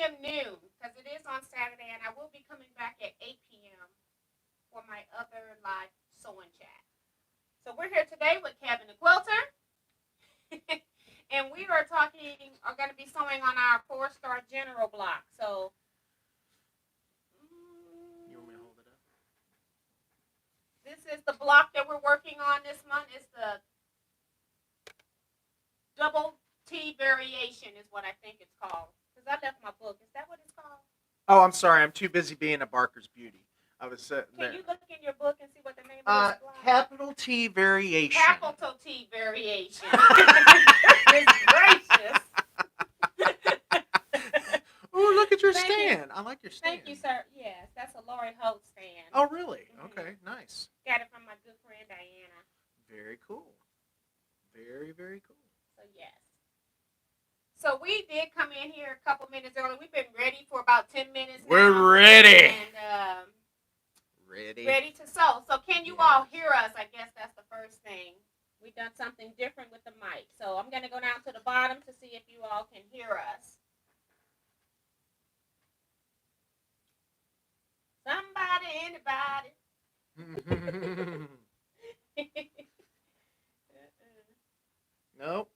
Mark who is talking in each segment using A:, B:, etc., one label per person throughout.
A: p.m. noon, because it is on Saturday, and I will be coming back at 8 p.m. for my other live sewing chat. So we're here today with Kevin the Quilter, and we are going to be sewing on our 4-star general block. So,
B: you want me to hold it up?
A: This is the block that we're working on this month. It's the double T variation is what I think it's called. Because I left my book. Is that what it's called?
B: Oh, I'm sorry. I'm too busy being a Barker's Beauty. I was sitting there.
A: Can you look in your book and see what the name of this block?
B: Capital T variation.
A: Capital T variation. It's gracious.
B: Oh, look at your stand. I like your stand.
A: Thank you, sir. Yes, that's a Lori Holt stand.
B: Oh, really? Mm-hmm. Okay, nice.
A: Got it from my good friend Diana.
B: Very cool. Very, very cool.
A: So, yes. So, we did come in here a couple minutes early. We've been ready for about 10 minutes now.
B: We're ready.
A: And,
B: ready.
A: Ready to sew. So, can you all hear us? I guess that's the first thing. We've done something different with the mic. So, I'm going to go down to the bottom to see if you all can hear us. Somebody, anybody.
B: Nope.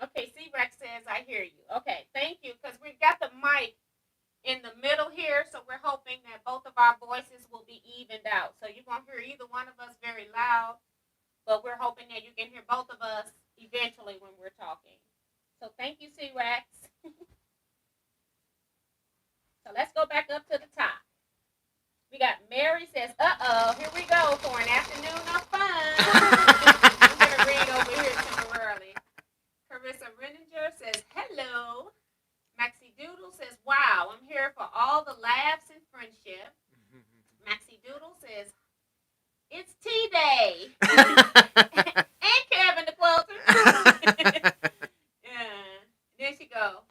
A: Okay, C-Rex says, I hear you. Okay, thank you, because we've got the mic in the middle here, so we're hoping that both of our voices will be evened out. So you won't hear either one of us very loud, but we're hoping that you can hear both of us eventually when we're talking. So thank you, C-Rex. So let's go back up to the top. We got Mary says, uh-oh, here we go for an afternoon of fun. I'm going to read over here temporarily. Carissa Renninger says, hello. Maxie Doodle says, wow, I'm here for all the laughs and friendship. Maxie Doodle says, it's tea day. And Kevin the Quilter. There she go.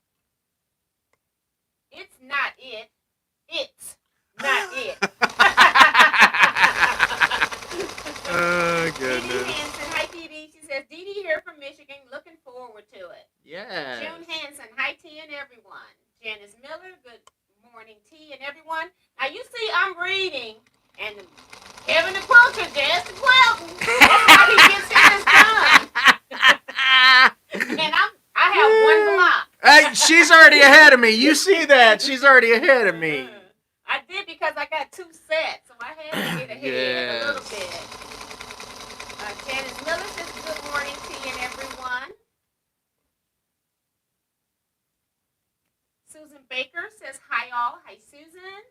A: It's not it. It's not it.
B: Oh, goodness.
A: Dee Dee Hansen. Hi, Dee Dee. She says, Dee Dee here from Michigan. Looking forward to it.
B: Yes.
A: June Hansen. Hi, T and everyone. Janice Miller. Good morning, T and everyone. Now, you see, I'm reading, and Kevin the Quilter just quilting. That's how he gets his done. And I have one block.
B: Hey, she's already ahead of me. You see that? She's already ahead of me.
A: I did because I got 2 sets, so I had to get ahead a little bit. Janice Miller says, good morning to you and everyone. Susan Baker says, hi all. Hi, Susan.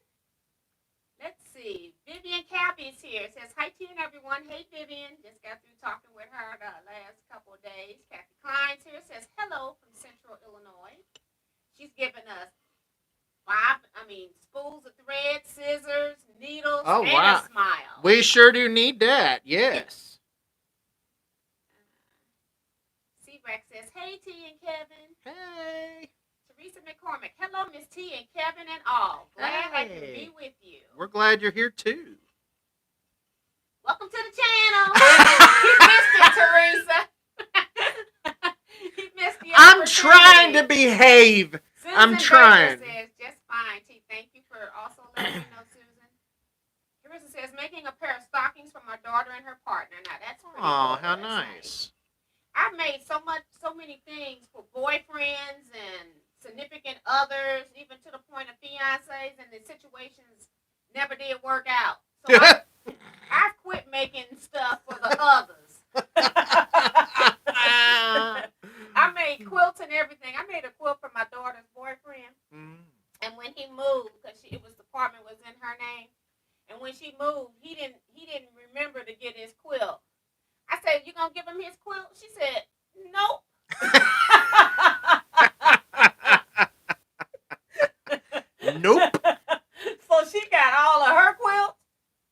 A: Let's see. Vivian Cappy is here. Says, hi to you and everyone. Hey, Vivian. Just got through talking with her the last couple of days. Kathy Klein's here. Says, hello from Central Illinois. She's giving us spools of thread, scissors, needles, and a smile.
B: We sure do need that. Yes.
A: C-Rex says, hey, T and Kevin.
B: Hey.
A: Teresa McCormick. Hello, Miss T and Kevin and all. Glad I can be with you.
B: We're glad you're here, too.
A: Welcome to the channel. You missed it, Teresa. You missed the
B: I'm trying to behave.
A: Susan
B: I'm trying.
A: Baker says, just fine, T. Thank you for also letting me know, Susan. Teresa says, making a pair of stockings for my daughter and her partner. Now, that's pretty cool.
B: Oh, how
A: That's
B: nice.
A: I've made so many things for boyfriends and significant others, even to the point of fiancés, and the situations never did work out. So I've quit making stuff for the others. I made quilts and everything. I made a quilt for my daughter's boyfriend. And when he moved, because the apartment was in her name, and when she moved, he didn't remember to get his quilt. I said, you gonna give him his quilt? She said, nope.
B: Nope.
A: So she got all of her quilts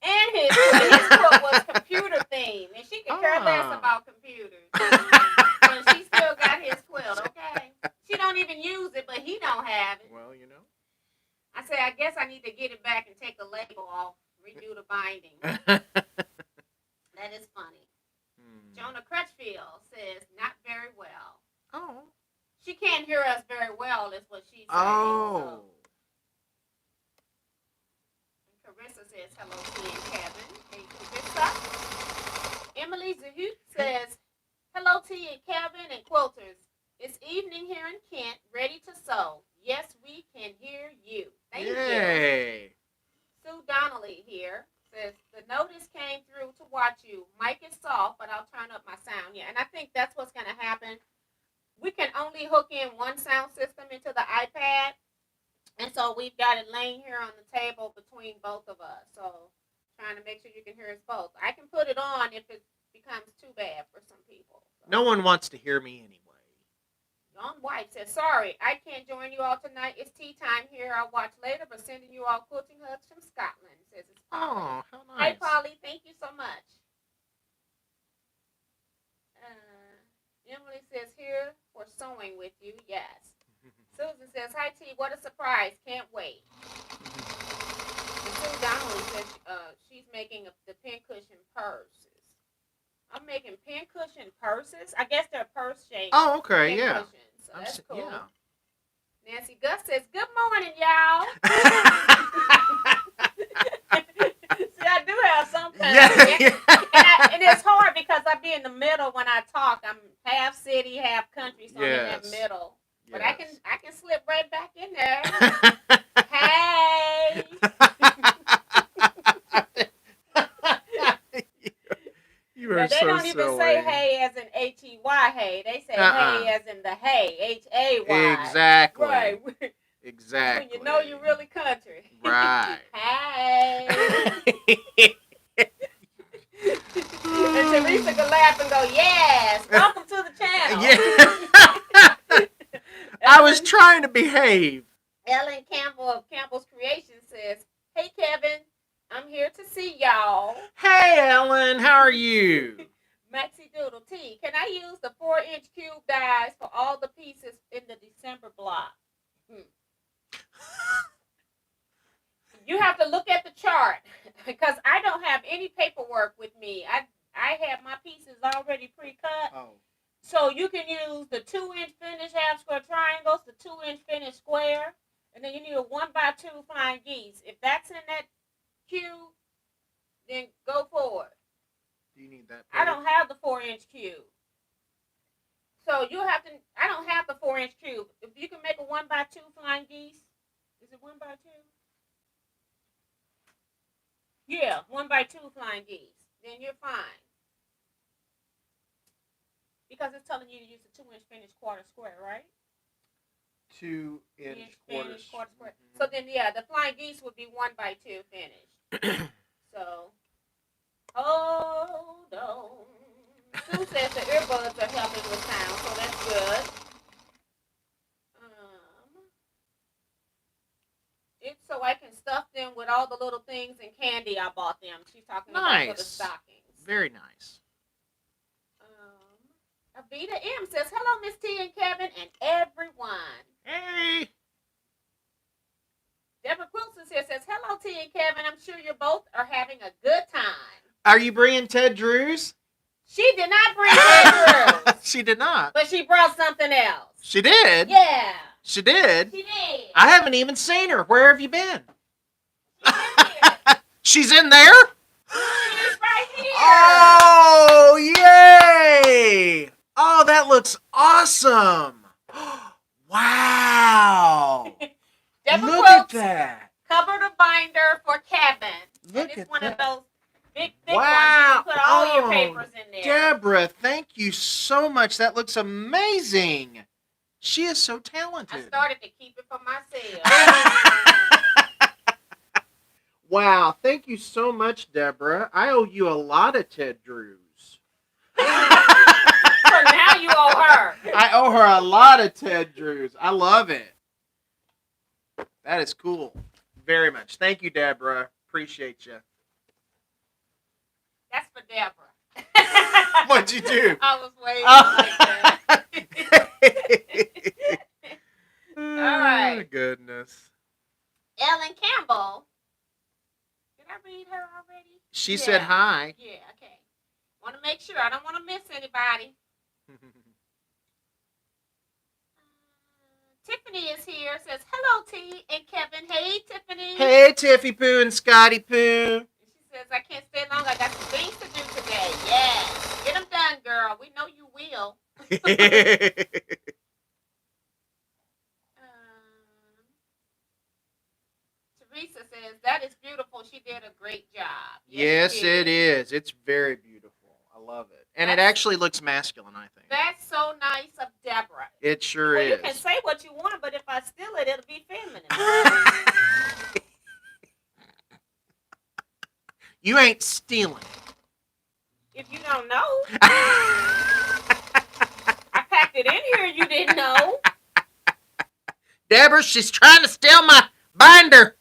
A: and his quilt. His quilt was computer themed, and she could care less about computers. But she still got his quilt, okay? She don't even use it, but he don't have it.
B: Well, you know.
A: I said, I guess I need to get it back and take the label off, redo the binding. That is funny. Jonah Crutchfield says, not very well.
B: Oh.
A: She She can't hear us very well, is what she's saying.
B: Oh.
A: So. Carissa says, hello, T and Kevin. Hey, Carissa. Emily Zahut says, hello, T and Kevin and Quilters. It's evening here in Kent, ready to sew. Yes, we can hear you. Thank you. Sue Donnelly here says, the notice came through to watch you. Mic is soft, but I'll turn up my sound. Yeah, and I think that's what's going to happen. We can only hook in one sound system into the iPad. And so we've got it laying here on the table between both of us. So trying to make sure you can hear us both. I can put it on if it becomes too bad for some people. So.
B: No one wants to hear me anyway.
A: Young White says, sorry, I can't join you all tonight. It's tea time here. I'll watch later, but sending you all quilting hugs from Scotland. Says it's Polly.
B: Oh, how nice.
A: Hey, Polly, thank you so much. Emily says, here for sewing with you. Yes. Susan says, hi, T. What a surprise. Can't wait. And Sue Donnelly says she's making the pincushion purses. I'm making pincushion purses. I guess they're purse shaped.
B: Oh, okay, yeah.
A: So that's cool.
B: Yeah.
A: Nancy Gus says, good morning, y'all. See, I do have some kind of... And it's hard because I be in the middle when I talk. I'm half city, half country, so I'm in that middle. But I can slip right back in there. Hey.
B: They
A: don't even say hey as in H-E-Y, hey. They say hey as in the hey, H-A-Y.
B: Exactly.
A: Right.
B: Exactly.
A: When you know you're really country.
B: Right.
A: Hey. And Teresa can laugh and go, yes, welcome to the channel.
B: Yeah. I was trying to behave.
A: Ellen Campbell of Campbell's Creation says, hey, Kevin. I'm here to see y'all.
B: Hey, Ellen, how are you?
A: Maxie Doodle T, can I use the 4-inch cube dies for all the pieces in the December block? You have to look at the chart because I don't have any paperwork with me. I have my pieces already pre-cut.
B: Oh.
A: So you can use the 2-inch finished half square triangles, the 2-inch finished square, and then you need a 1x2 flying geese. If that's in that cube, then go for it.
B: Do you need that?
A: I don't have the 4-inch cube. So you have to, I don't have the 4-inch cube. If you can make a 1x2 flying geese, is it 1x2? Yeah, 1x2 flying geese. Then you're fine. Because it's telling you to use the 2-inch finished quarter square, right?
B: 2-inch quarter
A: square. Mm-hmm. So then, yeah, the flying geese would be 1x2 finished. So, hold on. Sue says the earbuds are helping with sound, so that's good. It's so I can stuff them with all the little things and candy I bought them. She's talking about for the stockings.
B: Very nice.
A: Avita M says, hello, Miss T and Kevin and everyone.
B: Hey.
A: Deborah Quilson here says, hello, T and Kevin. I'm sure you both are having a good time.
B: Are you bringing Ted Drews?
A: She did not bring Ted Drews.
B: She did not.
A: But she brought something else.
B: She did?
A: Yeah.
B: She did?
A: She did.
B: I haven't even seen her. Where have you been?
A: She's in here.
B: She's in there?
A: She's right here.
B: Oh, yay! Oh, that looks awesome. Wow. Look at that.
A: Covered a binder for Kevin.
B: Look
A: and it's
B: at
A: one
B: that.
A: of those big, thick
B: Wow.
A: ones. You can put all your papers in there.
B: Deborah, thank you so much. That looks amazing. She is so talented.
A: I started to keep it for myself.
B: Wow, thank you so much, Deborah. I owe you a lot of Ted Drews.
A: So now you owe her.
B: I owe her a lot of Ted Drews. I love it. That is cool. Very much. Thank you, Deborah. Appreciate you.
A: That's for Deborah.
B: What'd you do?
A: I was waiting like that. All right.
B: Oh, goodness.
A: Ellen Campbell. Did I read her already?
B: She said hi.
A: Yeah, okay. Want to make sure. I don't want to miss anybody. Tiffany is here. Says hello, T and Kevin. Hey, Tiffany.
B: Hey, Tiffy Poo and Scotty Poo.
A: She says I can't stay long. I got some things to do today. Yes, get them done, girl. We know you will. Teresa says that is beautiful. She did a great job.
B: Yes, it is. It's very beautiful. I love it. And it actually looks masculine, I think.
A: That's so nice of Deborah.
B: It sure
A: well,
B: is.
A: You can say what you want, but if I steal it, it'll be feminine.
B: You ain't stealing.
A: If you don't know. I packed it in here, you didn't know.
B: Deborah, she's trying to steal my binder.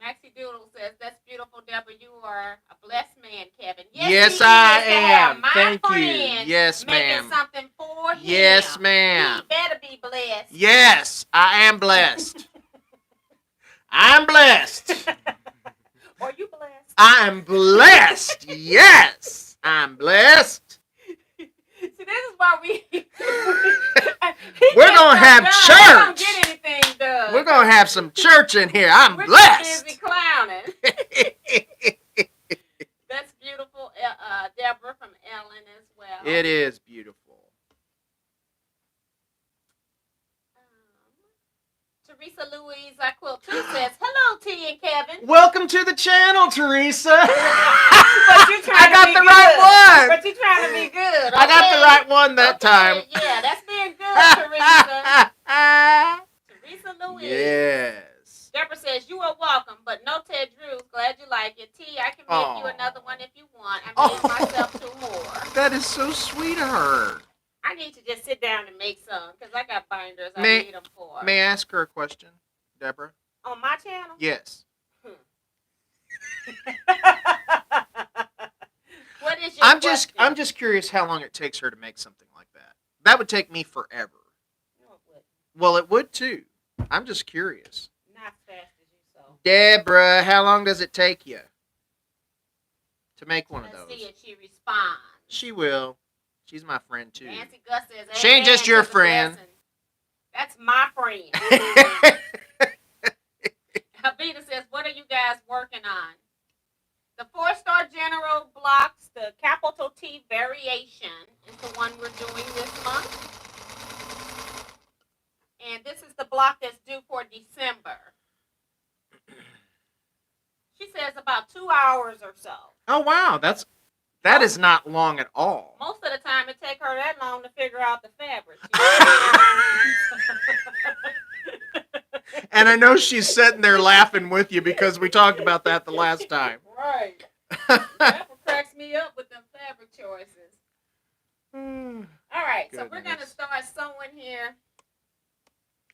A: Maxie Doodle says, that's beautiful, Deborah. You are a blessed man, Kevin.
B: Yes I am. Thank you. Yes, ma'am.
A: Making something for him.
B: Yes, ma'am.
A: He better be blessed.
B: Yes, I am blessed. I'm blessed.
A: Are you blessed?
B: I am blessed. Yes, I'm blessed.
A: See, this is why
B: we're going to have church.
A: We don't get anything done.
B: We're going to have some church in here. I'm blessed.
A: Busy clowning. That's beautiful, Deborah from Ellen as well.
B: It is beautiful.
A: Teresa Louise Quilter says, hello, T and Kevin.
B: Welcome to the channel, Teresa.
A: But you're trying
B: I got the right one.
A: But you're trying to be good. Okay?
B: I got the right one that time.
A: Yeah, that's being good, Teresa. Teresa Louise.
B: Yes.
A: Deborah says, you are welcome, but no Ted Drews. Glad you like it. T, I can make you another one if you want. I made myself 2 more.
B: That is so sweet of her.
A: I need to just sit down and make some, because I got binders I need them for.
B: May I ask her a question, Deborah?
A: On my channel?
B: Yes.
A: What is your question?
B: I'm just curious how long it takes her to make something like that. That would take me forever.
A: No, it wouldn't.
B: Well, it would too. I'm just curious.
A: Not fast as you so.
B: Deborah, how long does it take you to make one of those?
A: Let's see if she responds.
B: She will. She's my friend too.
A: Nancy Gus says,
B: she ain't just your friend.
A: That's my friend. Habita says, what are you guys working on? The 4-star general blocks, the capital T variation is the one we're doing this month. And this is the block that's due for December. She says about 2 hours or so.
B: Oh, wow. That is not long at all.
A: Most of the time, it takes her that long to figure out the fabric.
B: And I know she's sitting there laughing with you because we talked about that the last time.
A: Right. That cracks me up with them fabric choices. All right, so we're going to start sewing here.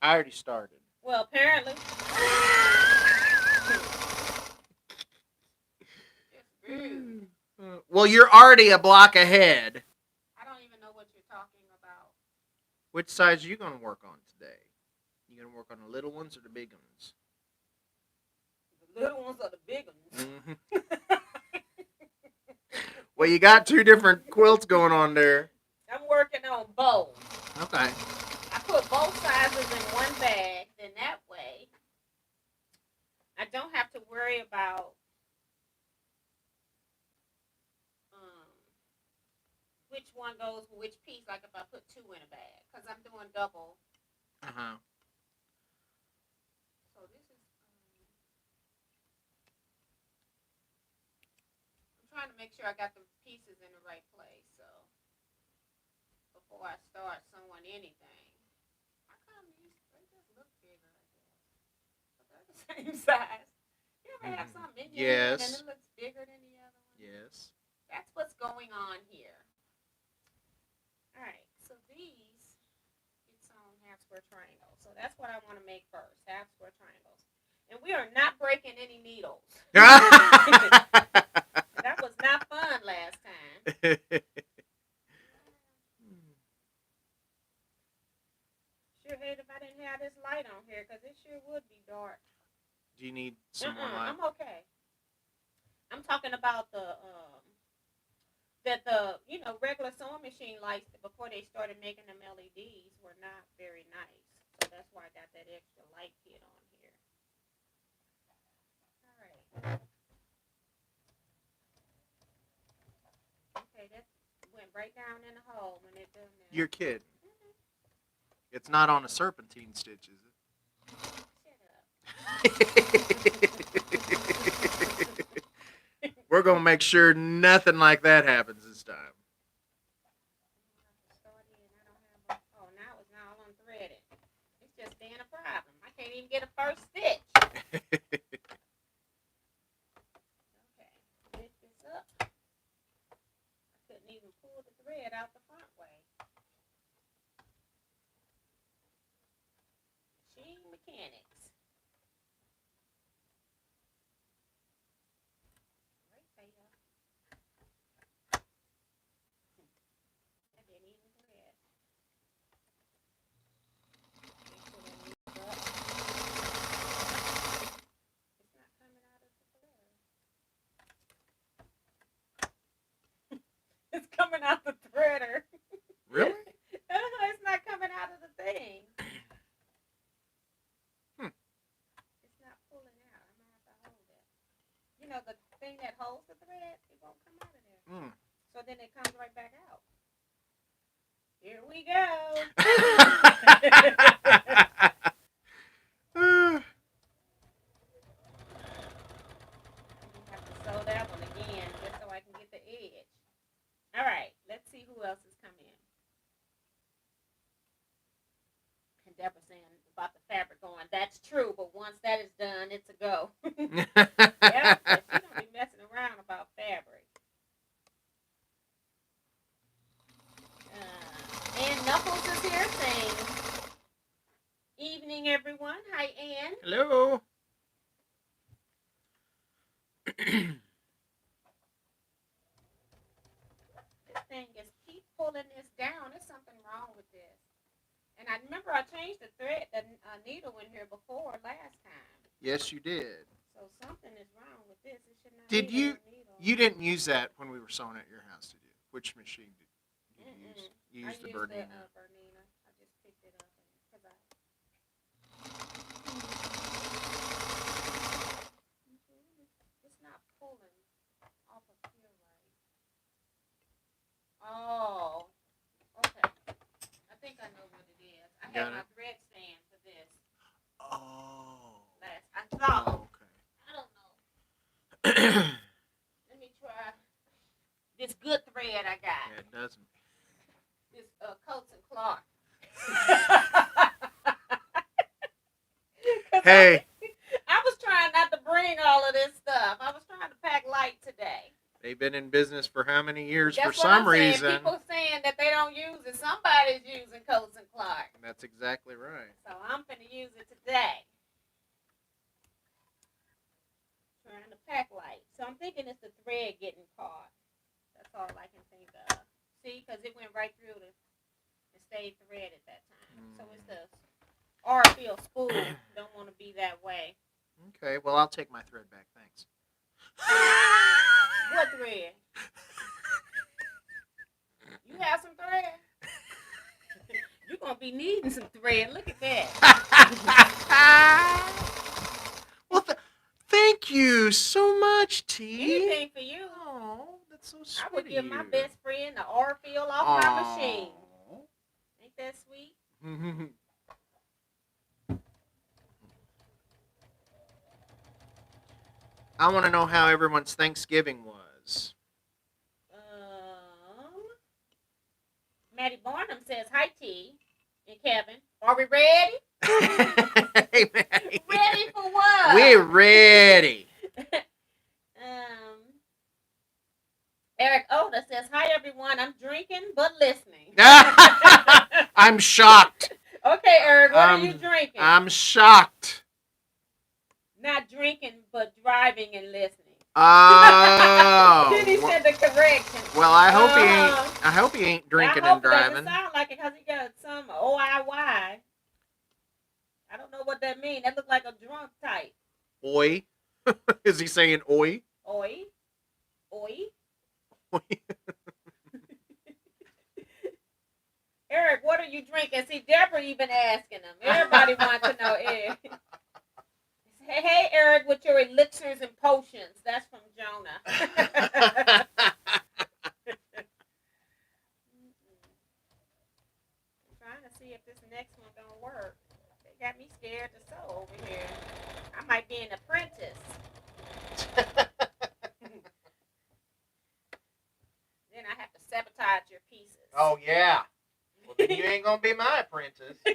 B: I already started.
A: Well, apparently.
B: Well, you're already a block ahead.
A: I don't even know what you're talking about.
B: Which size are you going to work on today? You going to work on the little ones or the big ones?
A: The little ones or the big ones?
B: Mm-hmm. Well, you got 2 different quilts going on there.
A: I'm working on both.
B: Okay.
A: I put both sizes in one bag. Then that way, I don't have to worry about which one goes with which piece, like if I put 2 in a bag, because I'm doing double.
B: Uh-huh.
A: So this is, I'm trying to make sure I got the pieces in the right place, so before I start sewing anything. How come these, they just look bigger, I guess, but they're the same size. You ever have something in your hand and it looks bigger than the other one?
B: Yes.
A: That's what's going on here. All right, so these get sewn half square triangles. So that's what I want to make first, half square triangles. And we are not breaking any needles. That was not fun last time. Sure hate if I didn't have this light on here, because it sure would be dark.
B: Do you need some more light?
A: I'm okay. I'm talking about the that the regular sewing machine lights before they started making them LEDs were not very nice. So that's why I got that extra light kit on here. All right. Okay, that went right down in the hole when it done that.
B: You're kidding. It's not on a serpentine stitch, is it? We're going to make sure nothing like that happens this time.
A: Oh, now it's not all unthreaded. It's just being a problem. I can't even get a first stitch. Okay, lift this up. I couldn't even pull the thread out the front way. Machine mechanics. Right there. I didn't even thread. It's not coming out of the thread. It's coming out the threader.
B: Really?
A: It's not coming out of the thing. It's not pulling out. I'm going to have to hold it. You know, the thing that holds the thread, it won't come out of there. So then it comes right back out. Here we go. Have to sew that one again just so I can get the edge. All right, let's see who else has come in. And Deborah saying about the fabric going, that's true, but once that is done, it's a go. Yeah, but she don't be messing around about fabric. Ann Knuckles is here saying, evening everyone. Hi Ann.
B: Hello.
A: This thing is keep pulling this down. There's something wrong with this. And I remember I changed the thread, the needle in here before last time.
B: Yes, you did.
A: So something is wrong with this. It should not
B: Did
A: be
B: you?
A: a needle.
B: You didn't use that when we were sewing at your house, did you? Which machine did you use? You used the Bernina.
A: Bernina. I just picked it up because it's not pulling off of here right. Oh, okay. I think I know what it is. I had my thread stand for this.
B: Oh.
A: I thought.
B: Oh, okay.
A: I don't know. Let me try this good thread I got.
B: Yeah, it doesn't.
A: This Coats and Clark.
B: Hey.
A: I was trying not to bring all of this stuff. I was trying to pack light today.
B: They've been in business for how many years?
A: That's
B: for some reason.
A: People saying that they don't use it. Somebody's using Coats and Clark.
B: That's exactly right.
A: So I'm going to use it today. Trying to pack light. So I'm thinking it's the thread getting caught. That's all I can think of. See, because it went right through and stayed threaded that time. So it's the R-feel spool. Don't want to be that way.
B: Okay, well, I'll take my thread back. Thanks.
A: What thread? You have some thread? You're going to be needing some thread. Look at that.
B: Well, thank you so much, T.
A: Anything for you.
B: Oh, that's so sweet.
A: I would give my best friend the R-feel off my machine. Ain't that sweet?
B: I want to know how everyone's Thanksgiving was.
A: Maddie Barnum says, hi, T and Kevin. Are we ready?
B: Hey, Maddie.
A: Ready for what?
B: We're ready.
A: Eric Oda says, hi, everyone. I'm drinking but listening.
B: I'm shocked.
A: Okay, Eric, what are you drinking?
B: I'm shocked.
A: Not drinking, but driving and listening.
B: Oh.
A: Then he said the correction.
B: Well, I hope he ain't drinking and driving.
A: It doesn't sound like it because he got some OIY. I don't know what that means. That looks like a drunk type.
B: Oi. Is he saying oi?
A: Oi. Oi.
B: Oi.
A: Eric, what are you drinking? See, Deborah even asking him. Everybody wants to know, Eric. Hey, Eric, with your elixirs and potions. That's from Jonah. I'm trying to see if this next one gonna work. They got me scared to so over here. I might be an apprentice. Then I have to sabotage your pieces.
B: Oh, yeah. Well, then you ain't going to be my apprentice. You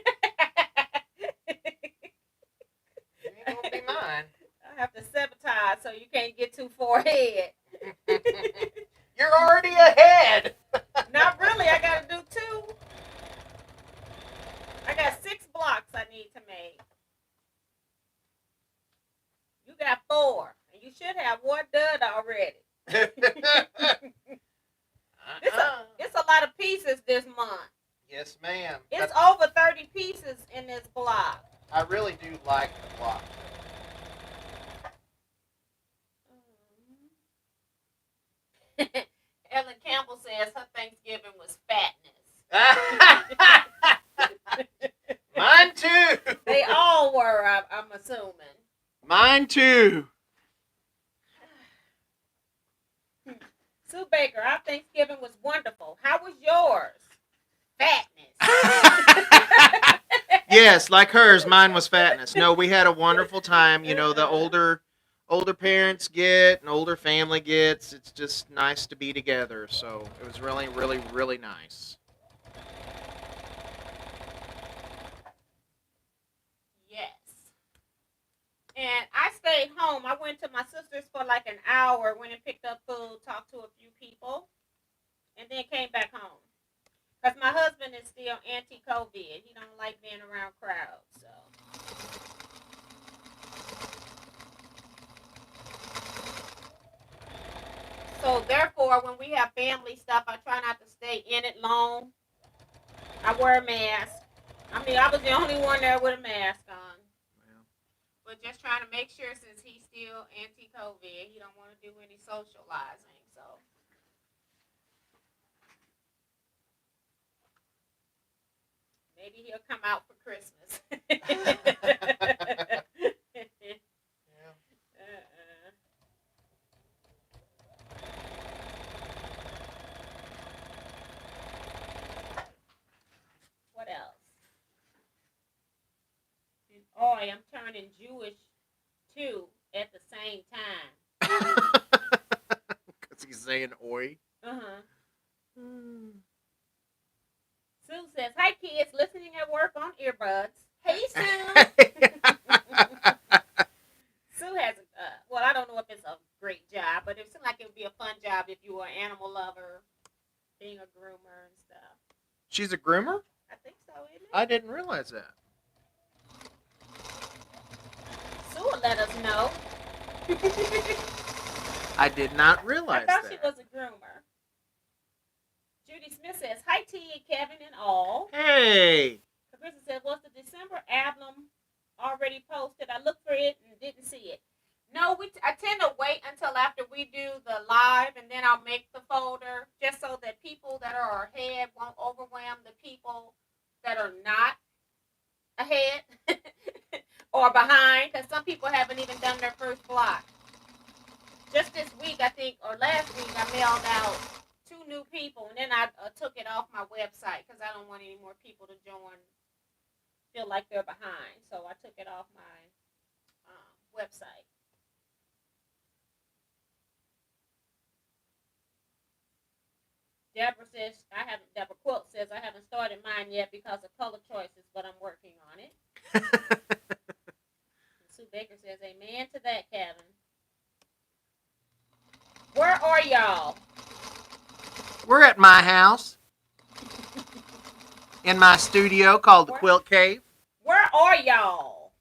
B: ain't going to be mine.
A: I have to sabotage so you can't get too far ahead.
B: You're already ahead.
A: Not really. I got to do 2. I got 6 blocks I need to make. You got 4. And you should have 1 done already. It's a lot of pieces this month.
B: Yes, ma'am.
A: It's over 30 pieces in this block.
B: I really do like the block.
A: Ellen Campbell says her Thanksgiving was fatness.
B: Mine too.
A: They all were, I'm assuming.
B: Mine too.
A: Sue Baker, our Thanksgiving was wonderful. How was yours? Fatness.
B: Yes, like hers, mine was fatness. No, we had a wonderful time. You know, the older parents get and older family gets. It's just nice to be together. So it was really, really, really nice.
A: Yes. And I stayed home. I went to my sister's for like an hour, went and picked up food, talked to a few people, and then came back home. Because my husband is still anti-COVID. He don't like being around crowds. So therefore, when we have family stuff, I try not to stay in it long. I wear a mask. I mean, I was the only one there with a mask on.
B: Yeah.
A: But just trying to make sure, since he's still anti-COVID, he don't want to do any socializing. So maybe he'll come out for Christmas. What else? And I'm turning Jewish too at the same time.
B: Because he's saying oi.
A: Sue says, "Hi kids, listening at work on earbuds." Hey Sue. Sue has well, I don't know if it's a great job, but it seems like it would be a fun job if you were an animal lover, being a groomer and stuff.
B: She's a groomer?
A: I think so, isn't it?
B: I didn't realize that.
A: Sue will let us know.
B: I did not realize
A: I thought
B: that.
A: she was a groomer. Judy Smith says, "Hi T and Kevin and all."
B: Hey.
A: Carissa said, "Was the December album already posted? I looked for it and didn't see it." No, I tend to wait until after we do the live, and then I'll make the folder just so that people that are ahead won't overwhelm the people that are not ahead or behind, because some people haven't even done their first block. Just this week, I think, or last week, I mailed out 2 new people, and then I took it off my website because I don't want any more people to feel like they're behind. So I took it off my website. Deborah Quilt says, "I haven't started mine yet because of color choices, but I'm working on it." Sue Baker says, "Amen to that, Kevin." Where are y'all?
B: We're at my house. In my studio called the Quilt Cave.
A: Where are y'all?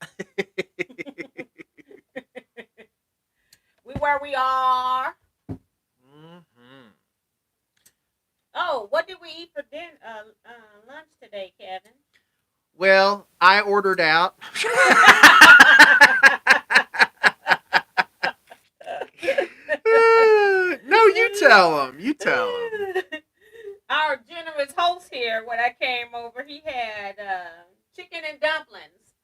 A: Where we are.
B: Mm-hmm.
A: Oh, what did we eat for lunch today, Kevin?
B: Well, I ordered out. No, you tell them. You tell them.
A: Our generous host here when I came over. He had chicken and dumplings,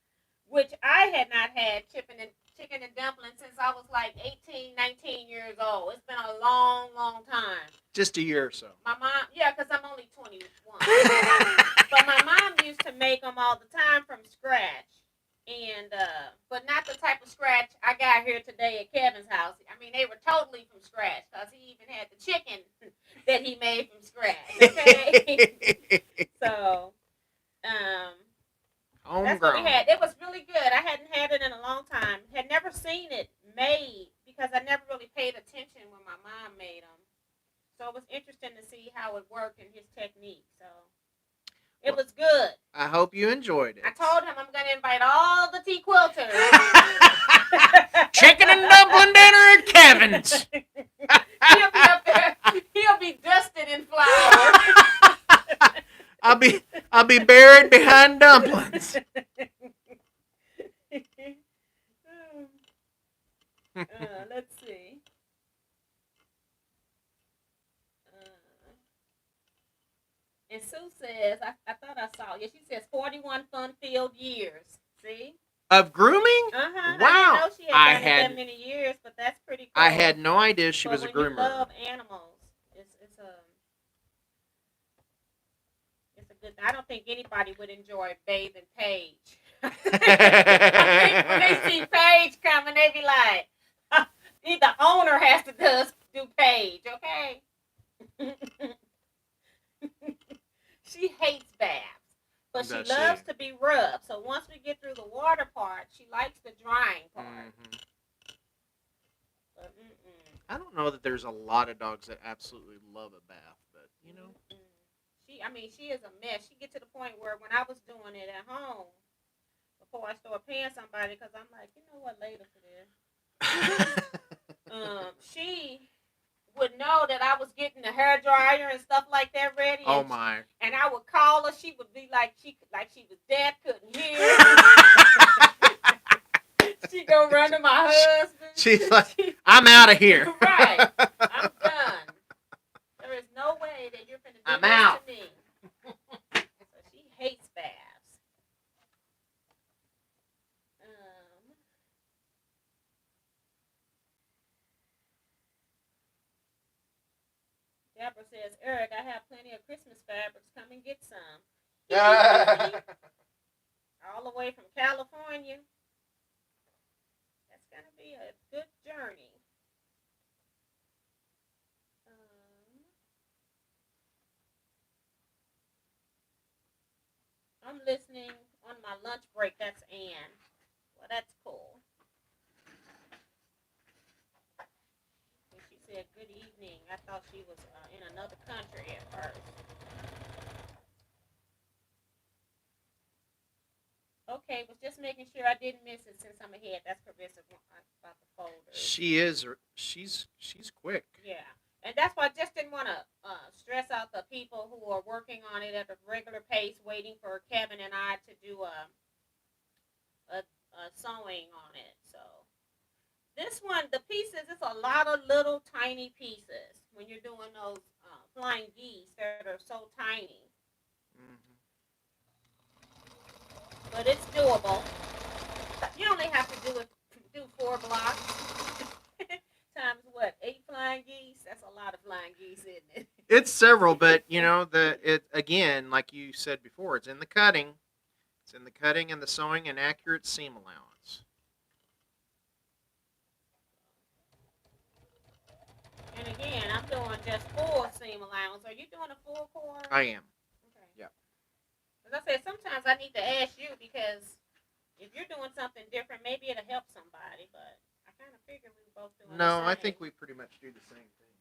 A: which I had not had chicken and dumplings since I was like 18, 19 years old. It's been a long, long time.
B: Just a year or so.
A: My mom, yeah, because I'm only 21. But my mom used to make them all the time from scratch. And, but not the type of scratch I got here today at Kevin's house. I mean, they were totally from scratch because he even had the chicken that he made from scratch. Okay? So, that's what we had. It was really good. I hadn't had it in a long time. Had never seen it made because I never really paid attention when my mom made them. So it was interesting to see how it worked and his technique. So it was good.
B: I hope you enjoyed it.
A: I told him I'm going to invite all the Teaquilters.
B: Chicken and dumpling dinner at Kevin's.
A: He'll be up there. He'll be dusted in flour.
B: I'll be buried behind dumplings.
A: Let's see. And Sue says, I thought I saw. Yeah, she says 41 fun-filled years. See?
B: Of grooming?
A: Uh-huh.
B: Wow.
A: I didn't know she had done it that many years, but that's pretty cool.
B: I had no idea she was a groomer.
A: When you love animals, it's a good. I don't think anybody would enjoy bathing Paige. I think when they see Paige coming, they be like, the owner has to do Paige, okay? She hates baths, but she loves to be rubbed. So once we get through the water part, she likes the drying part. Mm-hmm. But,
B: I don't know that there's a lot of dogs that absolutely love a bath, but you know.
A: She is a mess. She gets to the point where when I was doing it at home, before I started paying somebody, because I'm like, you know what, later for this. She would know that I was getting the hair dryer and stuff like that ready.
B: Oh my!
A: And I would call her. She would be like she was deaf, couldn't hear. She go run to my husband.
B: She's like, I'm out of here.
A: Right, I'm done. There is no way that you're gonna do this to me. So she hates baths. Deborah says, Eric, I have plenty of Christmas fabrics. Come and get some. All the way from California. That's going to be a good journey. I'm listening on my lunch break. That's Ann. Well, that's cool. She said, good evening. I thought she was in another country at first. Okay, was just making sure I didn't miss it since I'm ahead. That's Carissa about the folders.
B: She is. She's quick.
A: Yeah. And that's why I just didn't want to stress out the people who are working on it at a regular pace, waiting for Kevin and I to do a sewing on it. So this one, the pieces, it's a lot of little tiny pieces when you're doing those flying geese that are so tiny. Mm-hmm. But it's doable. You only have to do 4 blocks. Times what? 8 flying geese? That's a lot of flying geese, isn't it?
B: It's several, but you know, again, like you said before, it's in the cutting. It's in the cutting and the sewing and accurate seam allowance.
A: And again, I'm doing just full seam allowance. Are you doing a full core?
B: I am.
A: Okay.
B: Yeah.
A: As I said, sometimes I need to ask you because if you're doing something different, maybe it'll help somebody, but I kind of figure we were both doing the same.
B: No, I think we pretty much do the same thing.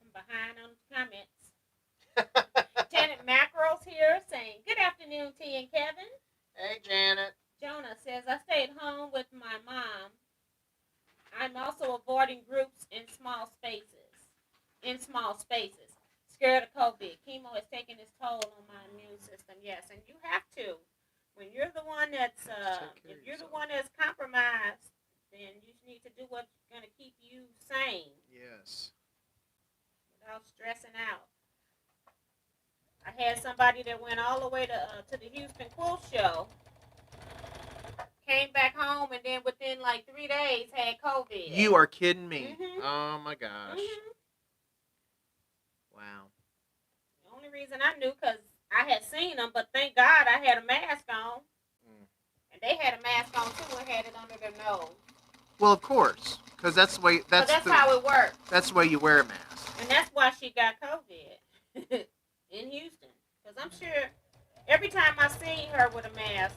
A: I'm behind on comments. Janet Mackerel's here saying, good afternoon, T and Kevin.
B: Hey, Janet.
A: Jonah says, I stayed home with my mom. I'm also avoiding groups in small spaces. Scared of COVID. Chemo is taking its toll on my immune system. Yes, and you have to. When you're the one that's, if you're the one that's compromised, then you need to do what's going to keep you sane.
B: Yes.
A: Without stressing out. I had somebody that went all the way to the Houston Quilt Show, came back home, and then within like 3 days had COVID.
B: You are kidding me.
A: Mm-hmm.
B: Oh my gosh.
A: Mm-hmm.
B: Wow.
A: The only reason I knew because I had seen them, but thank God I had a mask on. And they had a mask on too and had it under their nose.
B: Well, of course, because that's the way. That's
A: how it works.
B: That's the way you wear a mask.
A: And that's why she got COVID in Houston. Because I'm sure every time I seen her with a mask,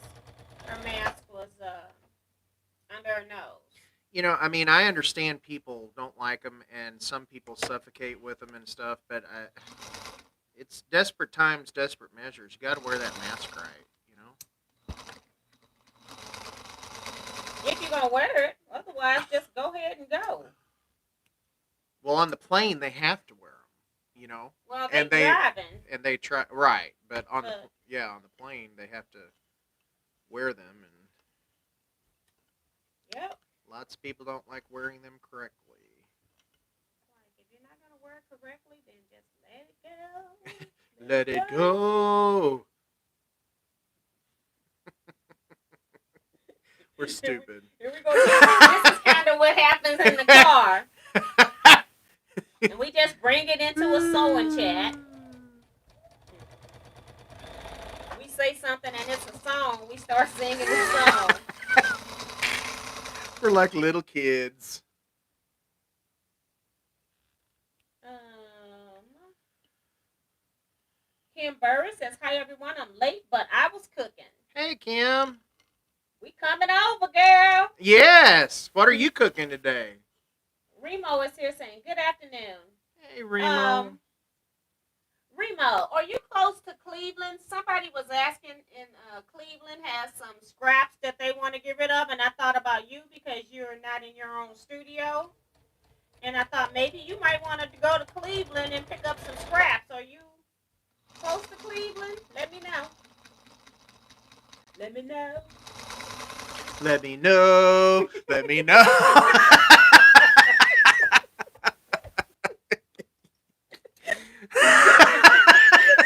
A: her mask was under her nose.
B: You know, I mean, I understand people don't like them, and some people suffocate with them and stuff, but it's desperate times, desperate measures. You got to wear that mask right, you know?
A: If you're going to wear it. Otherwise, just go ahead and go.
B: Well, on the plane, they have to wear them, you know?
A: Well, they're driving.
B: And they try, right, but on the plane, they have to wear them, and
A: yep.
B: Lots of people don't like wearing them correctly.
A: Like, if you're not going to wear it correctly, then just let it go.
B: Let it go. We're stupid.
A: Here we go. This is kind of what happens in the car. And we just bring it into a sewing chat. We say something and it's a song. We start singing the song.
B: We're like little kids.
A: Kim Burris says, hi everyone, I'm late, but I was cooking.
B: Hey, Kim.
A: We coming over, girl.
B: Yes. What are you cooking today?
A: Remo is here saying, good afternoon.
B: Hey, Remo.
A: Remo, are you close to Cleveland? Somebody was asking in Cleveland has some scraps that they want to get rid of, and I thought about you because you're not in your own studio. And I thought maybe you might want to go to Cleveland and pick up some scraps. Are you close to Cleveland? Let me know. Let me know.
B: Let me know. Let me know.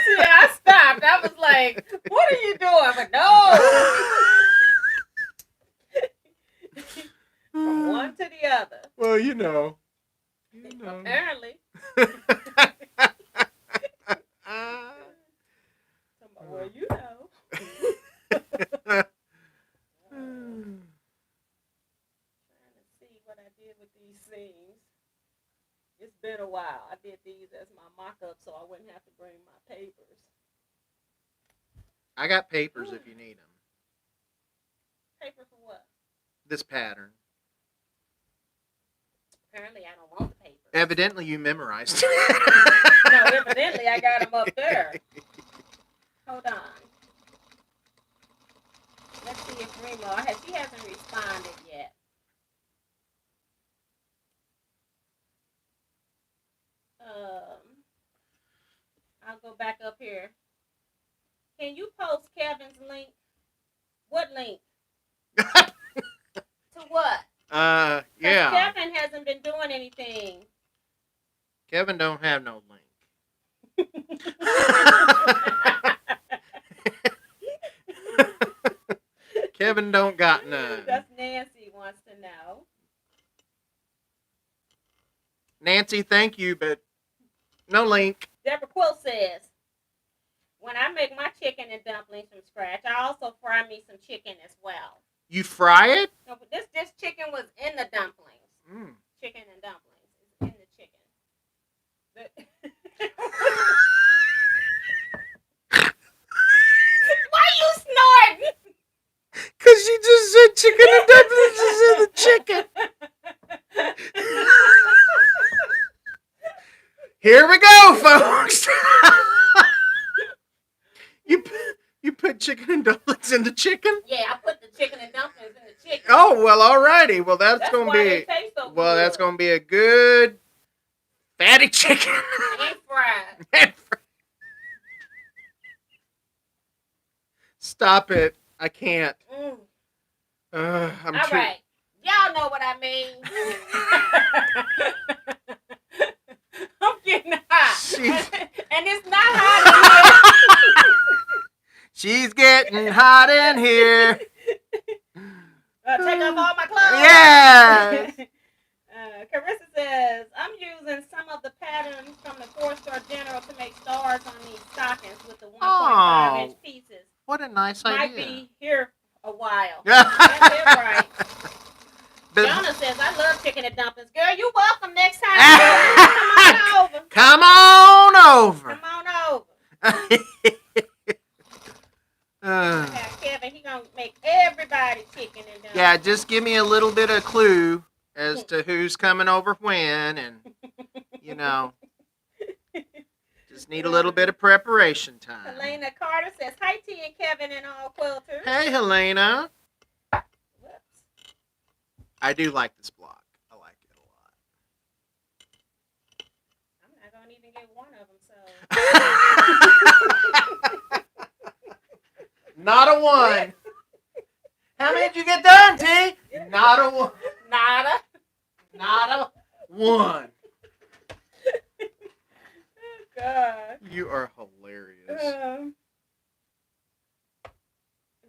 A: See, I stopped. I was like, what are you doing? But no. From one to the other.
B: Well, you know.
A: Apparently. Well, you know. Trying to see what I did with these things. It's been a while. I did these as my mock-up so I wouldn't have to bring my papers.
B: I got papers if you need them.
A: Paper for what?
B: This pattern.
A: Apparently I don't want the papers.
B: Evidently you memorized it.
A: No, evidently I got them up there. Hold on. Let's see if Remo, she hasn't responded yet. I'll go back up here. Can you post Kevin's link? What link? To what?
B: Yeah.
A: Kevin hasn't been doing anything.
B: Kevin don't have no link. Kevin don't got none.
A: That's Nancy wants to know.
B: Nancy, thank you, but no link.
A: Deborah Quilt says, when I make my chicken and dumplings from scratch, I also fry me some chicken as well.
B: You fry it?
A: No, but this chicken was in the dumplings. Chicken and dumplings is in the chicken. Why you snorting?
B: Because you just said chicken and dumplings is in the chicken. Here we go, folks. You put chicken and dumplings in the chicken?
A: Yeah, I put the chicken and dumplings in the chicken.
B: Oh, well, alrighty. Well, that's going to
A: why
B: be
A: they taste so good.
B: that's going to be a good fatty chicken.
A: And fried.
B: And fried. Stop it. I can't.
A: All
B: I'm
A: right. Y'all know what I mean. I'm getting hot. And it's not hot in here.
B: She's getting hot in here.
A: Take off all my clothes.
B: Yes.
A: Carissa says, I'm using some of the patterns from the 4-star General to make stars on these stockings with the 1.5-inch pieces.
B: What a nice idea.
A: Might be here a while. That's it, right. Jonah says, I love chicken and dumplings. Girl, you welcome next time. Come on over. Kevin, he gonna make everybody chicken and dumplings.
B: Yeah, just give me a little bit of clue as to who's coming over when, and just need a little bit of preparation time.
A: Helena Carter says, hi T and Kevin and all quilters.
B: Hey Helena. Whoops. I do like this block. I like it a lot.
A: I'm not gonna even get one of them, so.
B: Not a one. How many did you get done, T? Not a one. Not a one.
A: Oh, God.
B: You are hilarious.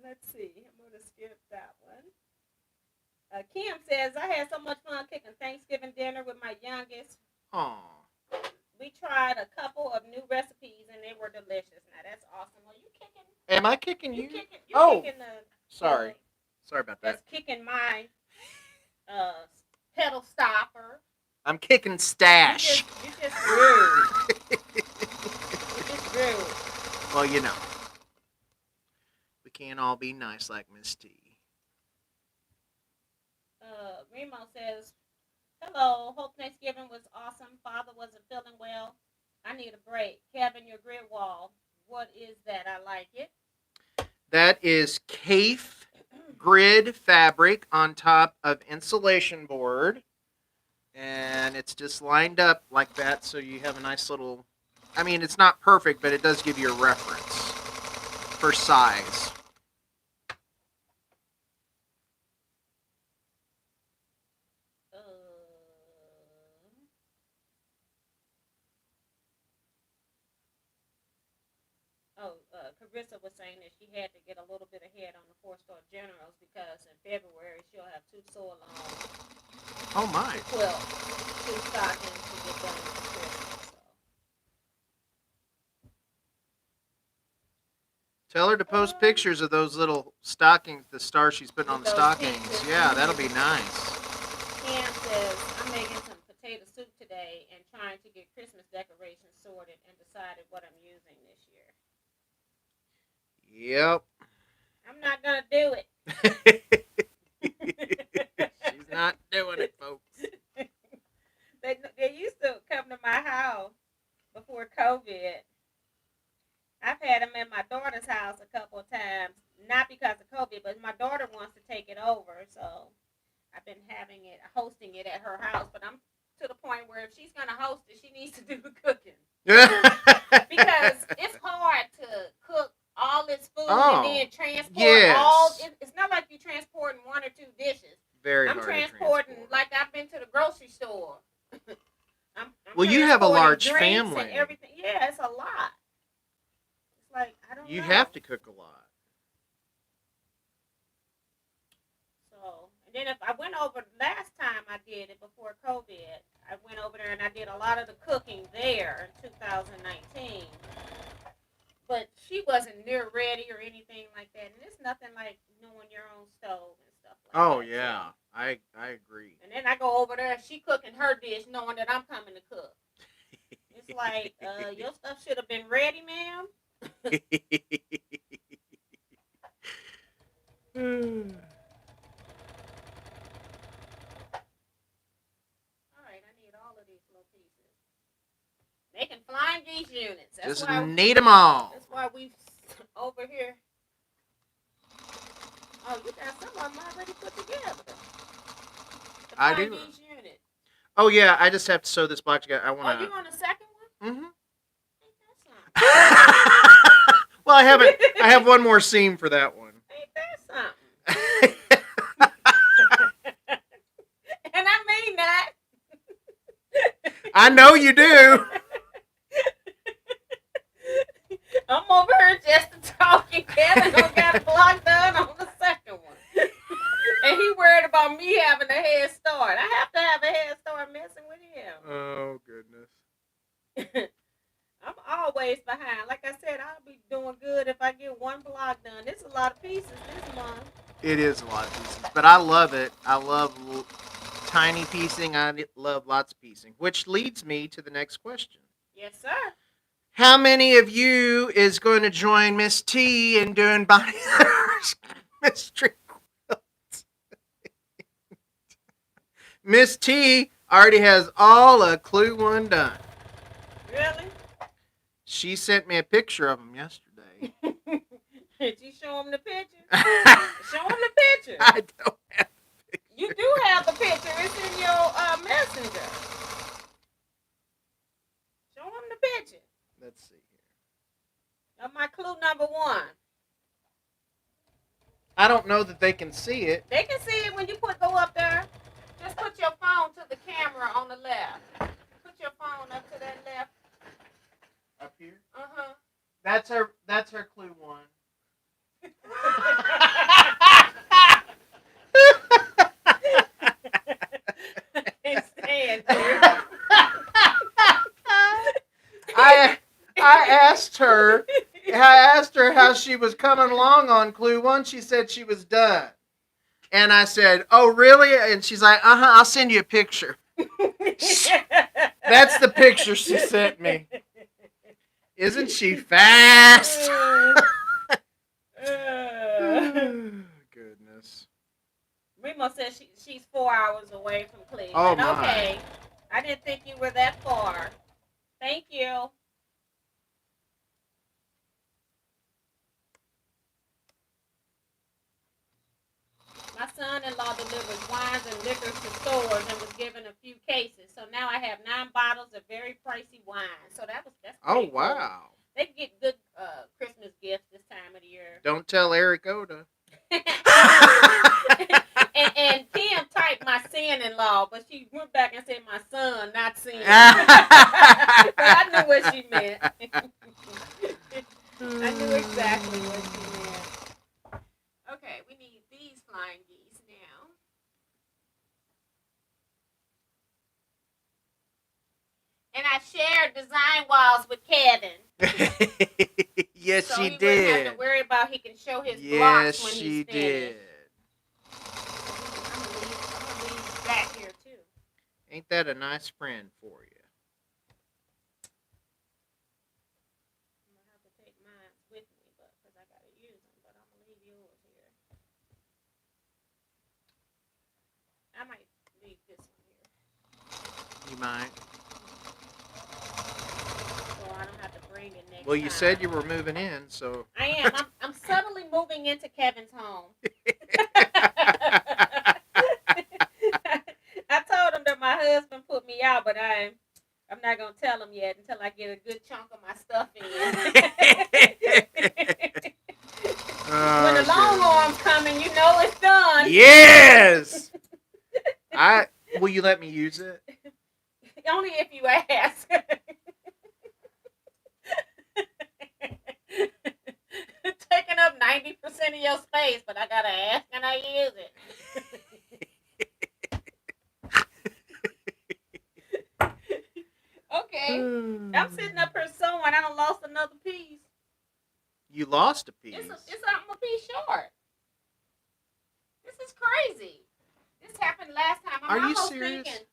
A: Let's see. I'm going to skip that one. Kim says, I had so much fun cooking Thanksgiving dinner with my youngest.
B: Aww.
A: We tried a couple of new recipes, and they were delicious. Now, that's awesome. Are you kicking?
B: Am I kicking you?
A: Kicking the...
B: Sorry. Sorry about that.
A: That's kicking my pedal stopper.
B: I'm kicking stash.
A: You just rude. You just rude.
B: Well, we can't all be nice like Miss T.
A: Remo says, hello, hope Thanksgiving was awesome. Father wasn't feeling well. I need a break. Kevin, your grid wall. What is that? I like it.
B: That is Kafe grid fabric on top of insulation board. And it's just lined up like that, so you have a nice little... I mean, it's not perfect, but it does give you a reference for size.
A: Carissa was saying that she had to get a little bit ahead on the 4-star Generals because in February she'll have 2 sew-alongs.
B: Oh my!
A: Quilt, 2 stockings to get done for Christmas. So.
B: Tell her to post pictures of those little stockings, the stars she's putting on the stockings. Yeah, that'll be nice.
A: Cam says, I'm making some potato soup today and trying to get Christmas decorations sorted and decided what I'm using this year.
B: Yep.
A: I'm not going to do it.
B: She's not doing it, folks.
A: They used to come to my house before COVID. I've had them in my daughter's house a couple of times, not because of COVID, but my daughter wants to take it over, so I've been hosting it at her house, but I'm to the point where if she's going to host it, she needs to do the cooking. Because it's hard to cook all this food and then transport all. It's not like you're transporting 1 or 2 dishes.
B: I'm
A: transporting like I've been to the grocery store.
B: Well, you have a large family.
A: And everything. Yeah, it's a lot. It's like I don't know.
B: You have to cook a lot.
A: So, and then if I went over last time I did it before COVID, I went over there and I did a lot of the cooking there in 2019. But she wasn't near ready or anything like that. And it's nothing like knowing your own stove and stuff like that.
B: Oh, yeah. I agree.
A: And then I go over there and she cooking her dish knowing that I'm coming to cook. It's like, your stuff should have been ready, ma'am. Making flying geese units. That's
B: just need them all.
A: That's why we over here. Oh, you got some of them already put together.
B: I do.
A: Geese unit.
B: Oh yeah, I just have to sew this block together. I want to.
A: Oh, you on the second one?
B: Mm-hmm. Well, I have one more seam for that one.
A: Ain't that something?
B: I know you do.
A: I'm over here just to talk, and Kevin don't got a block done on the second one. And he worried about me having a head start. I have to have a head start messing with him.
B: Oh, goodness.
A: I'm always behind. Like I said, I'll be doing good if I get one block done. There's a lot of pieces this month.
B: It is a lot of pieces, but I love it. I love tiny piecing. I love lots of piecing, which leads me to the next question.
A: Yes, sir.
B: How many of you is going to join Miss T in doing Bonnie mystery quilts? Miss T already has all of Clue 1 done.
A: Really?
B: She sent me a picture of them yesterday.
A: Did you show him the picture? Show him the picture.
B: I don't have the picture.
A: You do have the picture. It's in your messenger. Show him the picture.
B: Let's see here.
A: Of my clue number 1.
B: I don't know that they can see it.
A: They can see it when you go up there. Just put your phone to the camera on the left. Put your phone up to that left.
B: Up here?
A: Uh-huh.
B: That's her Clue 1.
A: I can't stand you.
B: I asked her how she was coming along on Clue 1. She said she was done. And I said, "Oh, really?" And she's like, I'll send you a picture. That's the picture she sent me. Isn't she fast? Goodness.
A: Remo said she's 4 hours away from Cleveland.
B: Oh, my.
A: Okay. I didn't think you were that far. Thank you. My son-in-law delivers wines and liquors to stores and was given a few cases. So now I have 9 bottles of very pricey wine. So that's
B: Oh,
A: pretty cool.
B: wow.
A: They get good Christmas gifts this time of the year.
B: Don't tell Eric Oda.
A: and Kim typed my son-in-law, but she went back and said my son, not son. But I knew what she meant. I knew exactly what she meant. Okay, we need these flying geese now. And I shared design walls with Kevin.
B: Yes,
A: so
B: she
A: he
B: did.
A: wouldn't have to worry about he can show his blocks when
B: Yes,
A: he's
B: she
A: finished.
B: did.
A: I'm gonna leave that here too.
B: Ain't that a nice friend for you?
A: I'm gonna have to take mine with me, because I gotta use them. But I'm gonna leave yours here. I might leave this one here.
B: You might.
A: So I don't have to bring it next
B: Well, you
A: time.
B: said you were moving in, so.
A: I am. I'm subtly moving into Kevin's home. I told him that my husband put me out, but I'm not gonna tell him yet until I get a good chunk of my stuff in. When the long arm's coming, you know it's done.
B: Yes. Will you let me use it?
A: Only if you ask. Taking up 90% of your space, but I gotta ask and I use it. Okay, I'm sitting up here sewing. I done lost another piece.
B: You lost a piece.
A: I'm a piece short. This is crazy. This happened last time.
B: Are you serious?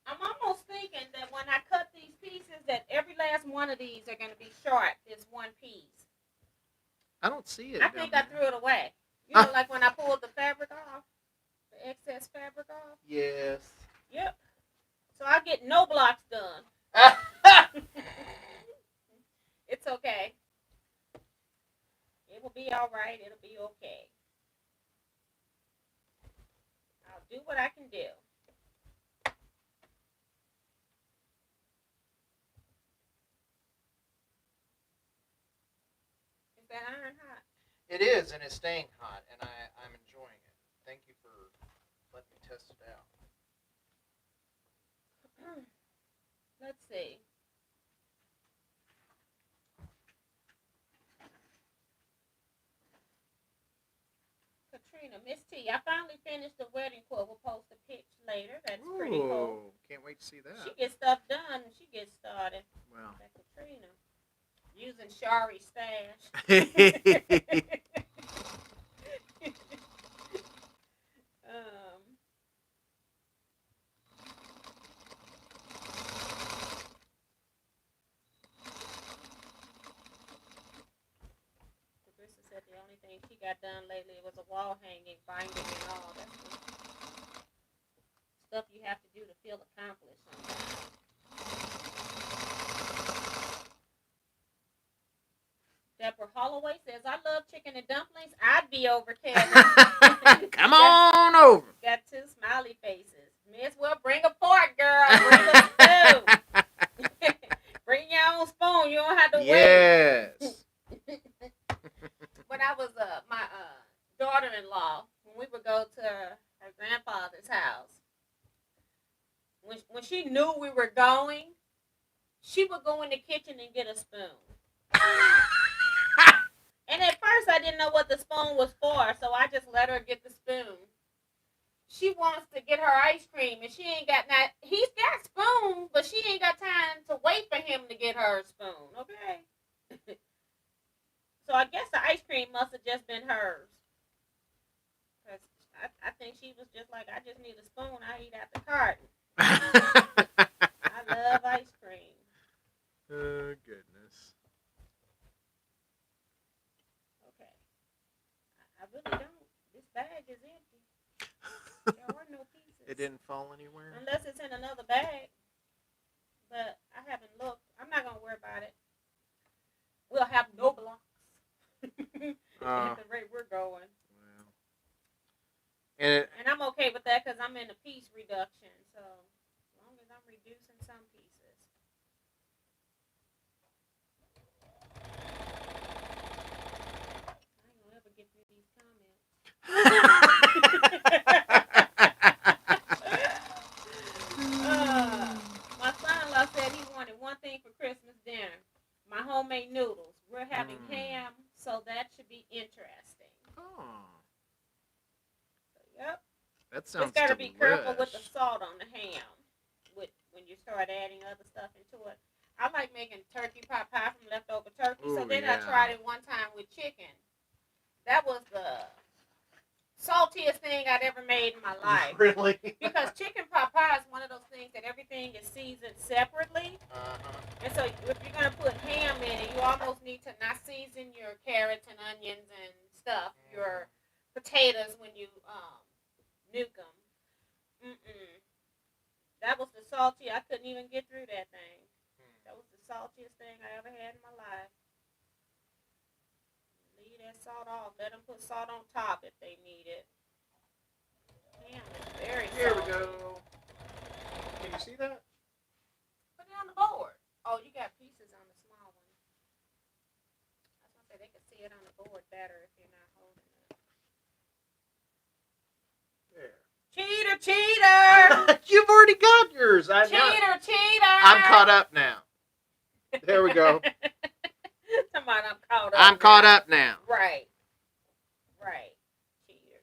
A: I'm almost thinking that when I cut these pieces, that every last one of these are going to be short. This one piece.
B: I don't see it.
A: I think I threw it away. You know, like when I pulled the fabric off, the excess fabric off.
B: Yes.
A: Yep. So I get no blocks done. It's okay. It will be all right. It'll be okay. I'll do what I can do. Is that iron hot?
B: It is, and it's staying hot, and I'm enjoying it. Thank you for letting me test it out.
A: Let's see. Katrina, Miss T, I finally finished the wedding quote. We'll post a pitch later. That's pretty cool.
B: Can't wait to see that.
A: She gets stuff done when she gets started.
B: Wow.
A: That Katrina. Using Shari's stash. Carissa said the only thing she got done lately was a wall hanging, binding, and all. That's the stuff you have to do to feel accomplished sometimes. Deborah Holloway says, I love chicken and dumplings. I'd be over, Kevin.
B: Come on over.
A: Got two smiley faces. May as well bring a fork, girl. Bring a spoon. Bring your own spoon. You don't have to wait.
B: Yes.
A: When I was my daughter-in-law, when we would go to her grandfather's house, when she knew we were going, she would go in the kitchen and get a spoon. And at first I didn't know what the spoon was for, so I just let her get the spoon. She wants to get her ice cream, and she ain't got he's got spoon, but she ain't got time to wait for him to get her a spoon, okay? So I guess the ice cream must have just been hers. Cause I think she was just like, I just need a spoon, I eat out the carton. I love ice cream.
B: Oh, goodness.
A: Okay. I really don't. This bag is empty. There are no pieces.
B: It didn't fall anywhere?
A: Unless it's in another bag. But I haven't looked. I'm not going to worry about it. We'll have no blocks. At the rate we're going.
B: Wow. And
A: I'm okay with that because I'm in a piece reduction. So as long as I'm reducing some pieces. I ain't going to ever get through these comments. My son-in-law said he wanted one thing for Christmas dinner. My homemade noodles. We're having ham, so that should be interesting.
B: oh,
A: So, yep.
B: that sounds
A: Just got to be careful with the
B: delish.
A: salt on the ham when you start adding other stuff into it. I like making turkey pot pie from leftover turkey. So
B: Ooh,
A: then
B: yeah.
A: I tried it one time with chicken. That was the saltiest thing I'd ever made in my life.
B: Really?
A: Because chicken pot pie is one of those things that everything is seasoned separately.
B: Uh-huh.
A: And so if you're going to put ham in it, you almost need to not season your carrots and onions and stuff, your potatoes when you nuke them. That was the salty. I couldn't even get through that thing. That was the saltiest thing I ever had in my life. Leave that salt off. Let them put salt on top if they need it. Ham is very salty.
B: Here we go. Can you see that?
A: Put it on the board. Oh, you got pieces on the small one. I was going to say they could see it on the board better if you're not holding it.
B: There.
A: Cheater, cheater!
B: You've already got yours. I know.
A: Cheater, cheater!
B: I'm caught up now. There we go.
A: Somebody,
B: I'm caught up now.
A: Right. Cheater.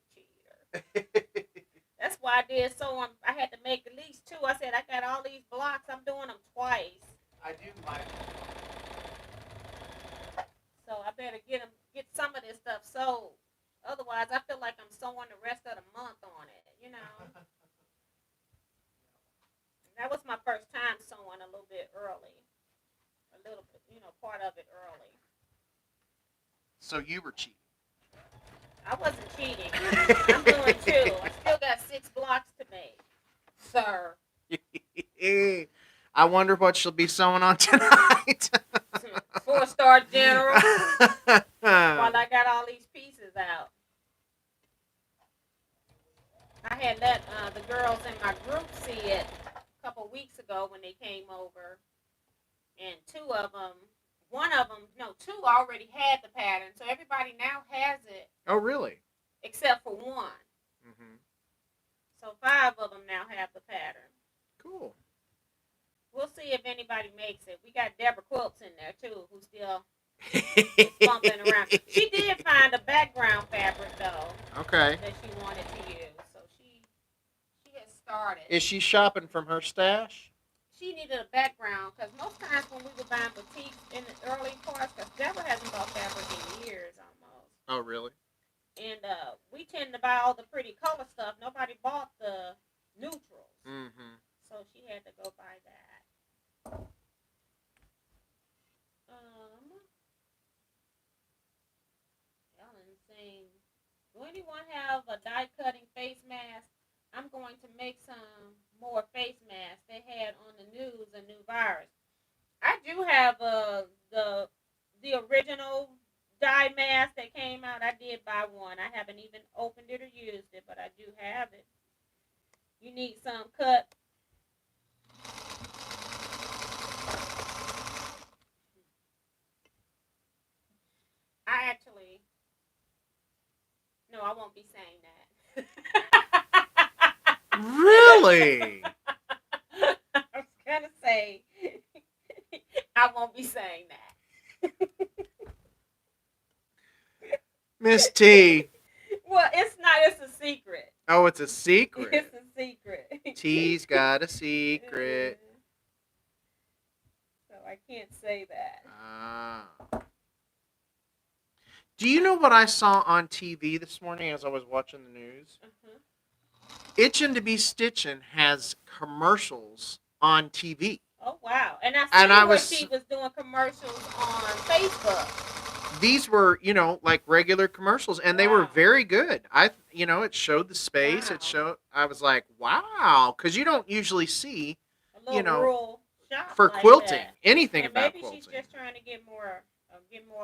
A: That's why I did so. I had to make at least two. I said, I got all these blocks. I'm doing them twice.
B: I do like
A: So I better get some of this stuff sold. Otherwise, I feel like I'm sewing the rest of the month on it, you know. That was my first time sewing a little bit early. A little bit, part of it early.
B: So you were cheating.
A: I wasn't cheating. I'm doing two. I still got 6 blocks to make, sir.
B: I wonder what she'll be sewing on tonight.
A: 4-star general. While I got all these pieces out. I had let the girls in my group see it a couple weeks ago when they came over. And 2 already had the pattern. So everybody now has it.
B: Oh, really?
A: Except for 1.
B: Mm-hmm.
A: So 5 of them now have the pattern.
B: Cool.
A: We'll see if Just bumping around. She did find a background fabric though.
B: Okay.
A: That she wanted to use, so she has started.
B: Is she shopping from her stash?
A: She needed a background because most times when we were buying boutiques in the early parts, because Deborah hasn't bought fabric in years almost.
B: Oh, really?
A: And we tend to buy all the pretty color stuff. Nobody bought the neutrals.
B: Mm-hmm.
A: So she had to go buy that. Y'all insane. Do anyone have a die cutting face mask? I'm going to make some more face masks. They had on the news a new virus. I do have the original dye mask that came out. I did buy one. I haven't even opened it or used it, but I do have it. You need some cut. No, I won't be saying that.
B: Really?
A: I was gonna say I won't be saying that.
B: Miss T.
A: Well, it's not. It's a secret.
B: Oh, it's a secret.
A: It's a secret.
B: T's got a secret.
A: So I can't say that.
B: Ah. Do you know what I saw on TV this morning as I was watching the news? Itchin' to be Stitchin' has commercials on TV.
A: Oh, wow. And I was she was doing commercials on Facebook.
B: These were, like regular commercials, and they were very good. It showed the space. Wow. I was like, wow, because you don't usually see,
A: rural shop
B: for
A: like
B: quilting,
A: that.
B: anything about
A: maybe
B: quilting.
A: She's just trying to get more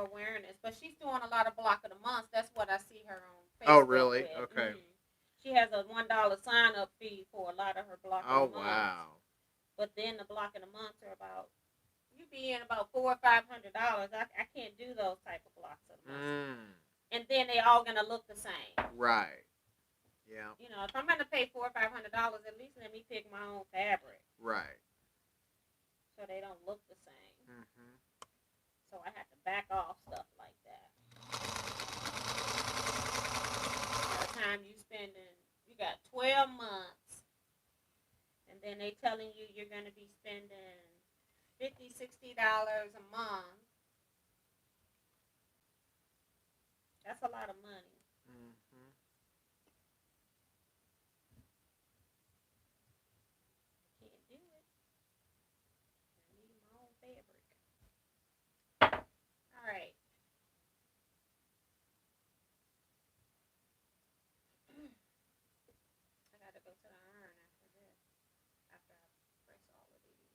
A: awareness, but she's doing a lot of block of the month. That's what I see her on Facebook.
B: Oh, really?
A: With.
B: Okay.
A: Mm-hmm. She has a $1 sign-up fee for a lot of her block of the month. Oh, wow. But then the block of the months are about, you be in about $400 or $500. I can't do those type of blocks of the month. And then they all gonna look the same. Right. Yeah. If I'm gonna pay $400 or $500, at least let me pick my own fabric. Right. So they don't look the same. Mm-hmm. So I have to back off stuff like that. By the time you got 12 months, and then they telling you you're gonna be spending $50, $60 a month. That's a lot of money. Mm-hmm. Can't do it. I need my own fabric. All right. I gotta go to the iron after this. After I press all of these.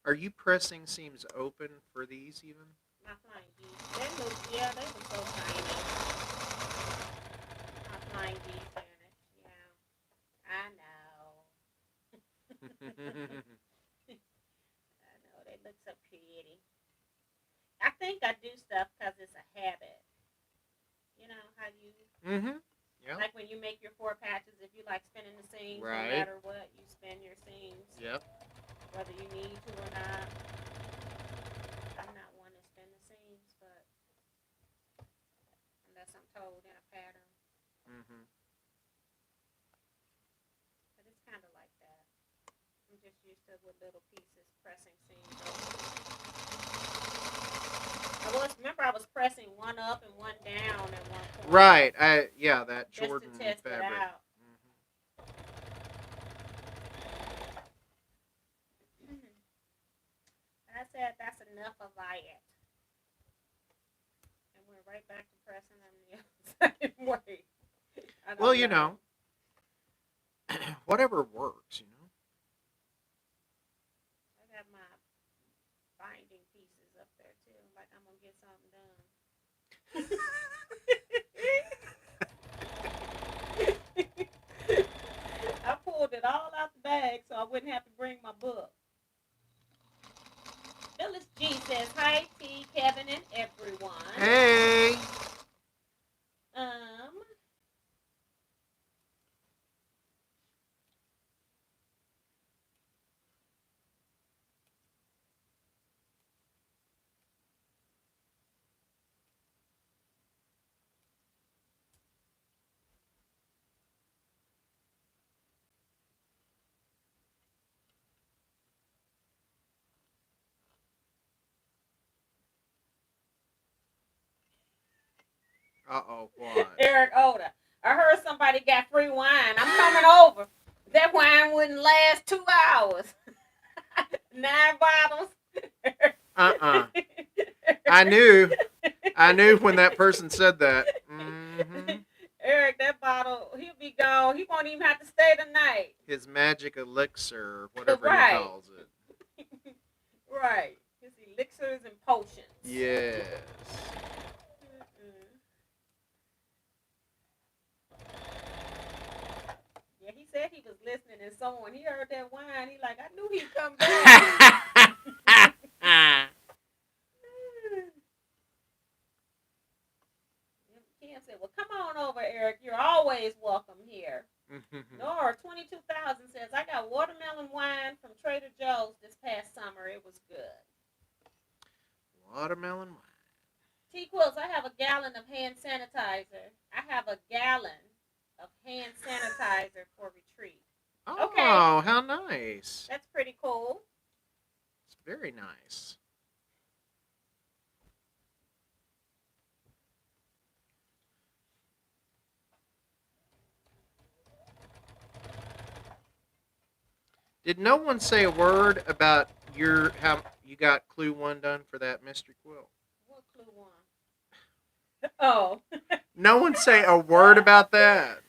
B: Are you pressing seams open for these even?
A: My flying geese. They look so tiny. My flying geese in it. Yeah. I know. I know. They look so pretty. I think I do stuff because it's a habit. You know how you...
B: Mm-hmm. Yeah.
A: Like when you make your 4 patches, if you like spinning the seams,
B: right.
A: No matter what, you spin your seams.
B: Yep.
A: Whether you need to or not. I'm not one to spin the seams, but unless I'm told in a pattern. Mm-hmm. But it's kind of like that. I'm just used to with little pieces pressing seams over. I was pressing one up and one down at one point.
B: Right. That Jordan
A: just to test
B: fabric.
A: It out. I said that's enough of it. And went right back to pressing them the second way.
B: Well, whatever works,
A: I got my binding pieces up there too. Like I'm gonna get something done. I pulled it all out the bag so I wouldn't have to bring my book. Phyllis G says, hi, T, Kevin, and everyone.
B: Hey. Uh-oh, what?
A: Eric Oda. I heard somebody got free wine. I'm coming over. That wine wouldn't last 2 hours. 9 bottles.
B: Uh-uh. I knew when that person said that. Mm-hmm.
A: Eric, that bottle, he'll be gone. He won't even have to stay the night.
B: His magic elixir, or whatever
A: Right.
B: he calls it.
A: Right. His elixirs and potions.
B: Yes.
A: Yeah, he said he was listening, and so when he heard that wine, he like, I knew he'd come back. Kim said, well, come on over, Eric. You're always welcome here. Nora, 22,000 says, I got watermelon wine from Trader Joe's this past summer. It was good.
B: Watermelon wine.
A: Teaquilts, I have a gallon of hand sanitizer. I have a gallon of hand sanitizer for retreat.
B: Oh,
A: okay.
B: How nice.
A: That's pretty cool.
B: It's very nice. Did no one say a word about how you got Clue 1 done for that mystery quilt?
A: What Clue 1? Oh.
B: No one say a word about that.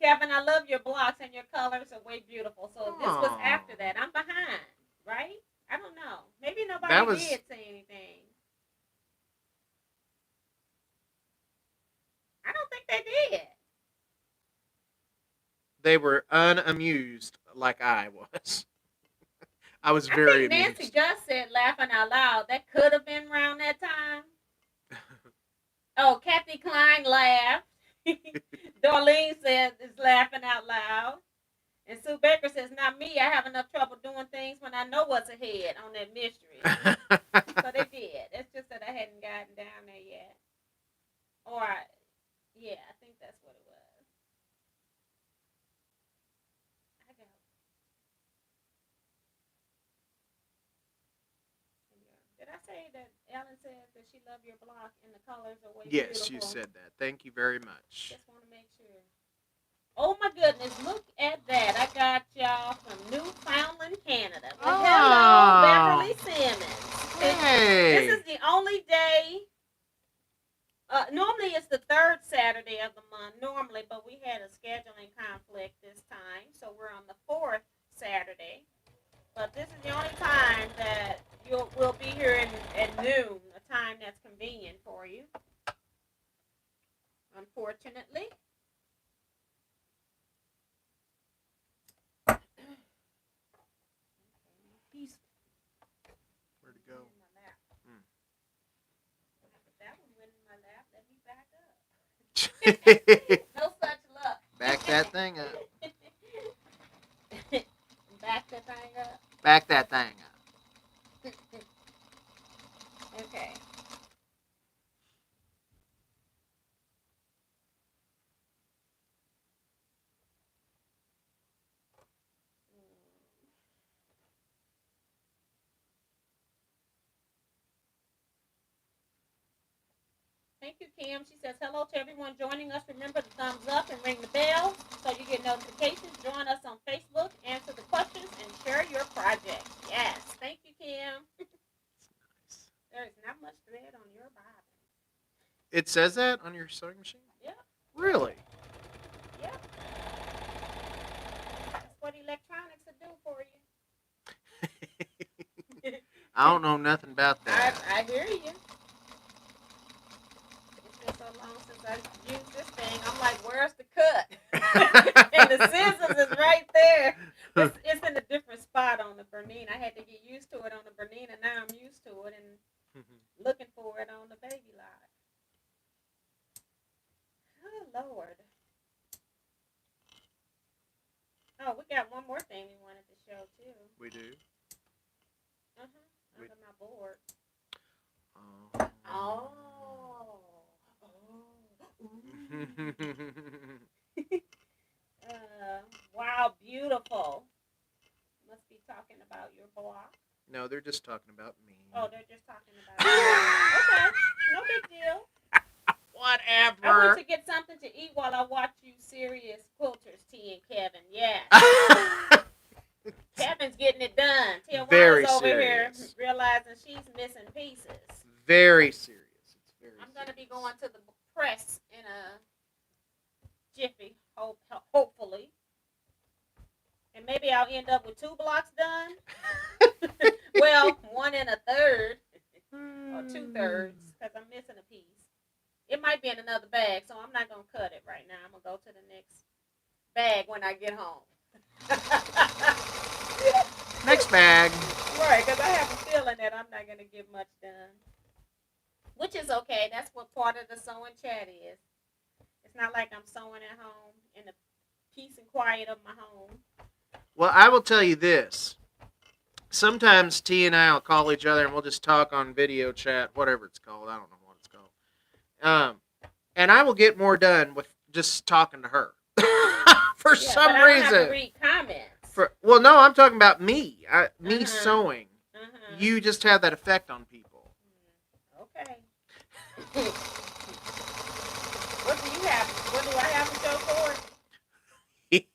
A: Kevin, I love your blocks and your colors are way beautiful. So this was after that. I'm behind, right? I don't know. Maybe nobody did say anything. I don't think they did.
B: They were unamused like I was. I was very amused.
A: Nancy just said laughing out loud. That could have been around that time. Oh, Kathy Klein laughed. Darlene says is laughing out loud. And Sue Baker says, not me. I have enough trouble doing things when I know what's ahead on that mystery. So they did. It's just that I hadn't gotten down there yet. Yeah, I think that's what it was. Did I say that Ellen said that she loved your block and the colors are way beautiful?
B: Yes, you said that. Thank you very much.
A: Just want to make sure. Oh my goodness, look at that. I got y'all from Newfoundland, Canada. Well, hello, Beverly Simmons.
B: Hey.
A: This is the only day. Normally it's the third Saturday of the month, but we had a scheduling conflict this time, so we're on the fourth Saturday. But this is the only time that we'll be here at noon, a time that's convenient for you. Unfortunately.
B: Where'd it go?
A: That one went in my lap. Let me back up. No such luck.
B: Back that thing up.
A: Back that thing up.
B: Back that thing up.
A: Okay. Thank you, Kim. She says, hello to everyone joining us. Remember to thumbs up and ring the bell so you get notifications. Join us on Facebook, answer the questions, and share your project. Yes. Thank you, Kim.
B: Nice.
A: There is not much thread on your Bible.
B: It says that on your sewing machine?
A: Yep.
B: Really?
A: Yep. That's what electronics will do for you.
B: I don't know nothing about that.
A: I hear you. So long since I used this thing, I'm like, where's the cut? And the scissors is right there. It's in a different spot on the Bernina. I had to get used to it on the Bernina. Now I'm used to it and looking for it on the baby lot. Oh, Lord. Oh, we got one more thing we wanted to show, too.
B: We do?
A: Under my board.
B: Oh.
A: Wow, beautiful. Must be talking about your block.
B: No, they're just talking about me.
A: Oh, they're just talking about you. Okay, no big deal.
B: Whatever.
A: I need to get something to eat while I watch you serious quilters, T and Kevin. Yes. Kevin's getting it done. Tijuana's over here realizing she's missing pieces.
B: Very serious. It's very
A: I'm going to be going to the press in a jiffy, hopefully. And maybe I'll end up with 2 blocks done. Well, 1 1/3. Or 2/3. Because I'm missing a piece. It might be in another bag, so I'm not going to cut it right now. I'm going to go to the next bag when I get home.
B: Next bag.
A: Right, because I have a feeling that I'm not going to get much done. Which is okay. That's what part of the sewing chat is. It's not like I'm sewing at home in the peace and quiet of my home.
B: Well, I will tell you this. Sometimes T and I will call each other and we'll just talk on video chat, whatever it's called. I don't know what it's called. And I will get more done with just talking to her. For some
A: but I
B: reason.
A: Don't have to read comments.
B: Well, no, I'm talking about me. Me sewing. You just have that effect on people.
A: Okay. What do you have? What do I have to show for it?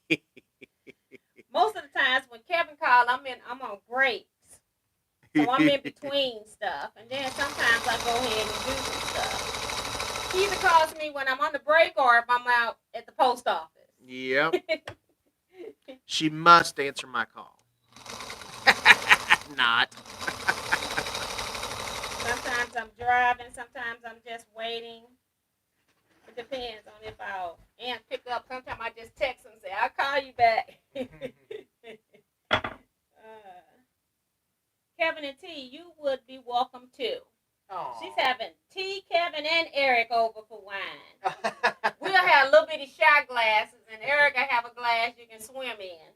A: Most of the times when Kevin calls, I'm on breaks. So I'm in between stuff. And then sometimes I go ahead and do some stuff. He either calls me when I'm on the break or if I'm out at the post office.
B: Yep. She must answer my call. Not.
A: Sometimes I'm driving. Sometimes I'm just waiting. It depends on if I'll pick up. Sometimes I just text and say, I'll call you back. Kevin and T, you would be welcome too. Aww. She's having T, Kevin, and Eric over for wine. We'll have little bitty shot glasses, and Eric will have a glass you can swim in.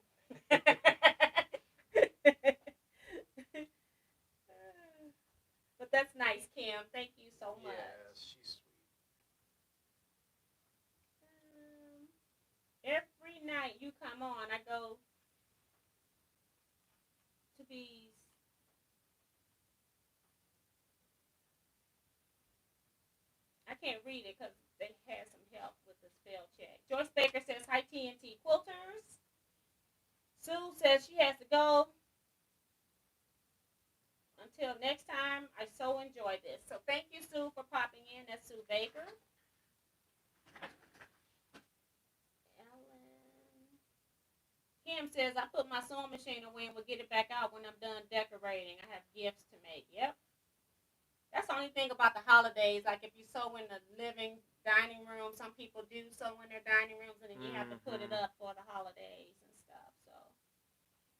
A: But that's nice, Kim. Thank you so much.
B: Yes, she's
A: sweet. Every night you come on, I go to these. I can't read it because they had some help with the spell check. Joyce Baker says, hi, TNT Quilters. Sue says she has to go. Until next time, I so enjoy this. So thank you, Sue, for popping in. That's Sue Baker. Ellen. Kim says, I put my sewing machine away and will get it back out when I'm done decorating. I have gifts to make. Yep. That's the only thing about the holidays. Like if you sew in the living dining room, some people do sew in their dining rooms, and then you have to put it up for the holidays and stuff. So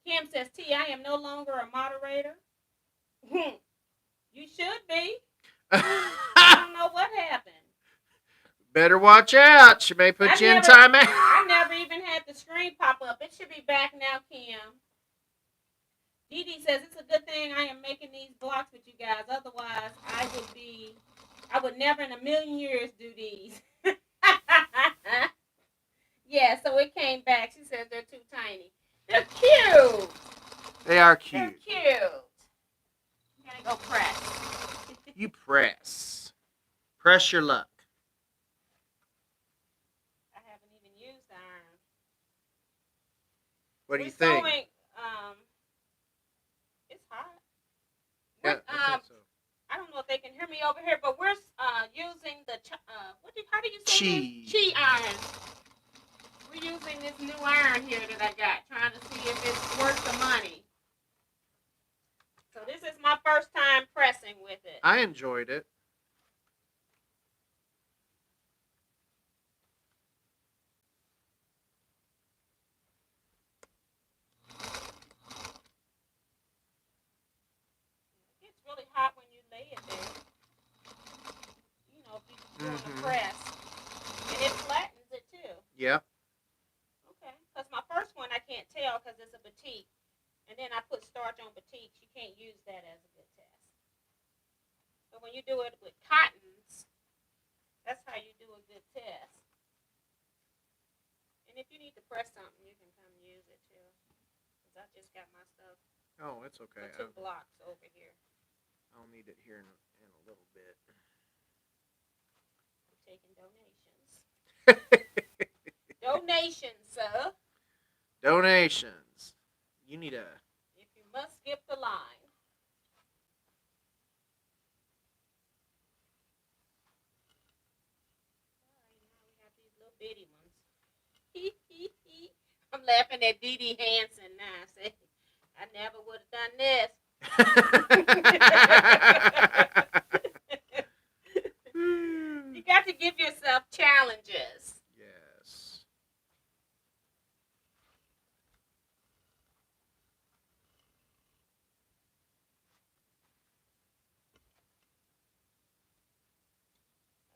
A: Kim says, T, I am no longer a moderator. You should be. I don't know what happened.
B: Better watch out. She may put you in time out.
A: I never even had the screen pop up. It should be back now, Kim. Dee Dee says, it's a good thing I am making these blocks with you guys. Otherwise, I would never in a million years do these. Yeah, so it came back. She says they're too tiny. They're cute.
B: They are cute.
A: They're cute. I'm going to go press.
B: You press. Press your luck.
A: I haven't even used the iron.
B: What do you think?
A: Sewing, it's hot.
B: Yeah, I think so.
A: I don't know if they can hear me over here, but we're using the how do you say this? Chi iron. We're using this new iron here that I got, trying to see if it's worth the money. So this is my first time pressing with it.
B: I enjoyed it.
A: It's really hot when you lay it there. You know, if you're doing a press. And it flattens it too.
B: Yeah.
A: Okay. Because my first one I can't tell because it's a batik. And then I put starch on batiks. You can't use that as a good test. But when you do it with cottons, that's how you do a good test. And if you need to press something, you can come use it too. Because I just got my stuff.
B: Oh, it's okay.
A: The 2 blocks over here.
B: I'll need it here in a little bit.
A: I'm taking donations. donations, sir.
B: Donations. You need a.
A: If you must skip the line. Bitty ones. I'm laughing at Dee Dee Hansen now. Say, I never would have done this. You got to give yourself challenges.
B: Yes.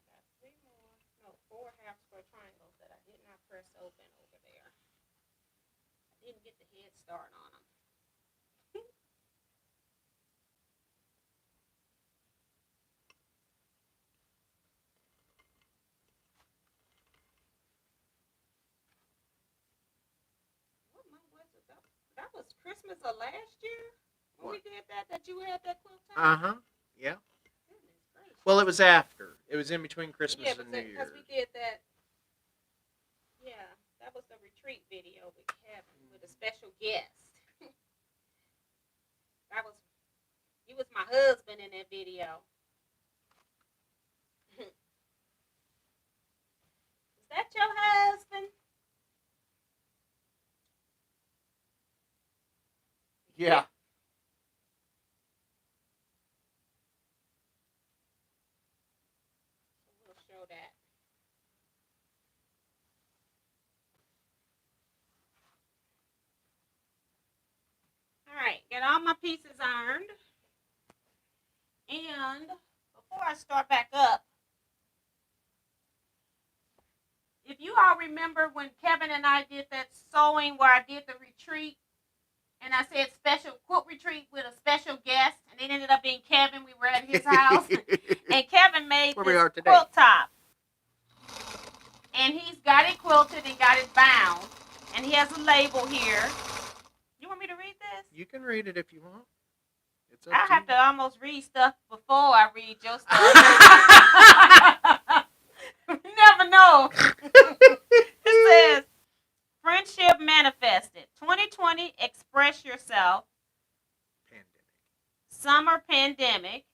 A: I got 3 more. No, 4 half square triangles that I did not press open over there. I didn't get the head start on them. What month was it? That was Christmas of last year when we did that. That you had that quilt time.
B: Yeah.
A: Goodness gracious.
B: Well, it was after. It was in between Christmas and New Year's.
A: Because we did that. Yeah, that was the retreat video with Kevin with a special guest. You was my husband in that video. Is that your husband?
B: Yeah.
A: We'll show that. All right, get all my pieces ironed. And before I start back up, if you all remember when Kevin and I did that sewing where I did the retreat, and I said special quilt retreat with a special guest, and it ended up being Kevin. We were at his house, and Kevin made this quilt top. And he's got it quilted and got it bound, and he has a label here. You want me to read this?
B: You can read it if you want. It's up
A: I
B: to
A: have
B: you.
A: to almost read stuff before I read your stuff. You never know. It says, Friendship Manifested. 2020, Express Yourself. Summer Pandemic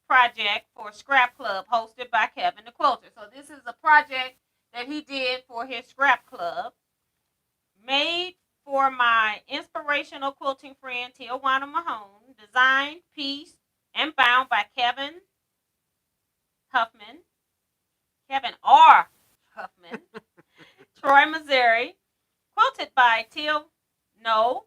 A: Project for Scrap Club hosted by Kevin the Quilter. So this is a project that he did for his Scrap Club. Made for my inspirational quilting friend, Teajuana Mahone. Designed, pieced, and bound by Kevin Huffman. Kevin R. Huffman. Troy, Missouri. Quilted by No.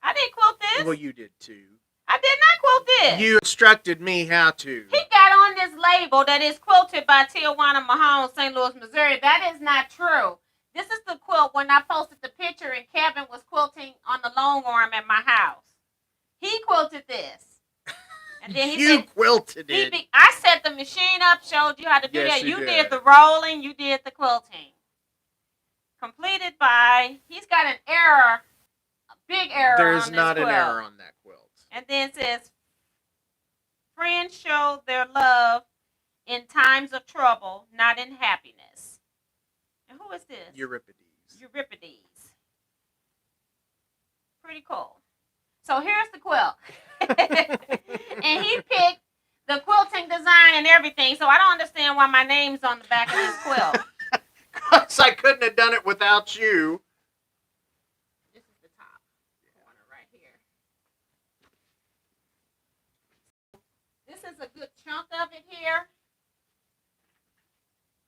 A: I didn't quilt this.
B: Well, you did too.
A: I did not quilt this.
B: You instructed me how to.
A: He got on this label that is quilted by Teajuana Mahone, St. Louis, Missouri. That is not true. This is the quilt when I posted the picture and Kevin was quilting on the long arm at my house. He quilted this. And then he
B: quilted it.
A: I set the machine up, showed you how to do
B: Yes,
A: that.
B: you
A: Did the rolling, you did the quilting. Completed by, he's got an error, a big error
B: There's
A: on this
B: not
A: quilt.
B: an error on that quilt.
A: And then it says, friends show their love in times of trouble, not in happiness. And who is this?
B: Euripides.
A: Pretty cool. So here's the quilt. And he picked the quilting design and everything, so I don't understand why my name's on the back of this quilt.
B: Because I couldn't have done it without you.
A: This is the top corner right here. This is a good chunk of it here.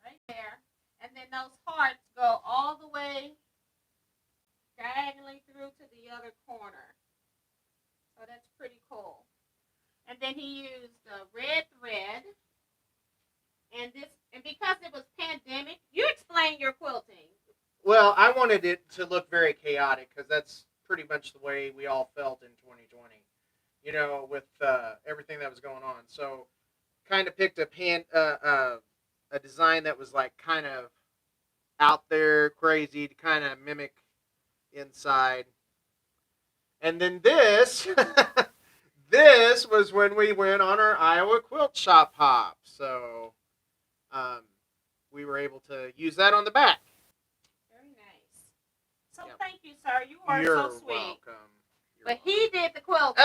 A: Right there. And then those hearts go all the way diagonally through to the other corner. So that's pretty cool. And then he used red thread. And because it was pandemic, you explain your quilting.
B: Well, I wanted it to look very chaotic because that's pretty much the way we all felt in 2020. You know, with everything that was going on. So, kind of picked a design that was like kind of out there, crazy to kind of mimic inside. And then this, this was when we went on our Iowa quilt shop hop. So, we were able to use that on the back.
A: Very nice. So
B: Yep.
A: thank you, sir. You are
B: You're
A: so sweet.
B: welcome.
A: But he did the quilting.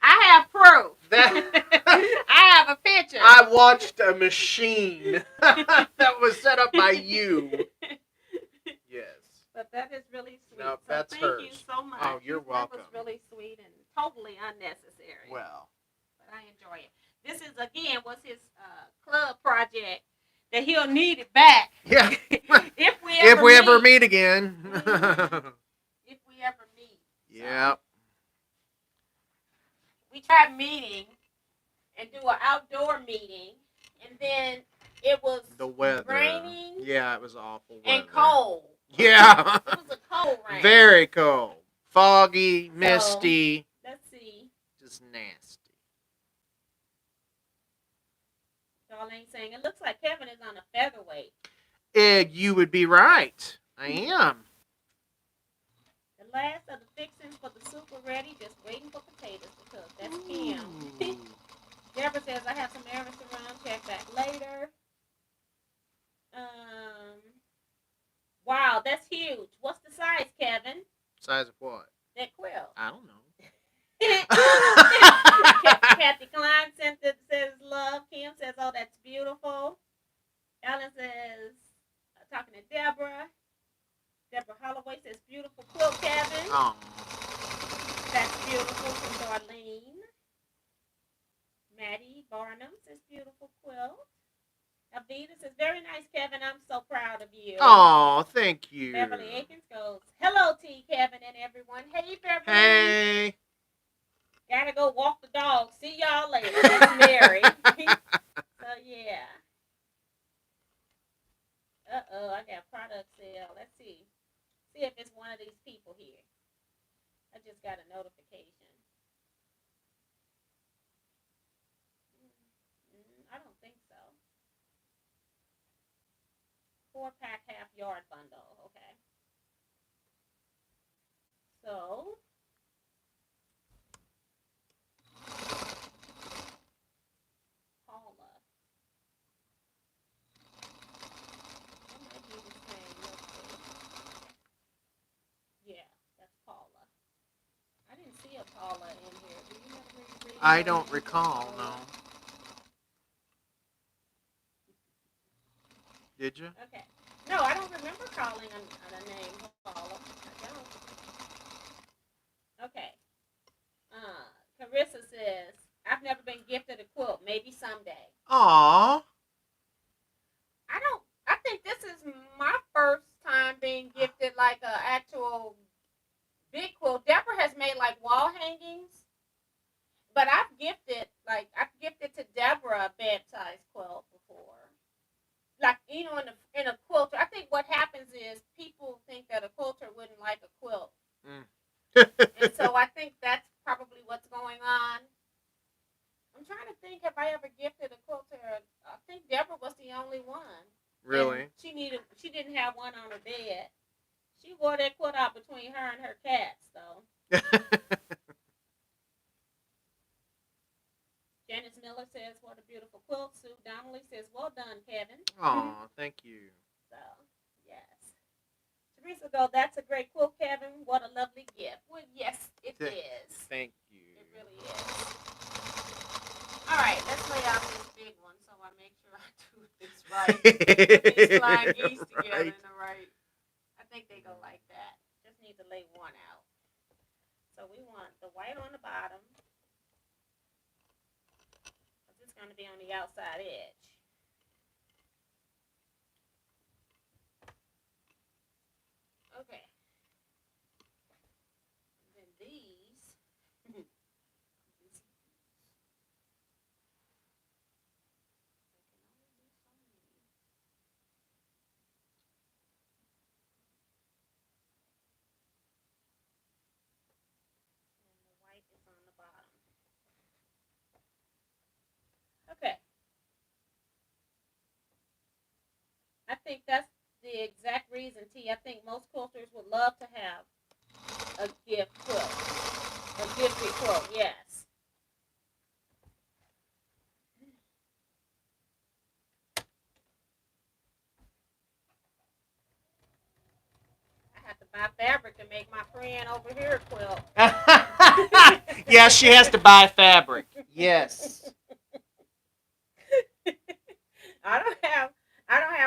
A: I have proof. I have a picture.
B: I watched a machine that was set up by you. Yes.
A: But that is really sweet.
B: No,
A: so
B: that's
A: thank
B: hers.
A: you so much.
B: Oh, you're welcome.
A: That was really sweet and totally unnecessary.
B: Well.
A: But I enjoy it. This is, again, was his club project that he'll need it back.
B: Yeah.
A: if we
B: ever meet again.
A: If we ever meet.
B: Yep.
A: We tried meeting and do an outdoor meeting, and then it was
B: The weather.
A: raining.
B: Yeah, it was awful weather.
A: And cold.
B: Yeah.
A: It was a cold rain.
B: Very cold. Foggy, misty.
A: Let's see.
B: Just nasty.
A: Y'all ain't saying. It looks like Kevin is on a featherweight.
B: You would be right. I am.
A: The last of the fixings for the soup are ready, just waiting for potatoes to cook. That's Kim. Deborah says, I have some errands to run. Check back later. Wow, that's huge. What's the size, Kevin?
B: Size of what?
A: That quilt.
B: I don't know.
A: Kathy Klein says love. Kim says, oh, that's beautiful. Ellen says, talking to Deborah. Deborah Holloway says, beautiful quilt, Kevin.
B: Oh.
A: That's beautiful from Darlene. Maddie Barnum says, beautiful quilt. Avita says, very nice, Kevin. I'm so proud of you.
B: Oh, thank you.
A: Beverly Akins goes, hello, T. Kevin and everyone. Hey, Beverly.
B: Hey.
A: Gotta go walk the dog. See y'all later. That's Mary. So, yeah. Uh-oh, I got product sale. Let's see. See if it's one of these people here. I just got a notification. I don't think so. 4-pack half-yard bundle. Okay. So, Paula. That might be the same. Let's see. Yeah, that's Paula. I didn't see a Paula in here. Do you have any?
B: I don't recall, no. Did you?
A: Okay. No, I don't remember calling a name Paula. I don't. Okay. Carissa says, I've never been gifted a quilt. Maybe someday.
B: Aw.
A: I think this is my first time being gifted like an actual big quilt. Deborah has made like wall hangings. But I've gifted to Deborah a bed-sized quilt before. Like, you know, in a quilter. I think what happens is people think that a quilter wouldn't like a quilt. And so I think that's probably what's going on. I'm trying to think, have I ever gifted a quilter? I think Deborah was the only one.
B: Really?
A: And she didn't have one on her bed. She wore that quilt out between her and her cats, though. Janice Miller says, what a beautiful quilt. Sue Donnelly says, well done, Kevin.
B: Aw, thank you.
A: So, yes. Teresa goes, that's a great quilt, Kevin. What a lovely gift. Well, yes, it is.
B: Thank you.
A: It really is. All right, let's lay out this big one so I make sure I do this right. Put these flying geese together in the right. I think they go like that. Just need to lay one out. So we want the white on the bottom. It's going to be on the outside edge. Okay. And then these. And the white is on the bottom. Okay. I think that's the exact reason, T. I think most quilters would love to have a gift quilt. A gifted quilt, yes. I buy fabric to make my friend over here quilt.
B: Yeah, she has to buy fabric. Yes.
A: I don't have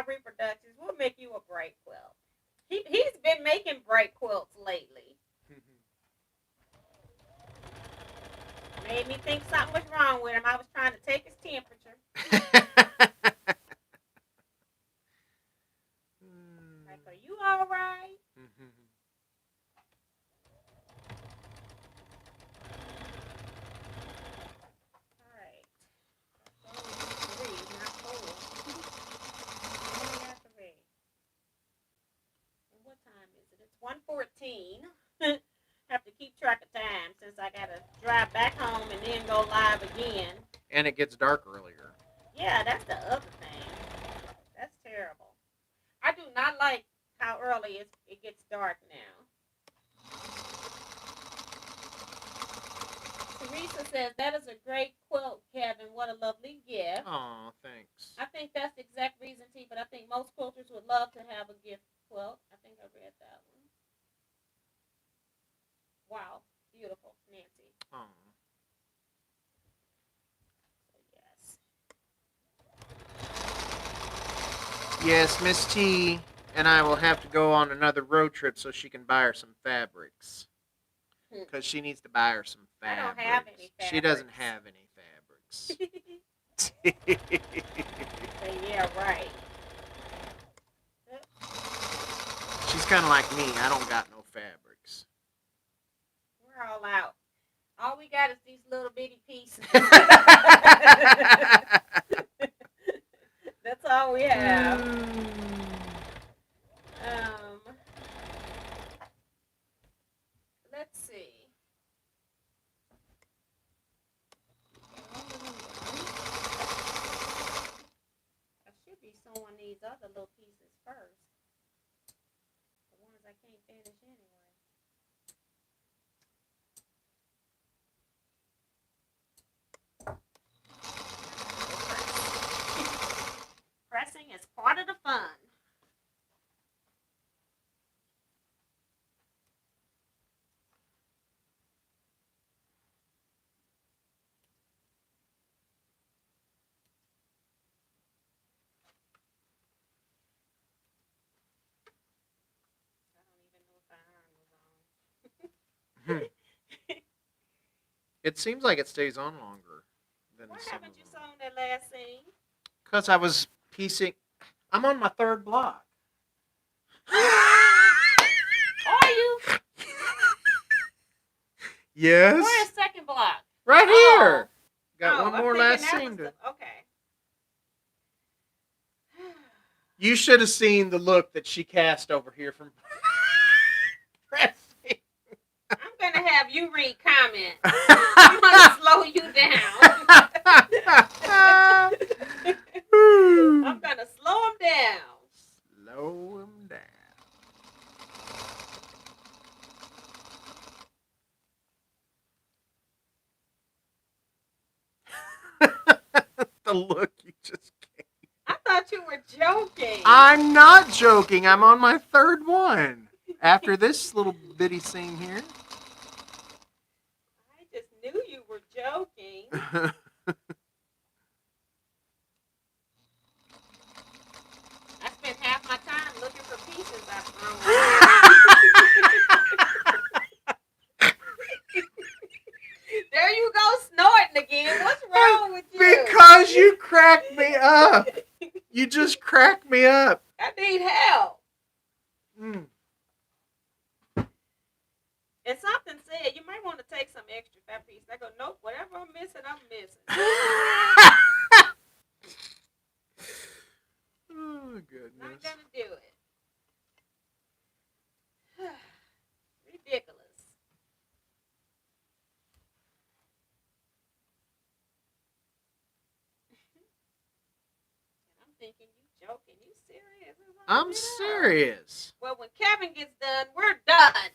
A: reproductions. We'll make you a bright quilt. He's been making bright quilts lately. Made me think something was wrong with him. I was trying to take his temperature. Like, are you all right? All right. Three, not four. Only got three. And what time is it? It's 1:14. Have to keep track of time since I gotta drive back home and then go live again.
B: And it gets dark earlier.
A: Yeah, that's the other thing. That's terrible. I do not like how early it gets dark now. Teresa says, that is a great quilt, Kevin. What a lovely gift.
B: Aw, thanks.
A: I think that's the exact reason, T, but I think most quilters would love to have a gift quilt. I think I read that one. Wow, beautiful, Nancy.
B: Aw.
A: Yes.
B: Yes, Miss T and I will have to go on another road trip so she can buy her some fabrics. Because she needs to buy her some fabrics.
A: I don't have any fabrics.
B: She doesn't have any fabrics.
A: Yeah, right.
B: She's kind of like me. I don't got no fabrics.
A: We're all out. All we got is these little bitty pieces. That's all we have. Let's see. I should be sewing these other little pieces first. The ones I can't finish anyway. Pressing is part of the fun. I don't even know if my iron was on.
B: It seems like it stays on longer than
A: Why
B: some
A: haven't
B: of
A: you
B: them.
A: sewn that last seam?
B: Because I was piecing. I'm on my third block.
A: Are you?
B: Yes.
A: Where's second block?
B: Right here. Got one
A: I'm
B: more
A: thinking
B: last
A: that
B: seam.
A: was okay.
B: You should have seen the look that she cast over here from pressing.
A: I'm gonna have you read comments. I'm gonna slow you down. I'm gonna slow him down.
B: Slow him down. The look you just gave.
A: I thought you were joking.
B: I'm not joking. I'm on my third one. After this little bitty seam here.
A: I just knew you were joking. I spent half my time looking for pieces I thrown. There you go, snorting again. What's wrong with you?
B: Because you cracked me up. You just cracked me up.
A: I need help. And something said, you might want to take some extra fat piece. I go, nope, whatever I'm missing, I'm missing.
B: Oh, goodness.
A: Not gonna do it. Ridiculous. I'm thinking, you joking? You serious?
B: I'm serious.
A: Well, when Kevin gets done, we're done.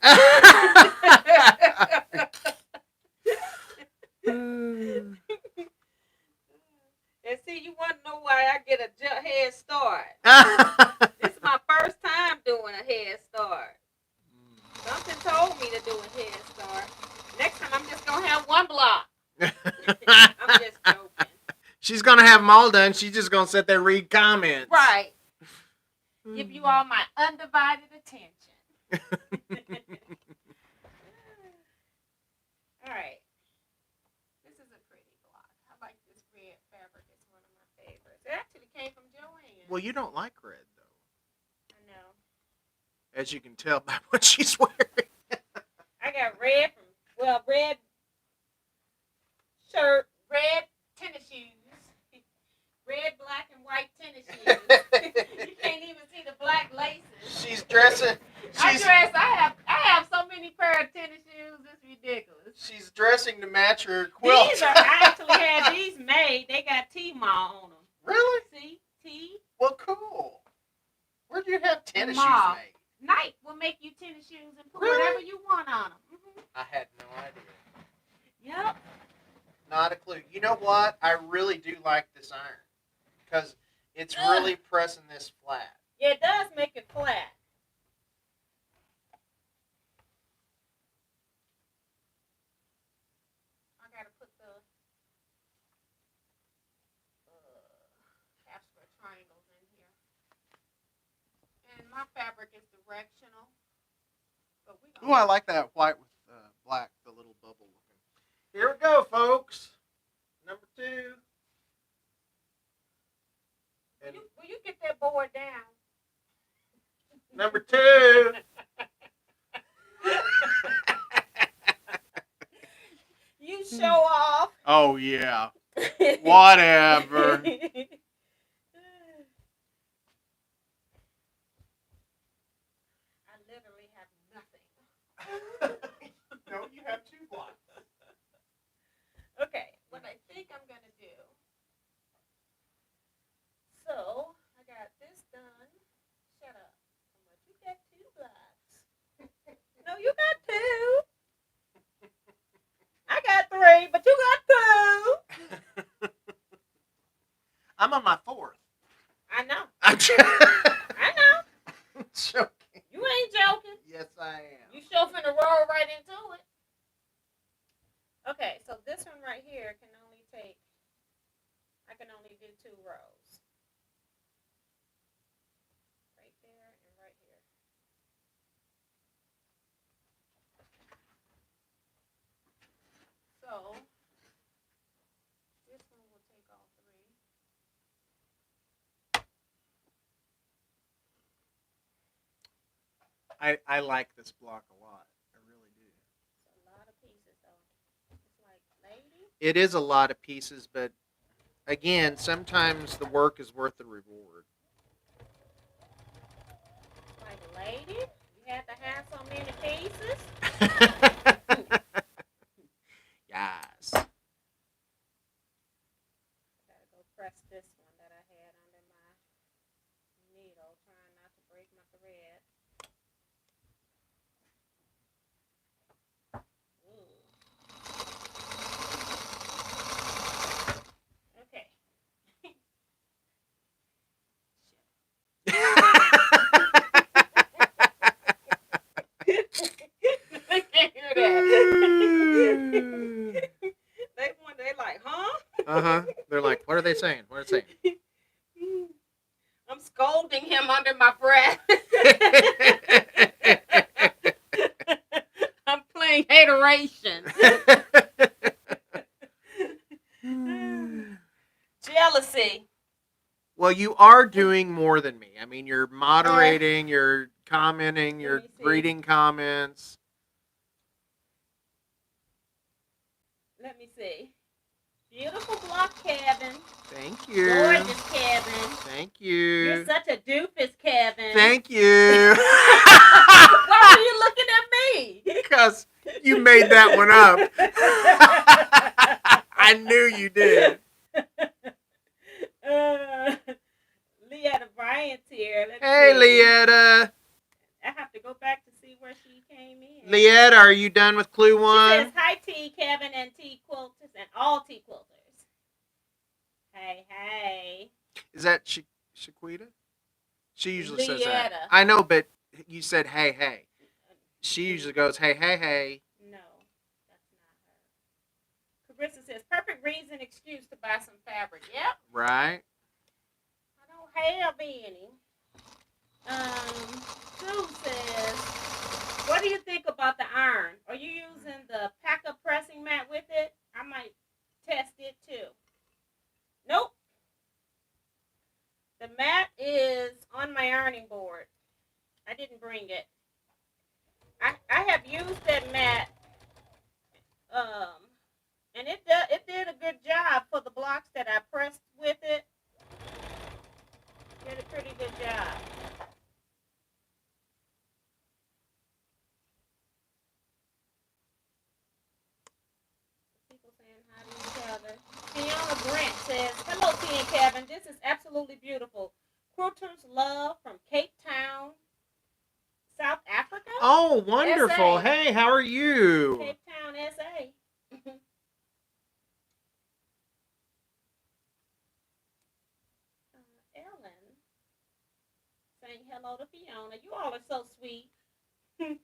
A: And see, you want to know why I get a head start. This is my first time doing a head start. doing Head Start. Next time, I'm just gonna have one block. I'm just joking.
B: She's gonna have them all done. She's just gonna sit there and read comments.
A: Right. Give you all my undivided attention. All right. This is a pretty block. I like this red fabric. It's one of my favorites. It actually came from Joanne.
B: Well, you don't like red, though.
A: I know.
B: As you can tell by what she's wearing.
A: I got red shirt, red tennis shoes. Red, black, and white tennis shoes. You can't even see the black laces.
B: She's dressing.
A: I have so many pair of tennis shoes. It's ridiculous.
B: She's dressing to match her quilt.
A: I actually had these made. They got T-Ma on them.
B: Really?
A: See? T.
B: Well, cool. Where'd you have tennis shoes
A: Ma.
B: made?
A: Nike will make you tennis shoes and put
B: Really?
A: whatever you want on them. Mm-hmm.
B: I had no idea.
A: Yep.
B: Not a clue. You know what? I really do like this iron. Because it's really pressing this flat.
A: Yeah, it does make it flat. I gotta put the capsule triangles in here. And my fabric is directional. But
B: Ooh, I like that white with black, the little bubble looking. Here we go, folks. Number 2.
A: Will you get that board down?
B: Number 2.
A: You show off.
B: Oh, yeah. Whatever.
A: I literally have nothing.
B: No, you have 2 blocks.
A: Okay, what I think I'm going to do. So, I got this done. Shut up. But you got 2 blocks. No, you got 2. I got 3, but you got 2.
B: I'm on my 4th.
A: I know.
B: I'm
A: I know.
B: joking.
A: You ain't joking.
B: Yes, I am.
A: You sure finna roll right into it. Okay, so this one right here can only take, I can only do 2 rows. Right there and right here. So, this one will take all 3.
B: I like this block a lot. I really do.
A: It's a lot of pieces though. It's like, lady.
B: It is a lot of pieces, but again, sometimes the work is worth the reward.
A: Like, lady, you had to have so many pieces.
B: Yes.
A: I gotta go press this one that I had under my needle, trying not to break my thread. Okay. I can't hear that. They like, huh?
B: They're like, what are they saying? What are they saying?
A: I'm scolding him under my breath. I'm playing hateration. Jealousy.
B: Well, you are doing more than me. I mean, you're moderating, you're commenting, you're reading comments.
A: Let me see. Beautiful block cabin.
B: Thank you.
A: Gorgeous cabin.
B: Thank you.
A: You're such a doofus, Kevin.
B: Thank you.
A: Why are you looking at me?
B: Because you made that one up. I knew you did.
A: Leetta Bryant's here.
B: Hey, Leetta.
A: I have to go back to see where she came in.
B: Leetta, are you done with clue 1?
A: She says, hi, T, Kevin, and Teaquilts, and all Teaquilters. Hey, hey.
B: Is that Shaquita? She usually says that.
A: Leetta.
B: I know, but you said, hey, hey. She usually goes, hey, hey, hey.
A: No, that's not her. Carissa says, perfect reason, excuse to buy some fabric. Yep.
B: Right.
A: I don't have any. Sue says, what do you think about the iron? Are you using the pack-up pressing mat with it? I might test it too. Nope. The mat is on my ironing board. I didn't bring it. I have used that mat, and it did a good job for the blocks that I pressed with it. Did a pretty good job. People saying hi to each other. Fiona Brent says, hello, T and Kevin. This is absolutely beautiful. Quilter's love from Cape Town, South Africa.
B: Oh, wonderful.
A: SA.
B: Hey, how are you?
A: Cape Town, SA. Ellen saying hello to Fiona. You all are so sweet. She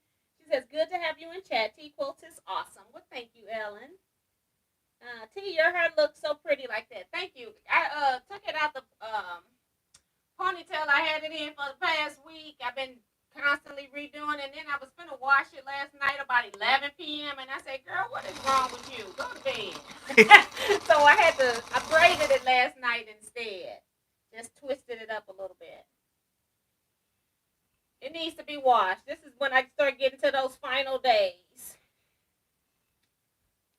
A: says, good to have you in chat. Teaquilts is awesome. Well, thank you, Ellen. T, your hair looks so pretty like that. Thank you. I took it out the ponytail. I had it in for the past week. I've been constantly redoing, and then I was finna wash it last night about 11 p.m. and I said, girl, what is wrong with you? Go to bed. So I braided it last night instead. Just twisted it up a little bit. It needs to be washed. This is when I start getting to those final days.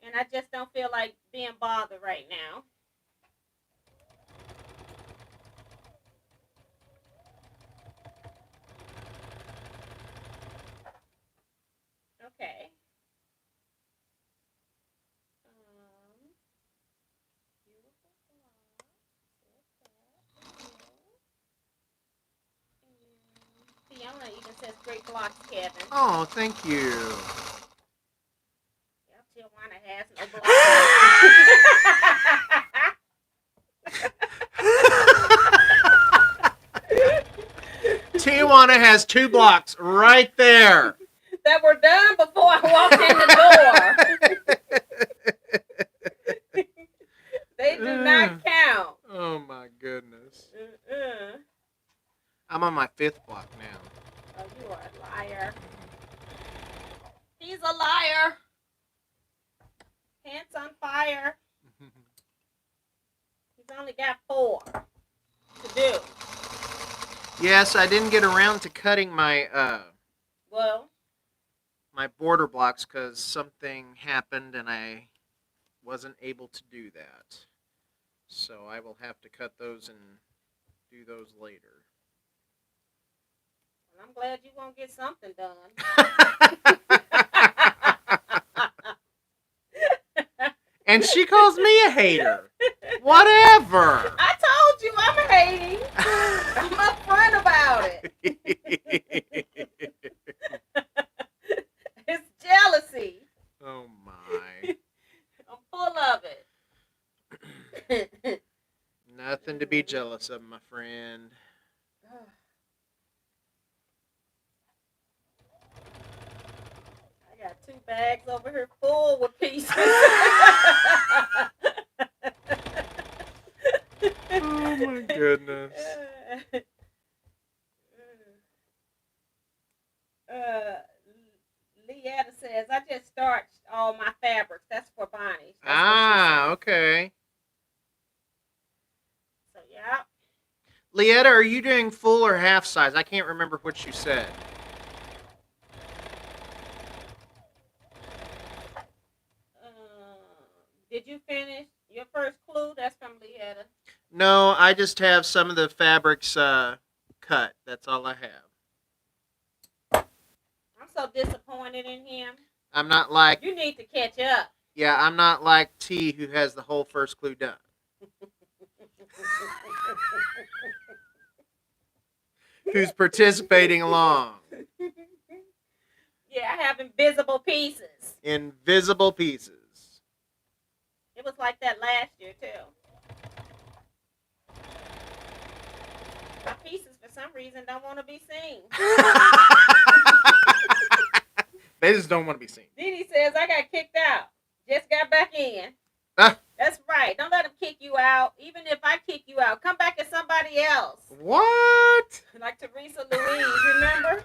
A: And I just don't feel like being bothered right now. Okay. Beautiful Fiona even says great blocks, Kevin.
B: Oh, thank you.
A: Yep, Teajuana has no blocks.
B: Teajuana has 2 blocks right there.
A: That were done before I walked in the door. They do not count.
B: Oh my goodness. I'm on my 5th block now.
A: Oh, you are a liar. He's a liar. Pants on fire. He's only got 4 to do.
B: Yes, I didn't get around to cutting my my border blocks because something happened and I wasn't able to do that. So I will have to cut those and do those later.
A: Well, I'm glad you won't get something done.
B: And she calls me a hater. Whatever.
A: I told you I'm hating. I'm upfront about it. It's jealousy.
B: Oh my.
A: I'm full of it.
B: Nothing to be jealous of, my friend.
A: I got 2 bags over here full with pieces.
B: Oh my goodness.
A: Leetta says, I just starched all my fabrics. That's for Bonnie.
B: Okay.
A: So, yeah.
B: Leetta, are you doing full or half size? I can't remember what you said.
A: Did you finish your first clue? That's from Leetta.
B: No, I just have some of the fabrics cut. That's all I have.
A: I'm so disappointed in him.
B: I'm not like...
A: You need to catch up.
B: Yeah, I'm not like T, who has the whole first clue done. Who's participating along.
A: Yeah, I have invisible pieces.
B: Invisible pieces.
A: It was like that last year, too. My pieces, for some reason, don't want to be seen.
B: They just don't want to be seen.
A: Dee says, I got kicked out. Just got back in.
B: Ah.
A: That's right. Don't let them kick you out. Even if I kick you out, come back as somebody else.
B: What?
A: Like Teresa Louise, remember?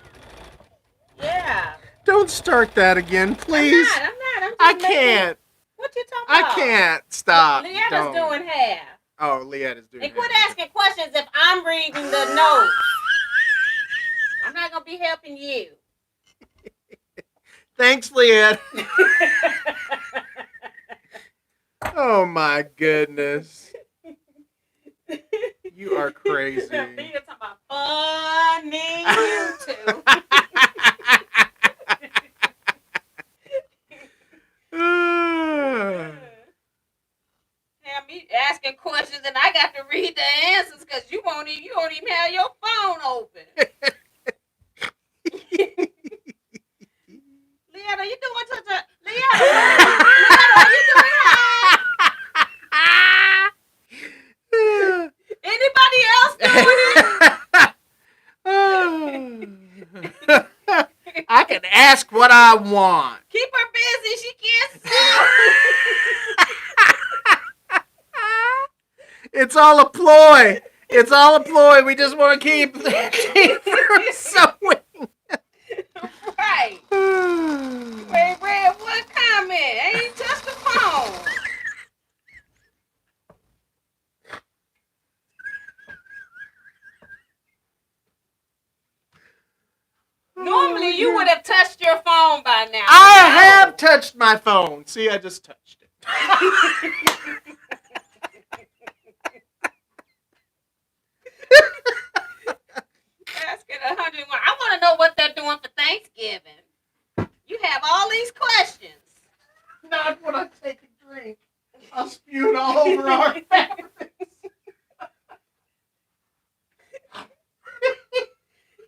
A: Yeah.
B: Don't start that again, please.
A: I'm not.
B: I can't.
A: What you talking about?
B: I can't. Stop.
A: Leanna's doing half.
B: Oh, Leanna's doing half.
A: And quit asking questions if I'm reading the notes. I'm not going to be helping you.
B: Thanks, Leanne. Oh, my goodness. You are crazy.
A: You're talking about funny you two. Have me asking questions and I got to read the answers because you don't even have your phone open. Leanna, you doing such a Leanna, are you doing anybody else doing it?
B: I can ask what I want.
A: Keep her busy. She can't see.
B: It's all a ploy. It's all a ploy. We just want to keep her sewing.
A: Right. You ain't read one comment. Ain't touched the phone. Normally, you would have touched your phone by now.
B: I have touched my phone. See, I just touched it.
A: Asking 101. I want to know what they're doing for Thanksgiving. You have all these questions.
B: Not when I take a drink. I'll spew it all over our fabrics.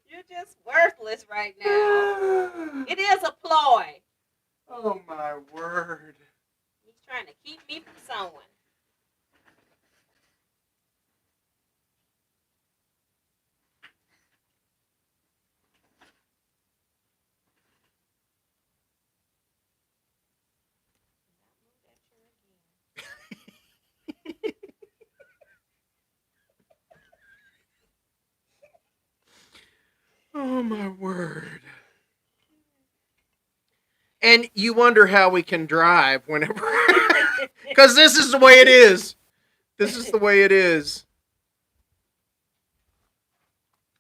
A: You're just worthless right now. It is a ploy.
B: Oh, my word.
A: He's trying to keep me from sewing.
B: Oh, my word. And you wonder how we can drive whenever... Because this is the way it is. This is the way it is.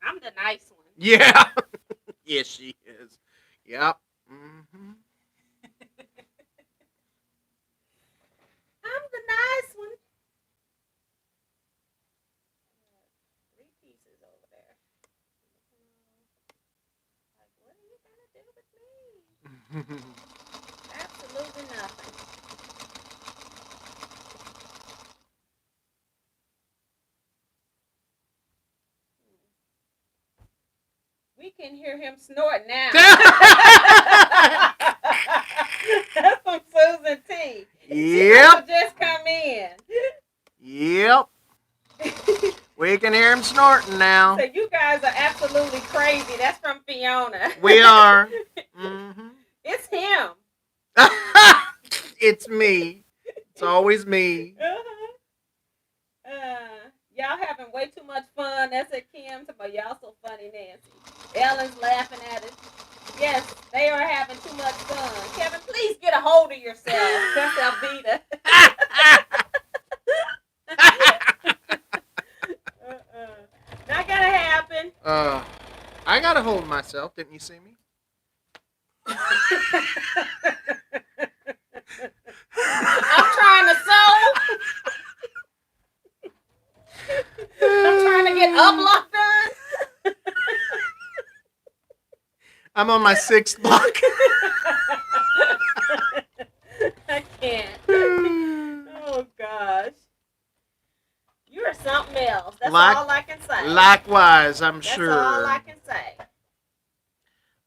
A: I'm the nice one.
B: Yeah. Yes, she is. Yep. Mm-hmm.
A: I'm the nice one. 3 pieces over there. Like, what are you gonna do with me? Absolutely nothing. We can hear him snort now. That's from Susan T.
B: Yep.
A: Just come in.
B: Yep. We can hear him snorting now.
A: So you guys are absolutely crazy. That's from Fiona.
B: We are. Mm-hmm.
A: It's him.
B: It's me. It's always me.
A: Y'all having way too much fun. That's a Kim. But y'all so funny, Nancy. Ellen's laughing at it. Yes, they are having too much fun. Kevin, please get a hold of yourself. That's Alvita. Not gonna happen.
B: I got a hold of myself. Didn't you see me?
A: I'm trying to sew. I'm trying to get uplock done.
B: I'm on my 6th block.
A: I can't. Oh, gosh. You're something else. That's all I can say.
B: Likewise, I'm sure.
A: That's all I can say.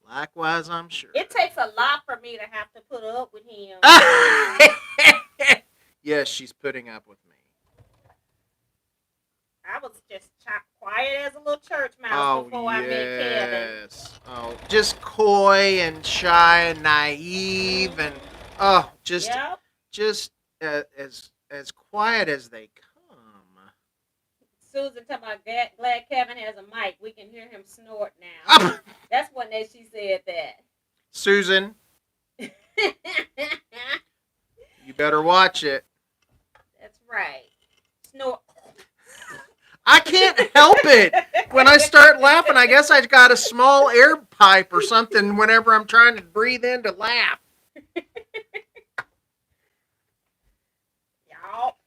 B: Likewise, I'm sure.
A: It takes a lot for me to have to put up with him.
B: Yes, she's putting up with me.
A: I was just quiet as a little church mouse before I met Kevin.
B: Oh, just coy and shy and naive and just
A: Yep.
B: as quiet as they come.
A: Susan talking about glad Kevin has a mic. We can hear him snort now. That's when she said that.
B: Susan, you better watch it.
A: That's right. Snort.
B: I can't help it. When I start laughing, I guess I got a small air pipe or something whenever I'm trying to breathe in to laugh.
A: Y'all.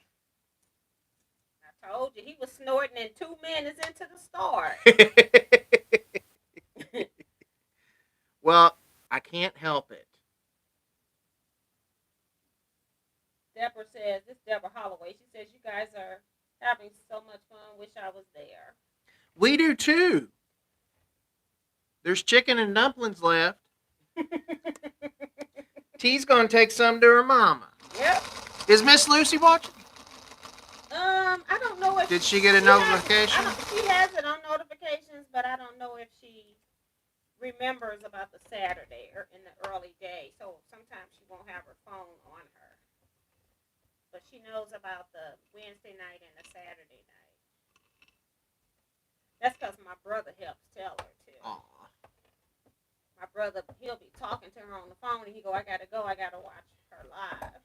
A: I told you he was snorting in 2 minutes into the start.
B: Well, I can't help it.
A: Deborah says, this is Deborah Holloway. She says, you guys are having so much fun. Wish I was there.
B: We do too. There's chicken and dumplings left. T's gonna take some to her mama.
A: Yep.
B: Is Miss Lucy watching?
A: I don't know if
B: Did she get a notification?
A: She has it on notifications, but I don't know if she remembers about the Saturday or in the early day. So sometimes she won't have her phone on her. But she knows about the Wednesday night and the Saturday night. That's because my brother helps tell her too.
B: Aww.
A: My brother, he'll be talking to her on the phone, and he go, I gotta watch her live.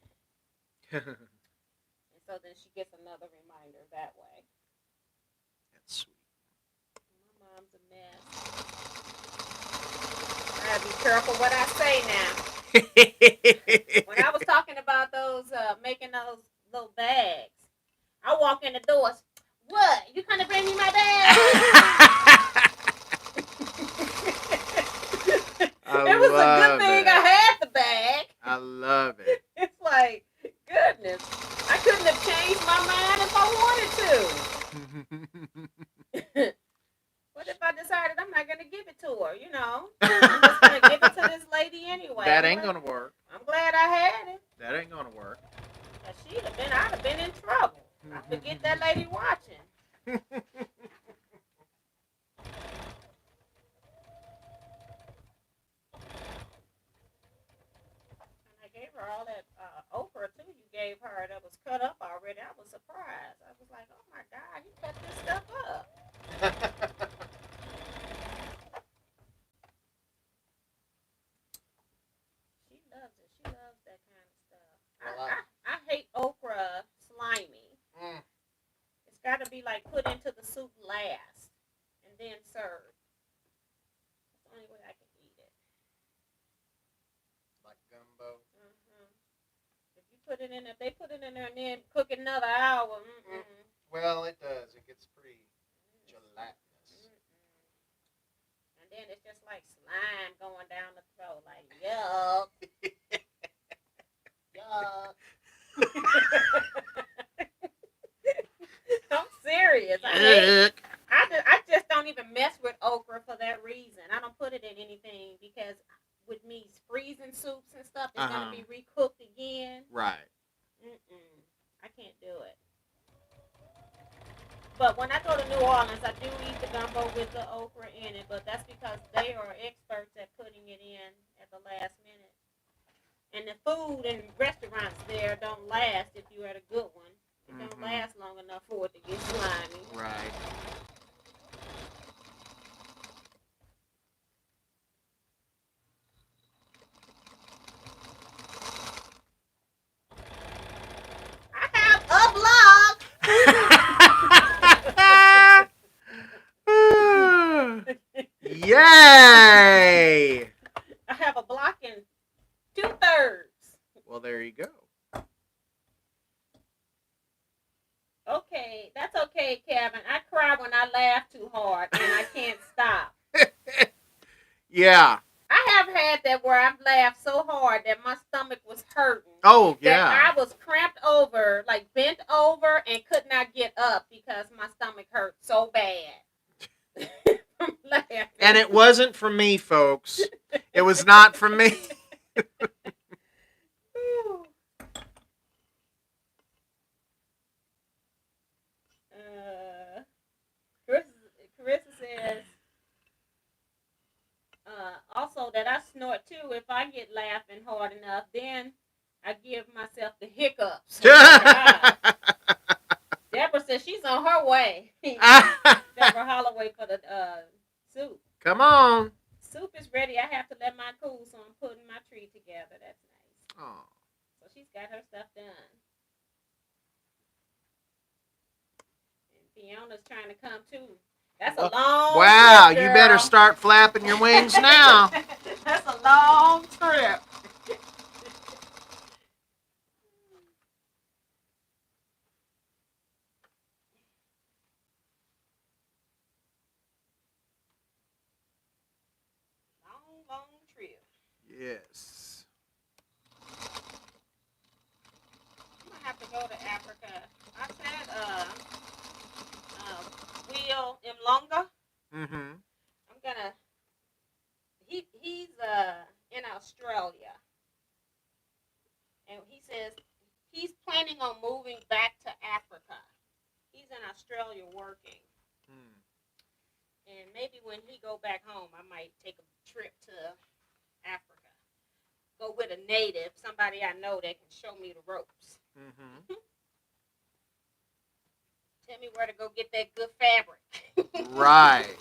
A: And so then she gets another reminder that way.
B: That's sweet.
A: My mom's a mess. I gotta be careful what I say now. When I was talking about those, making those little bags, I walk in the doors. What? You gonna bring me my bag? It was a good thing I had the bag.
B: I love it.
A: It's like, goodness, I couldn't have changed my mind if I wanted to. What if I decided I'm not going to give it to her, you know? I'm just going to give it to this lady anyway.
B: That ain't going to work.
A: I'm glad I had it.
B: That ain't going to work.
A: I'd have been in trouble. I forget that lady watching. Gave her all that okra too. You gave her that was cut up already. I was surprised. I was like, "Oh my God, you cut this stuff up." She loves it. She loves that kind of stuff. I hate okra slimy. It's got to be like put into the soup last and then served. That's the only way I can eat it.
B: Like gumbo.
A: Put it in there. They put it in there and then cook it another hour.
B: Well, it does. It gets pretty gelatinous.
A: And then it's just like slime going down the throat. Like, yuck. Yuck. I'm serious. I just don't even mess with okra for that reason. I don't put it in anything because with me freezing soups and stuff, it's going to be recooked again.
B: Right.
A: I can't do it. But when I go to New Orleans, I do eat the gumbo with the okra in it, but that's because they are experts at putting it in at the last minute. And the food in restaurants there don't last if you're at a good one. It don't last long enough for it to get slimy.
B: Right. Yay!
A: I have a block in 2/3.
B: Well, there you go.
A: Okay, that's okay, Kevin. I cry when I laugh too hard and I can't stop.
B: Yeah.
A: I have had that where I've laughed so hard that my stomach was hurting.
B: Oh, yeah.
A: That I was cramped over, like bent over, and could not get up because my stomach hurt so bad. From laughing.
B: And it wasn't from me, folks. It was not from me.
A: Chris says also that if I get laughing hard enough, then I give myself the hiccups. Oh my God. Deborah says she's on her way. Deborah Holloway for the soup.
B: Come on.
A: Soup is ready. I have to let mine cool, so I'm putting my tree together. That's nice.
B: Oh.
A: So she's got her stuff done. And Fiona's trying to come too. That's a long
B: wow,
A: trip,
B: you better start flapping your wings now.
A: That's a long trip. Long trip.
B: Yes.
A: I'm gonna have to go to Africa. I said, Will Mlonga.
B: Mm-hmm.
A: I'm gonna. He's in Australia, and he says he's planning on moving back to Africa. He's in Australia working, and maybe when he go back home, I might take a trip to Africa. Go with a native, somebody I know that can show me the ropes.
B: Mm-hmm.
A: Tell me where to go get that good fabric.
B: Right.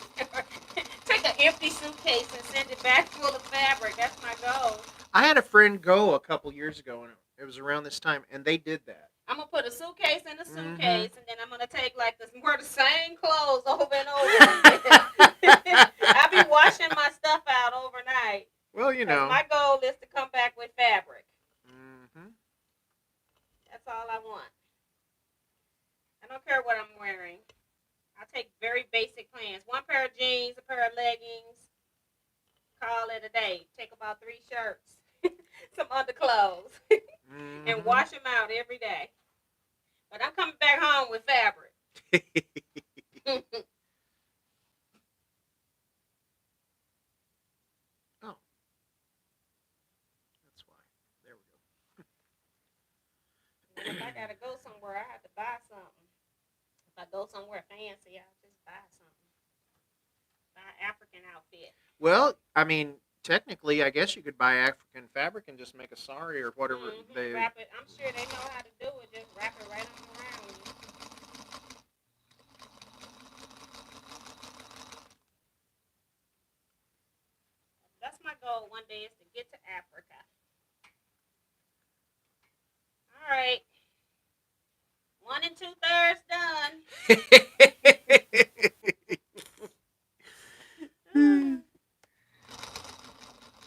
A: Take an empty suitcase and send it back full of fabric. That's my goal.
B: I had a friend go a couple years ago, and it was around this time, and they did that.
A: I'm gonna put a suitcase in a suitcase, and then I'm gonna take wear the same clothes over and over. I'll be washing my stuff out overnight.
B: Well,
A: my goal is to come back with fabric.
B: Mm-hmm.
A: That's all I want. I don't care what I'm wearing. I take very basic plans. One pair of jeans, a pair of leggings. Call it a day. Take about 3 shirts, some underclothes, and wash them out every day. But I'm coming back home with fabric.
B: Oh. That's why. There we go.
A: And if I gotta go somewhere, I have to buy something. If I go somewhere fancy, I'll just buy something. Buy an African outfit.
B: Well, I mean, technically, I guess you could buy African fabric and just make a sari or whatever they
A: wrap it. I'm sure they know how to do it. Just wrap it right on around you. That's my goal one day, is to get to Africa. All right. 1 2/3 done.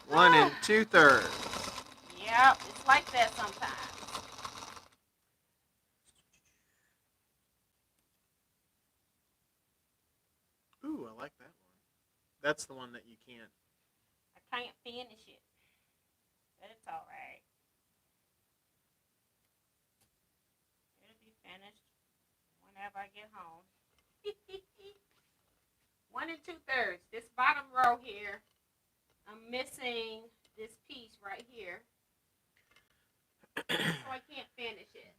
B: 1 2/3.
A: Yep, it's like that sometimes.
B: Ooh, I like that one. That's the one that you can't.
A: I can't finish it, but it's all right. It'll be finished whenever I get home. 1 2/3. This bottom row here, I'm missing this piece right here, so I can't finish it.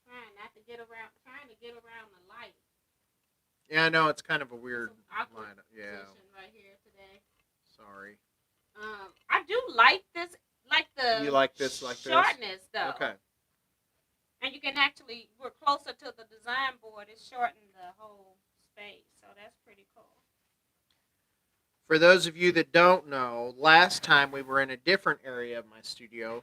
A: Trying to get around the light.
B: Yeah, I know it's kind of a weird
A: awkward
B: line. Yeah.
A: position right here today.
B: Sorry.
A: I do like this,
B: You like this like
A: shortness, though.
B: Okay.
A: And you can actually, we're closer to the design board. It's shortened the whole space, so that's pretty cool.
B: For those of you that don't know, last time we were in a different area of my studio,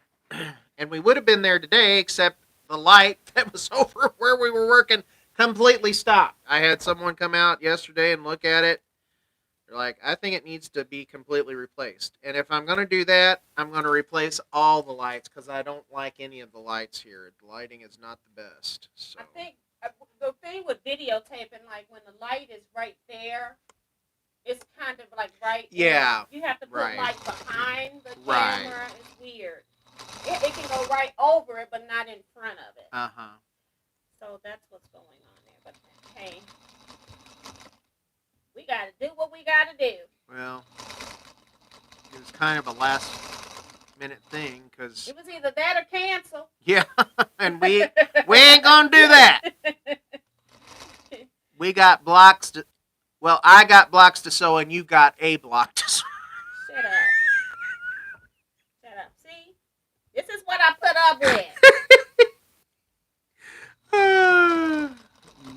B: and we would have been there today, except the light that was over where we were working completely stopped. I had someone come out yesterday and look at it. They're like, I think it needs to be completely replaced. And if I'm going to do that, I'm going to replace all the lights because I don't like any of the lights here. The lighting is not the best. So.
A: I think the thing with videotaping, like when the light is right there, it's kind of like right.
B: Yeah.
A: You have to put light behind the
B: Right.
A: camera. It's weird. It can go right over it, but not in front of it.
B: Uh-huh.
A: So that's what's going on there. But hey, we got to do what we got to do.
B: Well, it was kind of a last minute thing because
A: It was either that or cancel.
B: yeah, and we ain't gonna do that. We got blocks to. Well, I got blocks to sew, and you got a block to sew.
A: Shut up. This is what I put up with.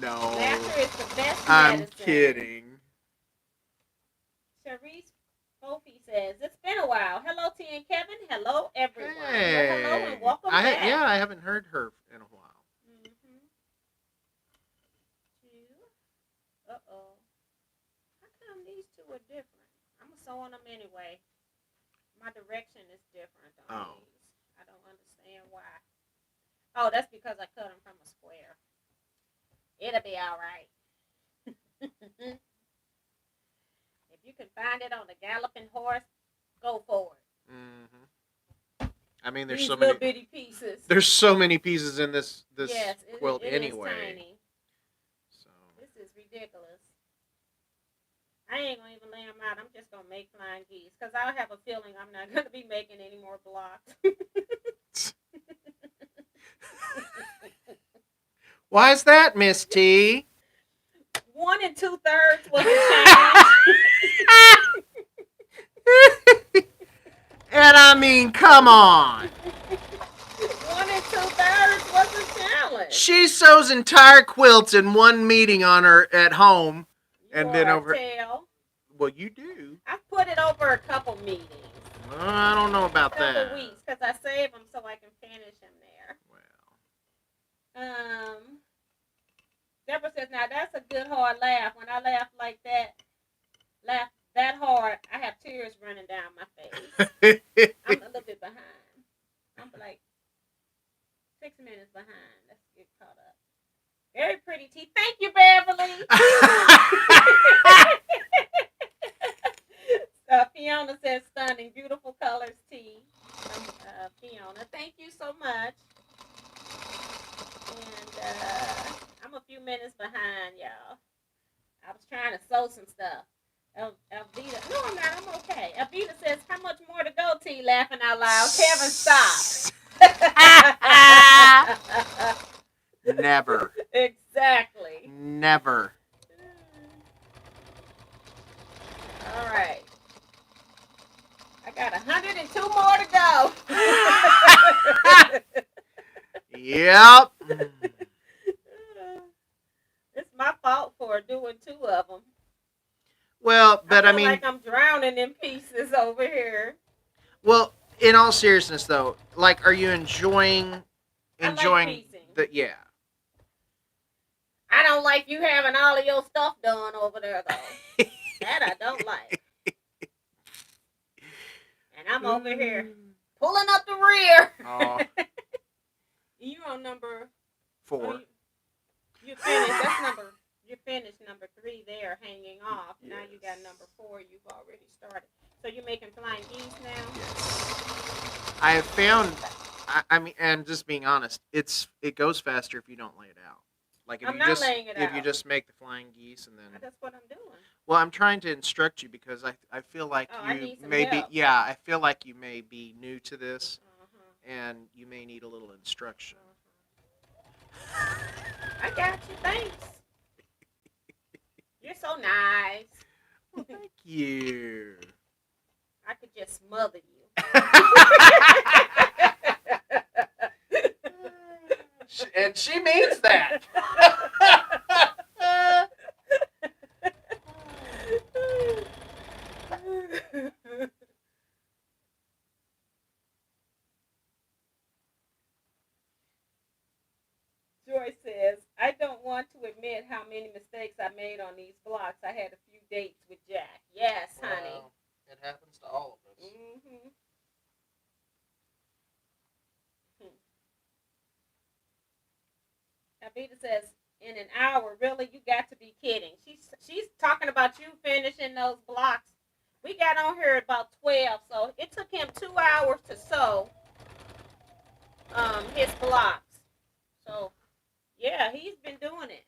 B: No.
A: Laughter is the best
B: I'm
A: medicine.
B: kidding.
A: Sharice Kofi says, it's been a while. Hello, T and Kevin. Hello, everyone.
B: Hey.
A: Well, hello and welcome back.
B: Yeah, I haven't heard her in a while.
A: Uh-oh. How come these two are different? I'm going to sew on them anyway. My direction is different on these. I don't understand why. Oh, that's because I cut them from a square. It'll be all right. If you can find it on a galloping horse, go for it.
B: Mm-hmm. I mean, there's
A: these
B: so many
A: bitty pieces.
B: There's so many pieces in this
A: yes,
B: quilt
A: it
B: anyway.
A: Is tiny.
B: So
A: this is ridiculous. I ain't gonna even lay them out. I'm just gonna make flying geese because I have a feeling I'm not gonna be making any more blocks.
B: Why is that, Miss T?
A: 1 2/3 was a challenge.
B: And I mean, come on.
A: 1 2/3 was a challenge.
B: She sews entire quilts in one meeting on her at home, and then over.
A: Tail.
B: Well, you do.
A: I put it over a couple meetings.
B: I don't know about that.
A: A couple weeks because I save them so I can finish them there.
B: Well.
A: Deborah says, now that's a good hard laugh. When I laugh like that, laugh that hard, I have tears running down my face. I'm a little bit behind. I'm like 6 minutes behind. Let's get caught up. Very pretty tea. Thank you, Beverly. Fiona says, stunning, beautiful colors tea. Fiona, thank you so much. And I'm a few minutes behind, y'all. I was trying to sew some stuff. Elvita, no, I'm not. I'm okay. Elvita says, how much more to go, T? Laughing out loud. Kevin, stop.
B: Never.
A: Exactly.
B: Never.
A: All right. I got 102 more to go.
B: Yep.
A: It's my fault for doing 2 of them.
B: Well, but I mean,
A: like I'm drowning in pieces over here.
B: Well, in all seriousness, though, like, are you enjoying
A: like
B: the? Yeah.
A: I don't like you having all of your stuff done over there, though. That I don't like. And I'm over here pulling up the rear.
B: Oh.
A: You on number
B: 4.
A: Oh, you finished. That's number. You finished number 3 there, hanging off. Yes. Now you got number 4. You've already started. So you're making flying geese now.
B: Yes. I have found. I mean, and just being honest, it goes faster if you don't lay it out. Like if
A: I'm
B: you
A: not
B: just
A: laying it out.
B: If you just make the flying geese and then.
A: That's what I'm doing.
B: Well, I'm trying to instruct you because I feel like you may be. Yeah, I feel like you may be new to this, and you may need a little instruction.
A: I got you. Thanks. You're so nice.
B: Well, thank you.
A: I could just smother you.
B: And she means that.
A: Joy says, I don't want to admit how many mistakes I made on these blocks. I had a few dates with Jack. Yes, honey.
B: Well, it happens to all of us.
A: Mm-hmm. Abita says, in an hour, really? You got to be kidding. She's talking about you finishing those blocks. We got on here at about 12, so it took him 2 hours to sew his blocks. So, yeah, he's been doing it.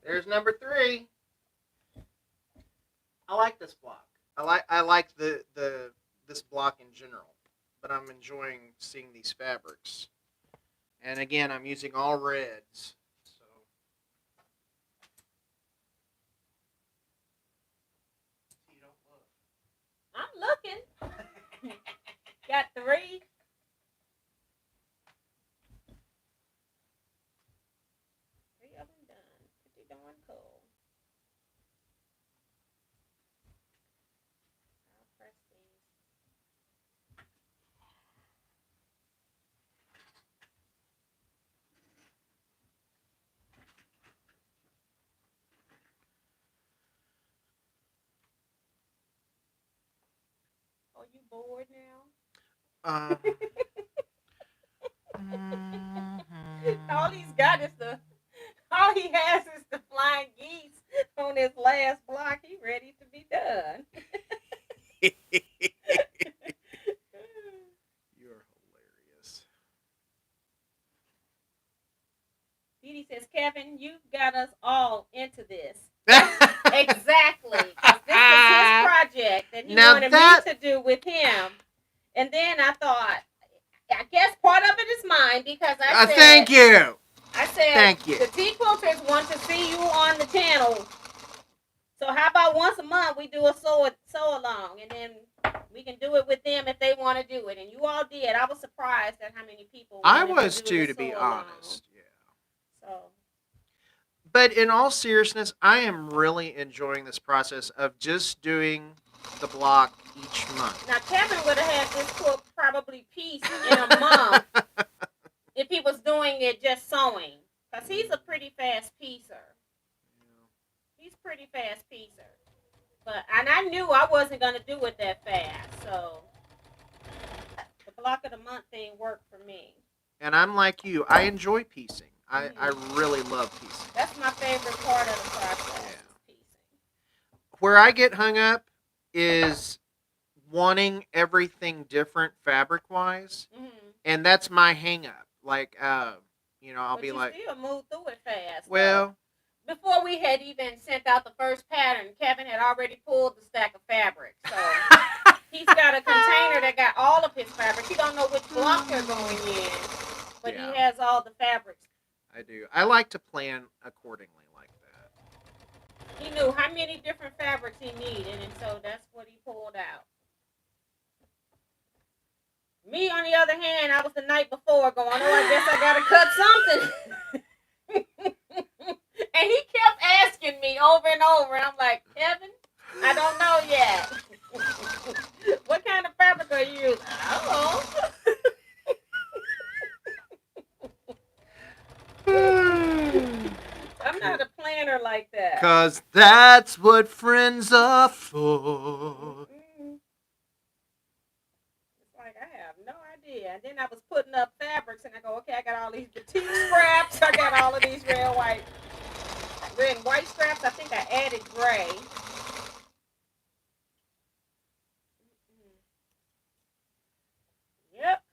B: There's number 3. I like this block. I like this block in general, but I'm enjoying seeing these fabrics. And again, I'm using all reds. So you don't look.
A: I'm looking. Got 3. you bored now? All he's got is all he has is the flying geese on his last block. He ready to be done.
B: You're hilarious.
A: Dee says, Kevin, you've got us all into this. Exactly. 'Cause this was his project that he wanted me to do with him. And then I thought, I guess part of it is mine because I said,
B: thank you.
A: I said,
B: thank you.
A: The Teaquilters want to see you on the channel. So how about once a month we do a sew along, and then we can do it with them if they want to do it. And you all did. I was surprised at how many people.
B: I was too, to be honest. Yeah.
A: So.
B: But in all seriousness, I am really enjoying this process of just doing the block each month.
A: Now Kevin would have had this quilt probably pieced in a month if he was doing it just sewing, because he's a pretty fast piecer. He's pretty fast piecer. And I knew I wasn't going to do it that fast, so the block of the month thing worked for me.
B: And I'm like you. I enjoy piecing. I really love piecing.
A: That's my favorite part of the process, piecing.
B: Where I get hung up is wanting everything different fabric-wise, and that's my hang-up. Like, I'll be like...
A: But you still move through it fast.
B: Well...
A: Before we had even sent out the first pattern, Kevin had already pulled the stack of fabric. So he's got a container that got all of his fabric. He don't know which block they're going in, but he has all the fabrics.
B: I do. I like to plan accordingly like that.
A: He knew how many different fabrics he needed, and so that's what he pulled out. Me, on the other hand, I was the night before going, I guess I got to cut something. And he kept asking me over and over. And I'm like, Kevin, I don't know yet. What kind of fabric are you using? I don't know. I'm not a planner like that.
B: 'Cause that's what friends are for.
A: It's like, I have no idea. And then I was putting up fabrics, and I go, okay, I got all these batik scraps. I got all of these red and white straps. I think I added gray. Yep.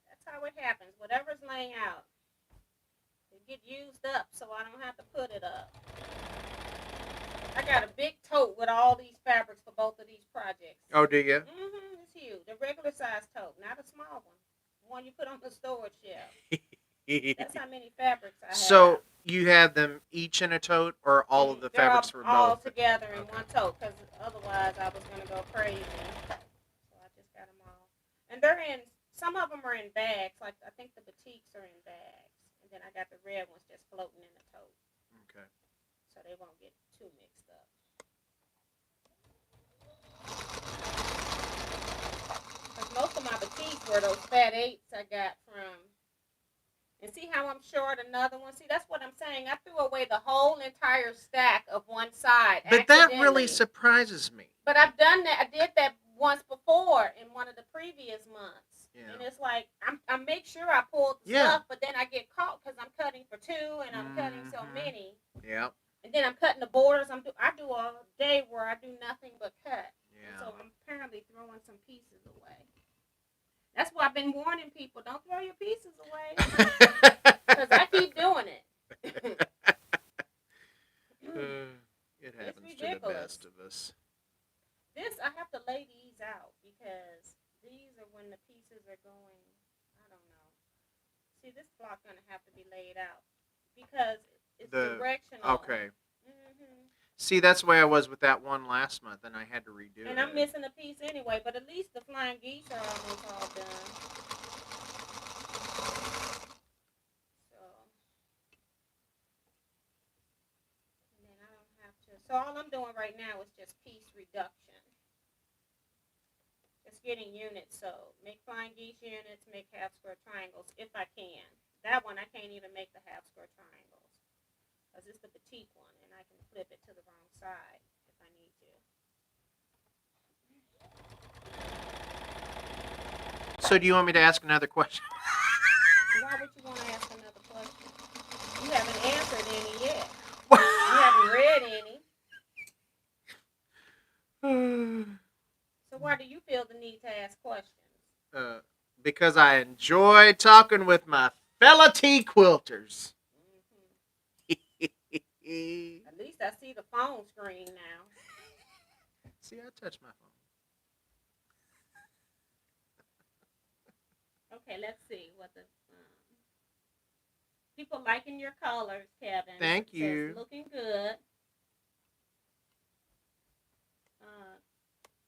A: That's how it happens. Whatever's laying out. It get used up so I don't have to put it up. I got a big tote with all these fabrics for both of these projects.
B: Oh, do you?
A: It's huge. The regular size tote, not a small one. The one you put on the storage shelf. That's how many fabrics I have.
B: So you have them each in a tote, or all of the fabrics for both?
A: All together in one tote, because otherwise I was going to go crazy. So I just got them all. And they're in, some of them are in bags. Like, I think the batiks are in bags. And then I got the red ones just floating in the tote.
B: Okay.
A: So they won't get too mixed up. Because most of my batiks were those fat 8s I got from... And see how I'm short another one? See, that's what I'm saying. I threw away the whole entire stack of one side.
B: But that really surprises me.
A: But I've done that. I did that once before in one of the previous months. Yeah. And it's like, I make sure I pulled the stuff, but then I get caught because I'm cutting for 2 and I'm cutting so many.
B: Yeah.
A: And then I'm cutting the borders. I do a day where I do nothing but cut.
B: Yeah.
A: So I'm apparently throwing some pieces away. That's why I've been warning people, don't throw your pieces away. Because I keep doing it.
B: It happens to the best of us.
A: I have to lay these out because these are when the pieces are going, I don't know. See, this block's going to have to be laid out because it's directional.
B: Okay. See, that's the way I was with that one last month, and I had to redo it.
A: And I'm missing a piece anyway, but at least the flying geese are almost all done. And then I don't have to. So all I'm doing right now is just piece reduction. Just getting units. So make flying geese units, make half square triangles if I can. That one I can't even make the half square triangles. Because it's the batik one, and I can flip it to the wrong side if I need to.
B: So do you want me to ask another question?
A: Why would you want to ask another question? You haven't answered any yet. You haven't read any. So why do you feel the need to ask questions?
B: Because I enjoy talking with my fellow Teaquilters.
A: Mm-hmm. At least I see the phone screen now.
B: See, I touched my phone.
A: Okay, let's see what the people liking your colors, Kevin.
B: Thank you.
A: Says, looking good.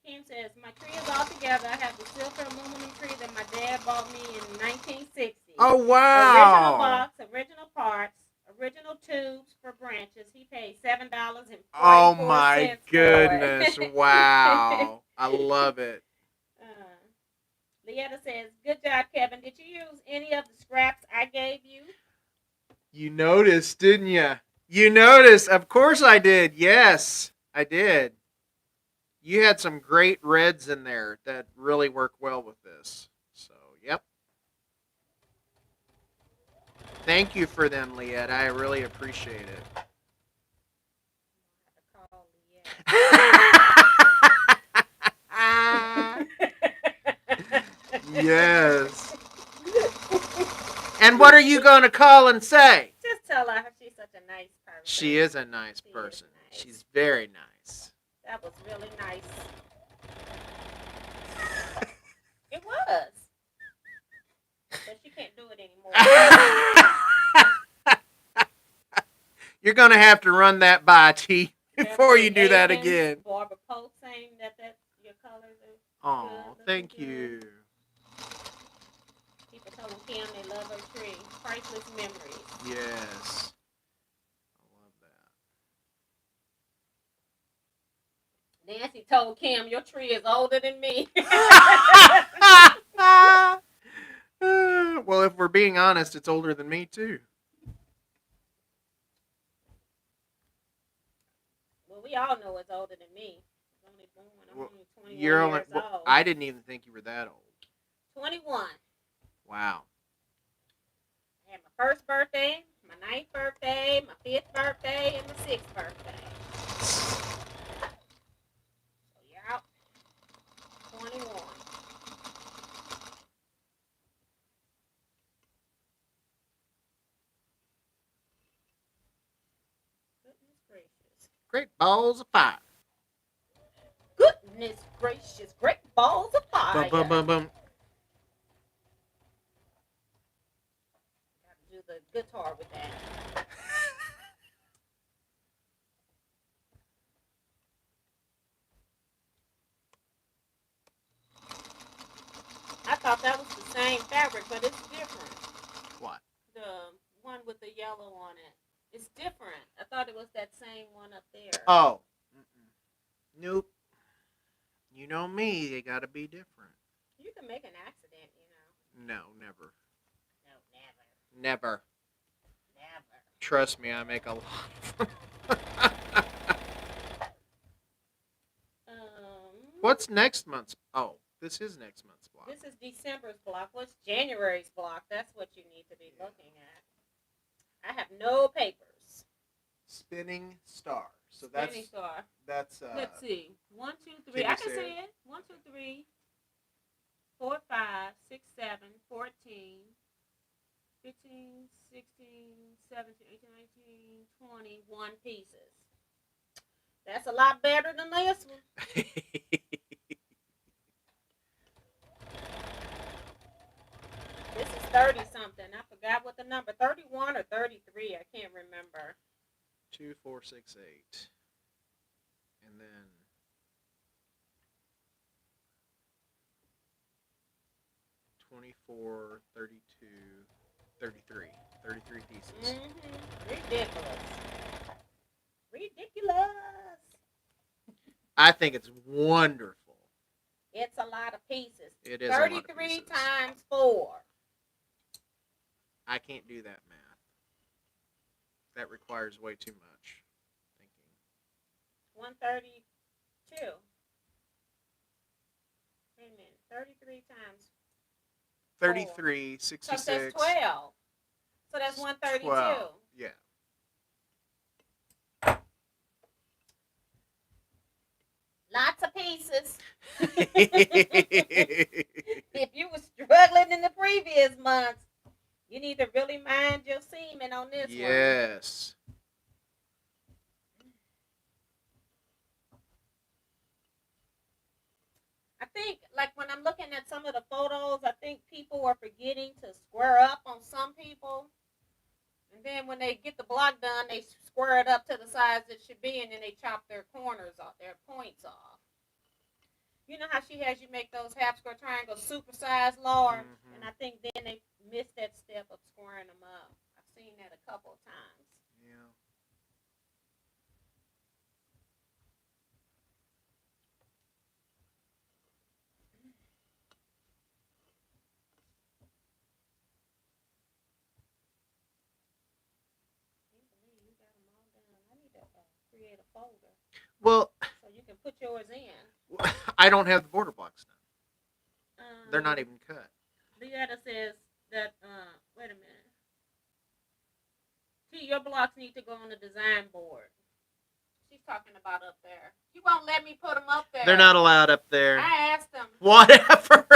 A: Kim says, my tree is all together. I have the silver aluminum tree that my dad bought me in 1960.
B: Oh, wow.
A: Original box, original parts, original tubes for branches. He paid $7.44.
B: Oh, my goodness. Wow. I love it.
A: Leetta says, good job, Kevin. Did you use any of the scraps I gave you?
B: You noticed, didn't you? You noticed. Of course I did. Yes, I did. You had some great reds in there that really work well with this. So, yep. Thank you for them, Leetta. I really appreciate it. Yes. And what are you going to call and say?
A: Just tell her she's such a nice person.
B: She is a nice person. Nice. She's very nice.
A: That was really nice. It was. But she can't do it anymore.
B: You're going to have to run that by, T, before you do that again.
A: Barbara Polk saying that your colors are
B: oh, thank you.
A: People telling Kim they love her tree. Priceless memories.
B: Yes. I love that.
A: Nancy told Kim, your tree is older than me.
B: Well, if we're being honest, it's older than me, too.
A: Well, we all know it's older than me. I'm only 21 years old.
B: I didn't even think you were that old.
A: 21.
B: Wow.
A: I had my first birthday, my 9th birthday, my 5th birthday, and my 6th birthday. So you're out. 21. Goodness gracious.
B: Great balls of fire.
A: Goodness gracious. Great balls of fire.
B: Bum, bum, bum, bum.
A: Do the guitar with that. I thought that was the same fabric, but it's different.
B: What?
A: The one with the yellow on it. It's different. I thought it was that same one up there.
B: Oh. Nope. You know me, they gotta be different.
A: You can make an accident, you know.
B: No, never.
A: No, never.
B: Never.
A: Never.
B: Trust me, I make a lot. What's next month's? Oh, this is next month's block.
A: This is December's block. What's January's block? That's what you need to be looking at. I have no papers.
B: Spinning star. So
A: Spinning star.
B: That's
A: let's see. 1, 2, 3. I can see it. 1, 2, 3, 4, 5, 6, 7, 14, 15, 16, 17, 18, 19, 21 pieces. That's a lot better than this one. This is 30-something. I forgot what the number. 31 or 33. I can't remember.
B: 2, 4, 6, 8. And then 24, 32, 33. 33 pieces.
A: Ridiculous. Ridiculous.
B: I think it's wonderful.
A: It's a lot of pieces.
B: It is
A: 33 times 4.
B: I can't do that math. That requires way too much thinking.
A: 132. Wait a minute. 33 times
B: 33,
A: So
B: 66.
A: that's 12. So that's 132.
B: 12. Yeah.
A: Lots of pieces. If you were struggling in the previous months, you need to really mind your semen on this one.
B: Yes.
A: I think, like, when I'm looking at some of the photos, I think people are forgetting to square up on some people. And then when they get the block done, they square it up to the size it should be, and then they chop their corners off, their points off. You know how she has you make those half square triangles supersized large?
B: Mm-hmm.
A: And I think then they missed that step of squaring them up. I've seen that a couple of times.
B: Yeah.
A: You got them all done. I need to create a folder
B: Well,
A: so you can put yours in.
B: I don't have the border blocks done. They're not even cut.
A: Leetta says that, wait a minute. T, your blocks need to go on the design board. She's talking about up there. You won't let me put them up there.
B: They're not allowed up there.
A: I asked them.
B: Whatever.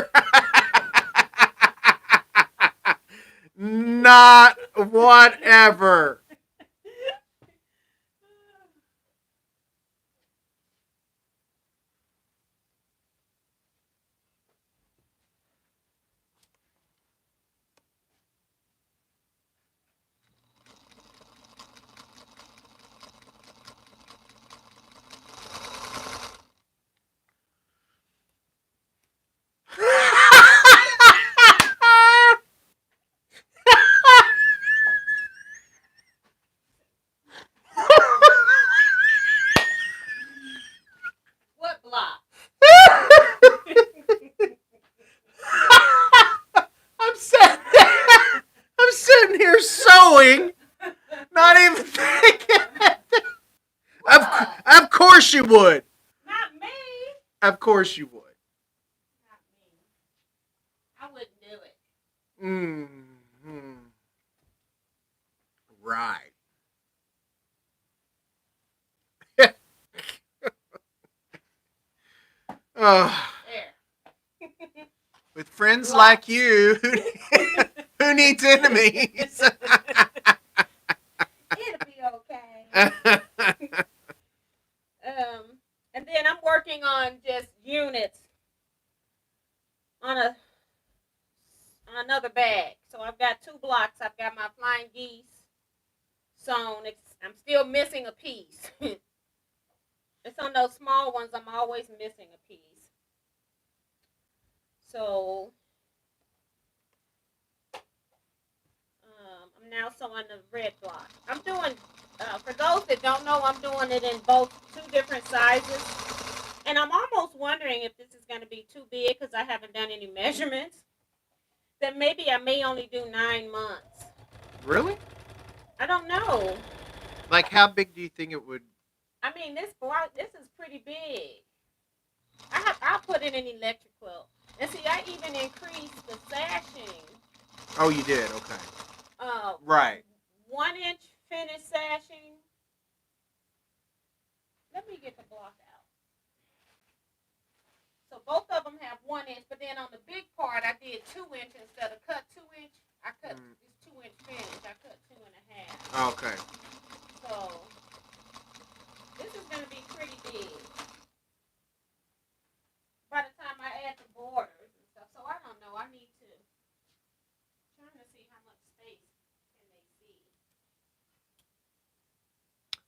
B: Not whatever.
A: What block?
B: I'm sitting here sewing, not even thinking. Of course you would.
A: Not me.
B: Of course you would.
A: Not me. I wouldn't do it.
B: Mm-hmm. Right. Oh.
A: There.
B: With friends like you, who needs enemies?
A: It'll be okay. And then I'm working on just units on another bag. So I've got 2 blocks. I've got my flying geese sewn. I'm still missing a piece. It's on those small ones. I'm always missing a piece. So I'm now sewing the red block. I'm doing, for those that don't know, I'm doing it in both 2 different sizes. And I'm almost wondering if this is going to be too big because I haven't done any measurements. That maybe I may only do 9 months.
B: Really?
A: I don't know.
B: Like, how big do you think it would?
A: I mean, this block, this is pretty big. I'll put it in electric quilt. And see, I even increased the sashing.
B: Oh, you did? Okay. Right.
A: 1 inch finished sashing. Let me get the block out. So both of them have 1 inch, but then on the big part, I did 2 inch instead of cut 2 inch. I cut this 2 inch finish. I cut 2.5.
B: Okay.
A: So this is going to be pretty big by the time I add the borders and stuff. So I don't know. I need to trying to see how much space can they see.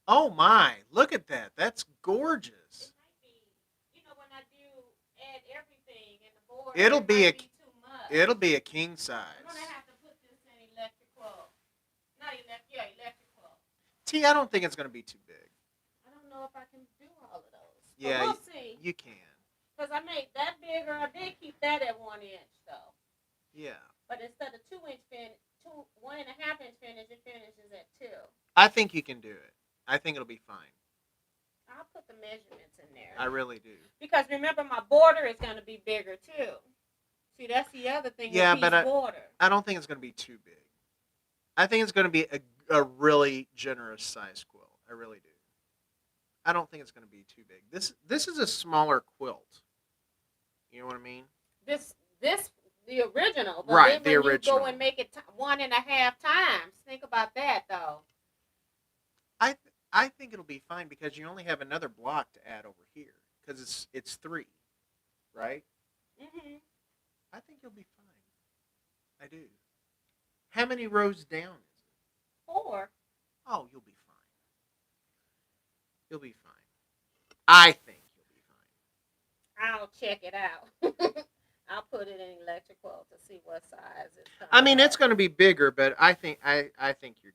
B: Oh my! Look at that. That's gorgeous.
A: It might be, when I do add everything in the border,
B: It'll be
A: too much.
B: It'll be a king size.
A: I'm gonna have to put this in electric quilt. Not electric quilt.
B: T, I don't think it's gonna be too big.
A: I don't know if I can do all of those.
B: Yeah,
A: but we'll see.
B: You can.
A: Because I made that bigger. I did keep that at 1 inch though.
B: Yeah.
A: But instead of 2 inch finish, 1.5 inch finish, it finishes at 2.
B: I think you can do it. I think it'll be fine.
A: I'll put the measurements in there.
B: I really do.
A: Because remember, my border is going to be bigger too. See, that's the other thing
B: Yeah,
A: with
B: but
A: peace border.
B: I don't think it's going to be too big. I think it's going to be a really generous size quilt. I really do. I don't think it's going to be too big. This is a smaller quilt. You know what I mean?
A: This the original, but
B: Right,
A: then
B: the
A: when you
B: original.
A: go and make it 1.5 times, think about that though.
B: I think it'll be fine because you only have another block to add over here because it's 3, right?
A: Mhm.
B: I think you'll be fine. I do. How many rows down is it?
A: 4.
B: Oh, you'll be fine. You'll be fine. I think you'll be fine.
A: I'll check it out. I'll put it in electrical to see what size it's coming
B: I mean,
A: up.
B: it's going to be bigger, but I think you're good.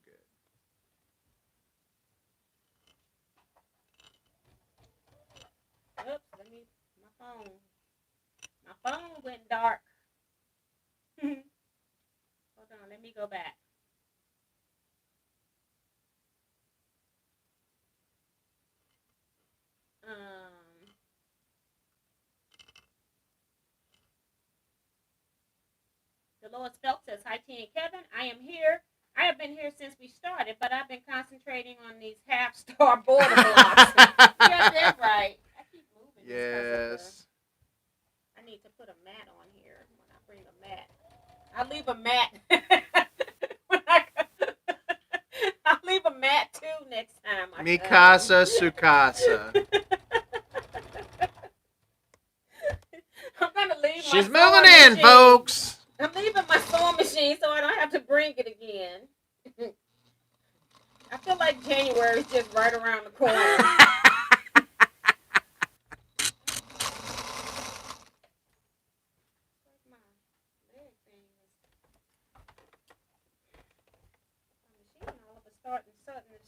A: Oops, my phone went dark. Hold on, let me go back. Dolores Phelps says, "Hi, T and Kevin. I am here. I have been here since we started, but I've been concentrating on these half-star border blocks." Yeah, that's right. I keep moving.
B: Yes.
A: I need to put a mat on here when I bring a mat. I'll leave a mat. I'll leave a mat too next time.
B: Mikasa Sukasa.
A: I'm gonna leave.
B: She's
A: my
B: moving in,
A: machine.
B: folks.
A: I'm leaving my sewing machine so I don't have to bring it again. I feel like January is just right around the corner.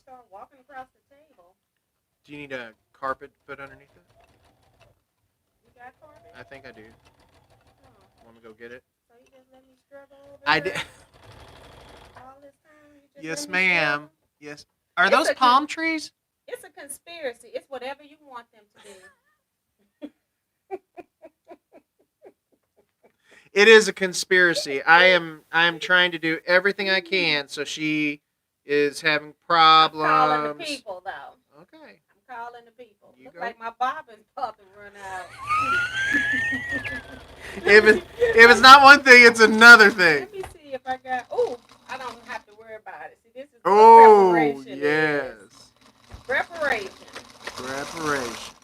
A: Start walking across the table.
B: Do you need a carpet put underneath it?
A: You got carpet?
B: I think I do.
A: Oh.
B: Want me to go get it?
A: So you just let me struggle over
B: I
A: here
B: did.
A: all this time? You just
B: Yes,
A: let me
B: ma'am.
A: struggle?
B: Yes. Are
A: It's
B: those palm trees?
A: It's a conspiracy. It's whatever you want them to do.
B: It is a conspiracy. I am trying to do everything I can so she is having problems.
A: I'm calling the people though.
B: Okay.
A: I'm calling the people.
B: You
A: Looks
B: go.
A: like my bobbin's popping run out.
B: If it's not one thing, it's another thing.
A: Let me see if I got. Oh, I don't have to worry about it. See, this is
B: Oh,
A: preparation.
B: yes.
A: Preparation.
B: Preparation.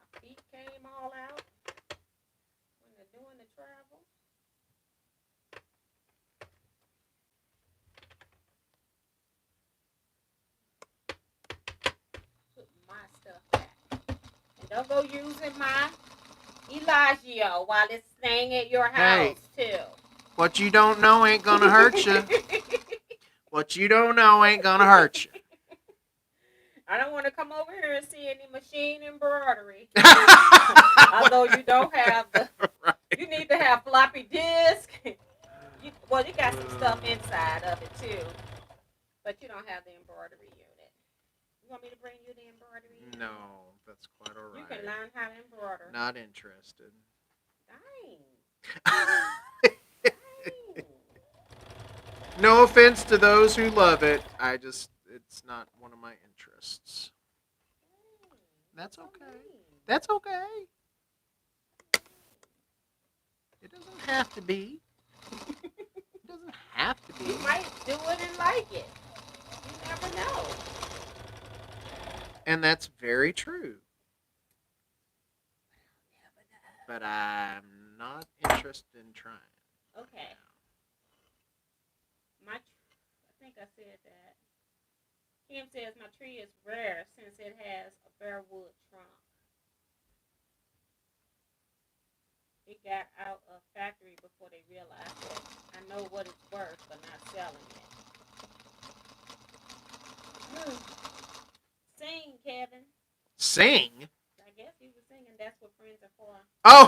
A: My feet came all out when they're doing the travel. Put my stuff back. And don't go using my Elagio while it's staying at your house, too.
B: What you don't know ain't gonna hurt you. What you don't know ain't gonna hurt you.
A: I don't want to come over here and see any machine embroidery. Although you don't have the...
B: Right.
A: You need to have floppy disk. You got some stuff inside of it, too. But you don't have the embroidery unit. You want me to bring you the embroidery unit?
B: No, that's quite all right.
A: You can learn how to embroider.
B: Not interested.
A: Dang.
B: No offense to those who love it. It's not one of my interests. That's okay. That's okay. It doesn't have to be. It doesn't have to be.
A: You might do it and like it. You never know.
B: And that's very true. But I'm not interested in trying.
A: Okay. I think I said that. Kim says my tree is rare since it has a bare wood trunk. It got out of factory before they realized it. I know what it's worth, but not selling it. Sing, Kevin.
B: Sing?
A: I guess he was singing. That's what friends are for.
B: Oh!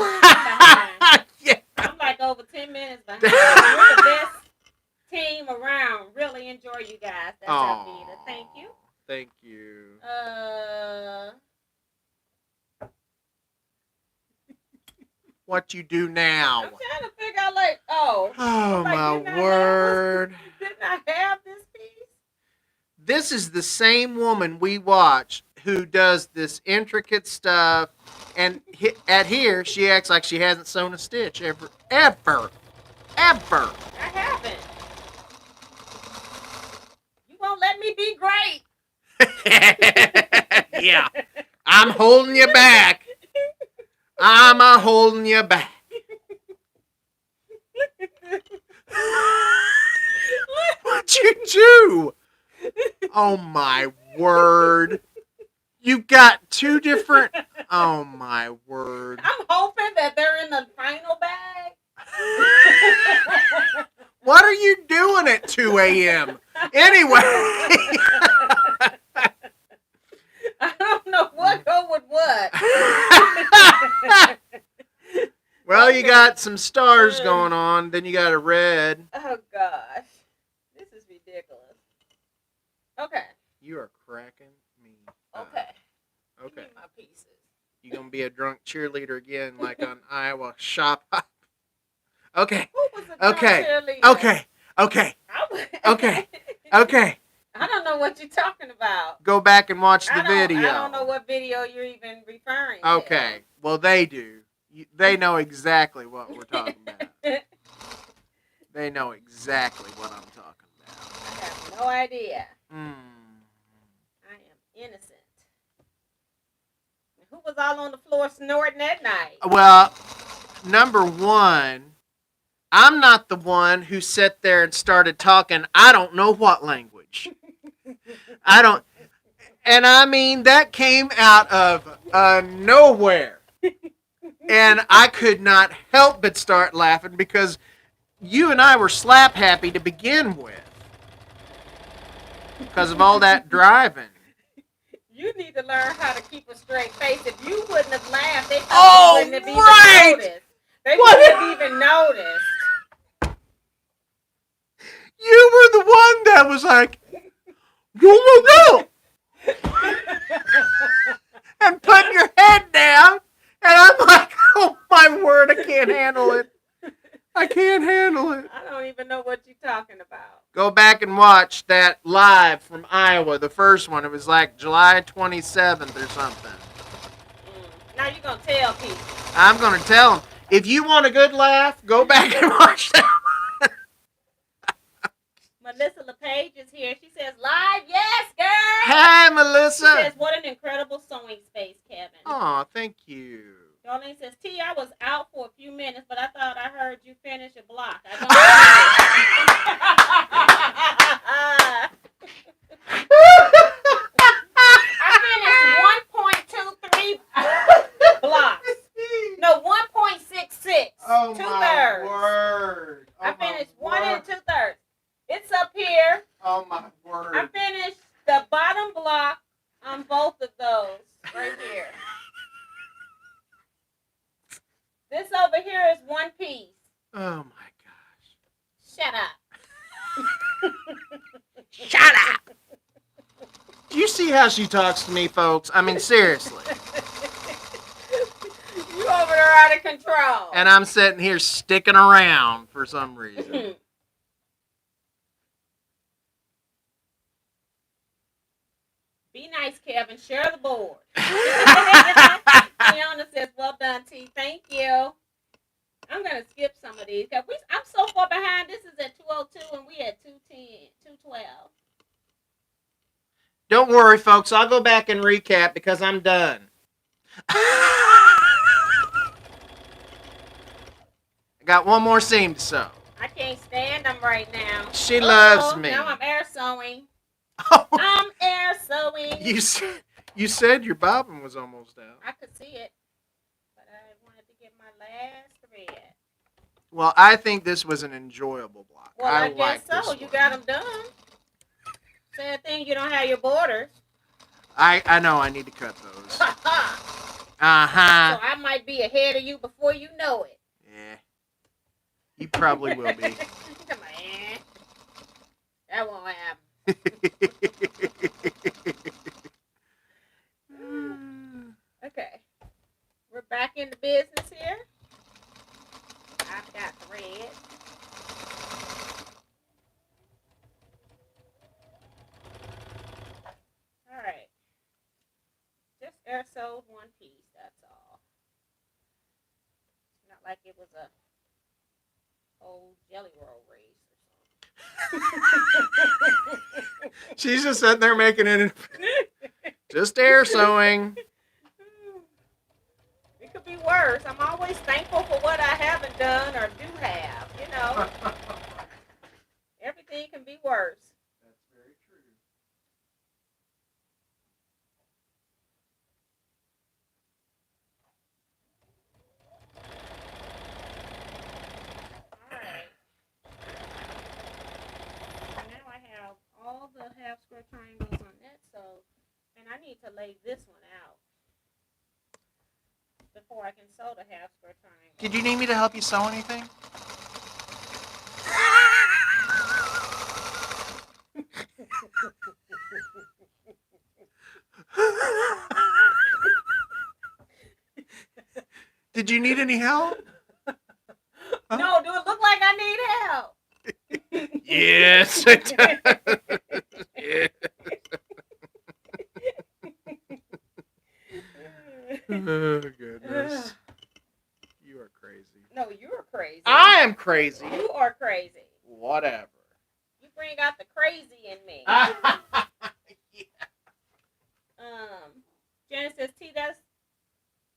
B: Yeah.
A: I'm like over 10 minutes behind. We're the best team around. Really enjoy you guys. That's Alveda. Thank you.
B: Thank you. what you do now.
A: I'm trying to figure out, like, oh like,
B: my word.
A: Didn't I have this piece?
B: This is the same woman we watch who does this intricate stuff, and at here she acts like she hasn't sewn a stitch ever.
A: I haven't. You won't let me be great.
B: Yeah, I'm holding you back. I'm a holding you back. What'd you do? Oh my word. You've got two different. Oh my word.
A: I'm hoping that they're in the final bag.
B: What are you doing at 2 a.m.? Anyway.
A: I don't know what go with what.
B: Well, you got some stars going on, then you got a red.
A: Oh gosh. This is ridiculous. Okay.
B: You are cracking me up.
A: Okay.
B: Okay.
A: Give me my pieces.
B: You gonna be a drunk cheerleader again, like on Iowa Shop? Okay.
A: Who was a drunk
B: Okay.
A: cheerleader?
B: Okay. Okay. Okay. Okay.
A: I don't know what you're talking about.
B: Go back and watch the video.
A: I don't know what video you're even referring to.
B: Okay. Well, they do. They know exactly what we're talking about. They know exactly what I'm talking about.
A: I have no idea. I am innocent. Who was all on the floor snorting that night?
B: Well, number one, I'm not the one who sat there and started talking I don't know what language. I don't, and I mean that came out of nowhere. And I could not help but start laughing because you and I were slap happy to begin with. Because of all that driving.
A: You need to learn how to keep a straight face. If you wouldn't have laughed, they probably wouldn't have even noticed. They wouldn't have even noticed.
B: You were the one that was like, go. And putting your head down. And I'm like, oh my word, I can't handle it. I can't handle it.
A: I don't even know what you're talking about.
B: Go back and watch that live from Iowa, the first one. It was like July 27th or something.
A: Now you're going to tell people.
B: I'm going to tell them. If you want a good laugh, go back and watch that.
A: Melissa LePage is here. She says, live, yes, girl.
B: Hey, Melissa.
A: She says, what an incredible sewing space, Kevin.
B: Oh, thank you.
A: Darlene says, T, I was out for a few minutes, but I thought I heard you finish a block. I finished 1.23 blocks. No, 1.66.
B: Oh,
A: two
B: my
A: thirds.
B: word. Oh,
A: I finished 1 2/3. It's up here.
B: Oh, my word.
A: I finished the bottom block on both of those right here. This over here is one piece.
B: Oh, my gosh.
A: Shut up.
B: Shut up. Do you see how she talks to me, folks? I mean, seriously.
A: You over there out of control.
B: And I'm sitting here sticking around for some reason.
A: Be nice, Kevin. Share the board. Fiona says, well done, T. Thank you. I'm going to skip some of these. I'm so far behind. This is at 2:02 and we at 2:10, 2:12.
B: Don't worry, folks. I'll go back and recap because I'm done. I got one more seam to sew.
A: I can't stand them right now.
B: She loves me.
A: Now I'm air sewing.
B: Oh,
A: I'm air sewing.
B: you said your bobbin was almost out.
A: I could see it, but I wanted to get my last thread.
B: Well, I think this was an enjoyable block.
A: Well, I guess
B: like
A: so.
B: this
A: You
B: one.
A: got them done. Sad thing you don't have your borders.
B: I know I need to cut those.
A: So I might be ahead of you before you know it.
B: Yeah. You probably will be.
A: Come on. That won't happen. Okay. We're back in the business here. got thread. All right. Just air sewed one piece, that's all. Not like it was a whole jelly roll race or something.
B: She's just sitting there making it. Just air sewing.
A: It could be worse. I'm always thankful for what I haven't done or do have, you know. Everything can be worse.
B: That's very true.
A: Alright. So now I have all the half square triangles on that, so, and I need to lay this one out before I can sew the half square triangle.
B: Did you need me to help you sew anything? Did you need any help?
A: No, do it look like I need help?
B: Yes, it does. Yeah. Oh, goodness. You are crazy.
A: No, you're crazy.
B: I am crazy.
A: You are crazy.
B: Whatever.
A: You bring out the crazy in me.
B: Yeah.
A: Janice says, T, that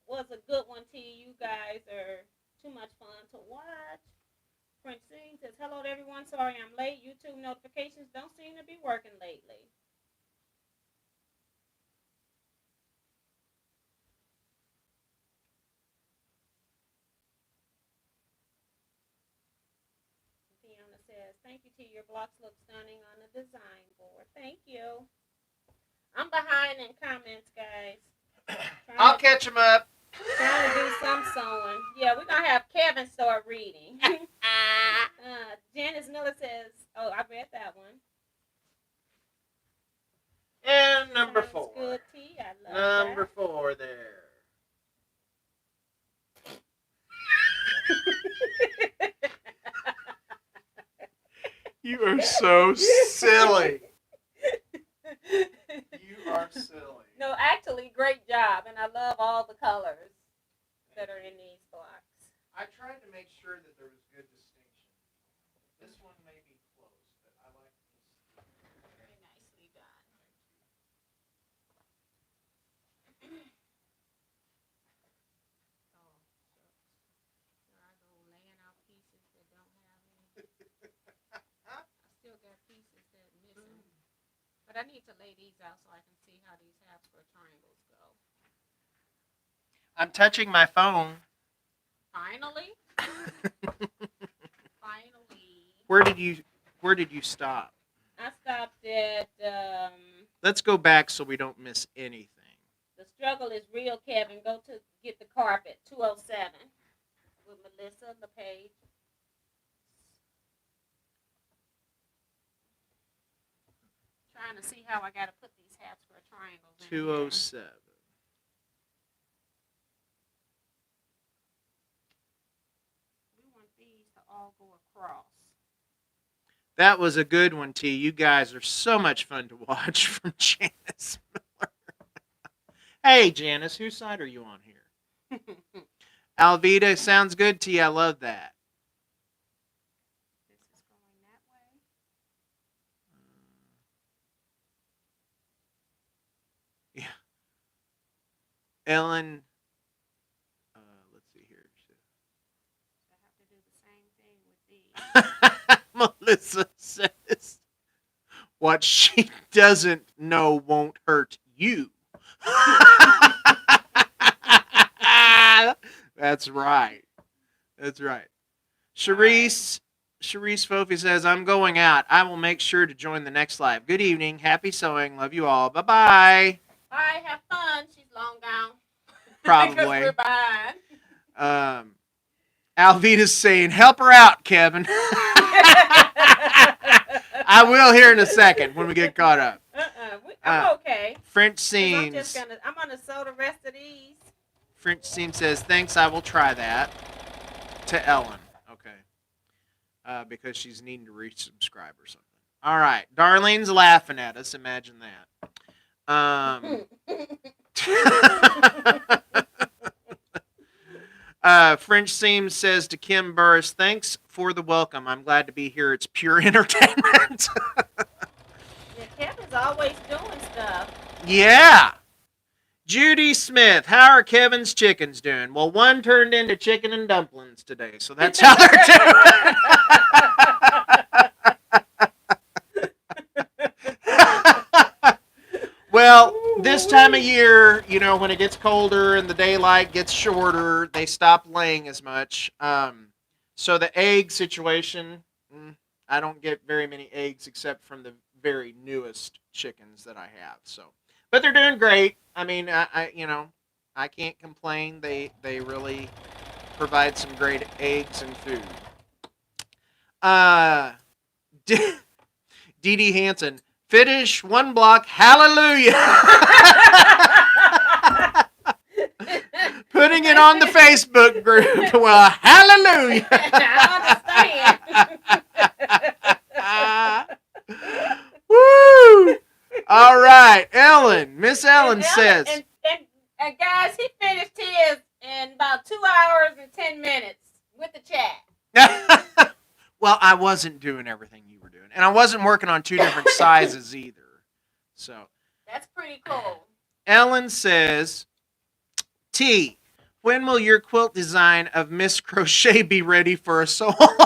A: was a good one, T. You guys are too much fun to watch. French Sing says, hello to everyone. Sorry I'm late. YouTube notifications don't seem to be working lately. Fiona says, thank you, T. Your blocks look stunning on the design board. Thank you. I'm behind in comments, guys.
B: I'll catch him up.
A: Trying to do some sewing. Yeah, we're going to have Kevin start reading. Janice Miller says, oh, I read that one.
B: And number
A: Sounds
B: 4.
A: Good, T. I love
B: Number 4 there. You are so silly. You are silly.
A: No, actually, great job. And I love all the colors that are in these blocks.
B: I tried to make sure that there was good distinction. This one may be close, but I like this.
A: Very nicely done. I go laying out pieces that don't have any. I still got pieces that missing. But I need to lay these out so I can see how these half square triangles go.
B: I'm touching my phone.
A: Finally. Finally.
B: Where did you stop?
A: I stopped at
B: Let's go back so we don't miss anything.
A: The Struggle is Real, Kevin. Go to get the carpet, 207, with Melissa LePage. Trying to see how I got to put these half square triangles in.
B: 207.
A: We want these to all go across.
B: That was a good one, T. You guys are so much fun to watch from Janice Miller. Hey, Janice, whose side are you on here? Alvita, sounds good, T. I love that.
A: This is going that way.
B: Yeah. Ellen, let's see here.
A: I have to do the same thing with these.
B: Melissa says, what she doesn't know won't hurt you. That's right. That's right. Sharice Fofi says, I'm going out. I will make sure to join the next live. Good evening. Happy sewing. Love you all. Bye-bye.
A: Bye, have fun. She's long gone.
B: Probably.
A: Because we're behind.
B: Alvita's saying, help her out, Kevin. I will here in a second when we get caught up.
A: I'm okay.
B: French Seams.
A: I'm gonna sew the rest of these.
B: French Seam says, thanks, I will try that. To Ellen. Okay. because she's needing to resubscribe or something. All right. Darlene's laughing at us. Imagine that. French Seams says to Kim Burris, thanks for the welcome. I'm glad to be here. It's pure entertainment.
A: Yeah, Kevin's always doing stuff.
B: Yeah. Judy Smith, how are Kevin's chickens doing? Well, one turned into chicken and dumplings today, so that's how they're doing. Well, this time of year, you know, when it gets colder and the daylight gets shorter, they stop laying as much. So the egg situation, I don't get very many eggs except from the very newest chickens that I have. So, but they're doing great. I mean, I can't complain. They really provide some great eggs and food. Dee Dee Hansen, finish one block, hallelujah. Putting it on the Facebook group. Well, hallelujah.
A: I understand.
B: Woo! All right, Ellen. Miss Ellen says.
A: And guys, he finished his in about 2 hours and 10 minutes with the chat.
B: Well, I wasn't doing everything you were doing. And I wasn't working on two different sizes either. So
A: that's pretty cool.
B: Ellen says, T, when will your quilt design of Miss Crochet be ready for a sew along?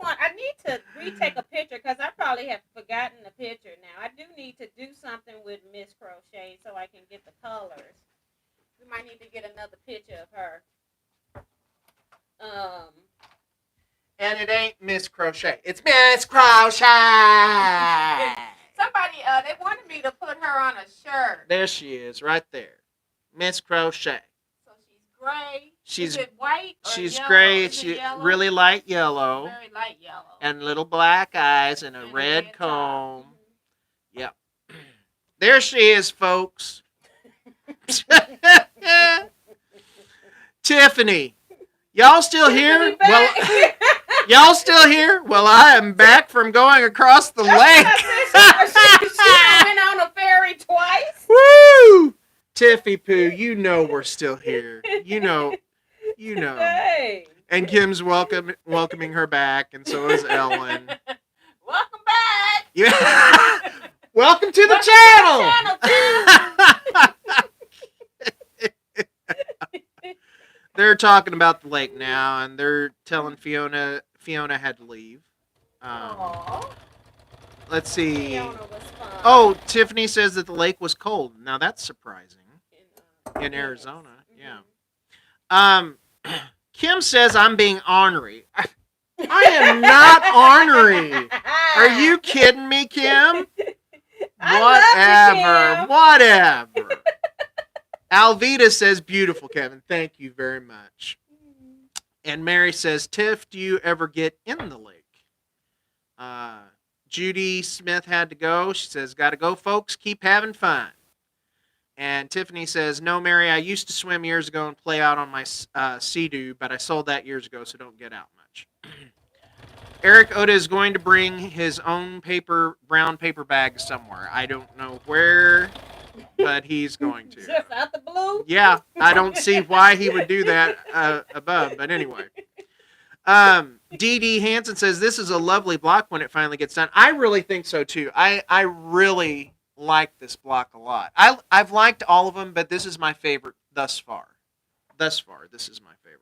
A: I need to retake a picture because I probably have forgotten the picture now. I do need to do something with Miss Crochet so I can get the colors. We might need to get another picture of her.
B: And it ain't Miss Crochet. It's Miss Crochet.
A: Somebody, they wanted me to put her on a shirt.
B: There she is, right there. Miss Crochet.
A: So she's gray.
B: She's,
A: is it white or
B: she's
A: yellow?
B: gray.
A: Is
B: She's
A: yellow?
B: really light yellow.
A: Very light yellow.
B: And little black eyes and a
A: And
B: red comb.
A: Mm-hmm.
B: Yep. There she is, folks. Tiffany. Y'all still here? Well, y'all still here? Well, I am back from going across the lake.
A: She went on a ferry twice.
B: Woo! Tiffy Poo, you know we're still here. You know.
A: Hey.
B: And Kim's welcoming her back, and so is Ellen.
A: Welcome back.
B: Yeah. Welcome to the channel. They're talking about the lake now, and they're telling Fiona had to leave. Let's see.
A: Fiona was fun.
B: Oh, Tiffany says that the lake was cold. Now that's surprising. In Arizona, yeah. Kim says I'm being ornery. I am not ornery. Are you kidding me, Kim? Whatever. Alvita says, beautiful, Kevin. Thank you very much. And Mary says, Tiff, do you ever get in the lake? Judy Smith had to go. She says, gotta go, folks. Keep having fun. And Tiffany says, no, Mary, I used to swim years ago and play out on my Sea-Doo, but I sold that years ago, so don't get out much. Eric Oda is going to bring his own brown paper bag somewhere. I don't know where, but he's going to.
A: Just out the blue?
B: Yeah, I don't see why he would do that above, but anyway. Dee Dee Hansen says, this is a lovely block when it finally gets done. I really think so, too. I really like this block a lot. I've liked all of them, but this is my favorite thus far. This is my favorite.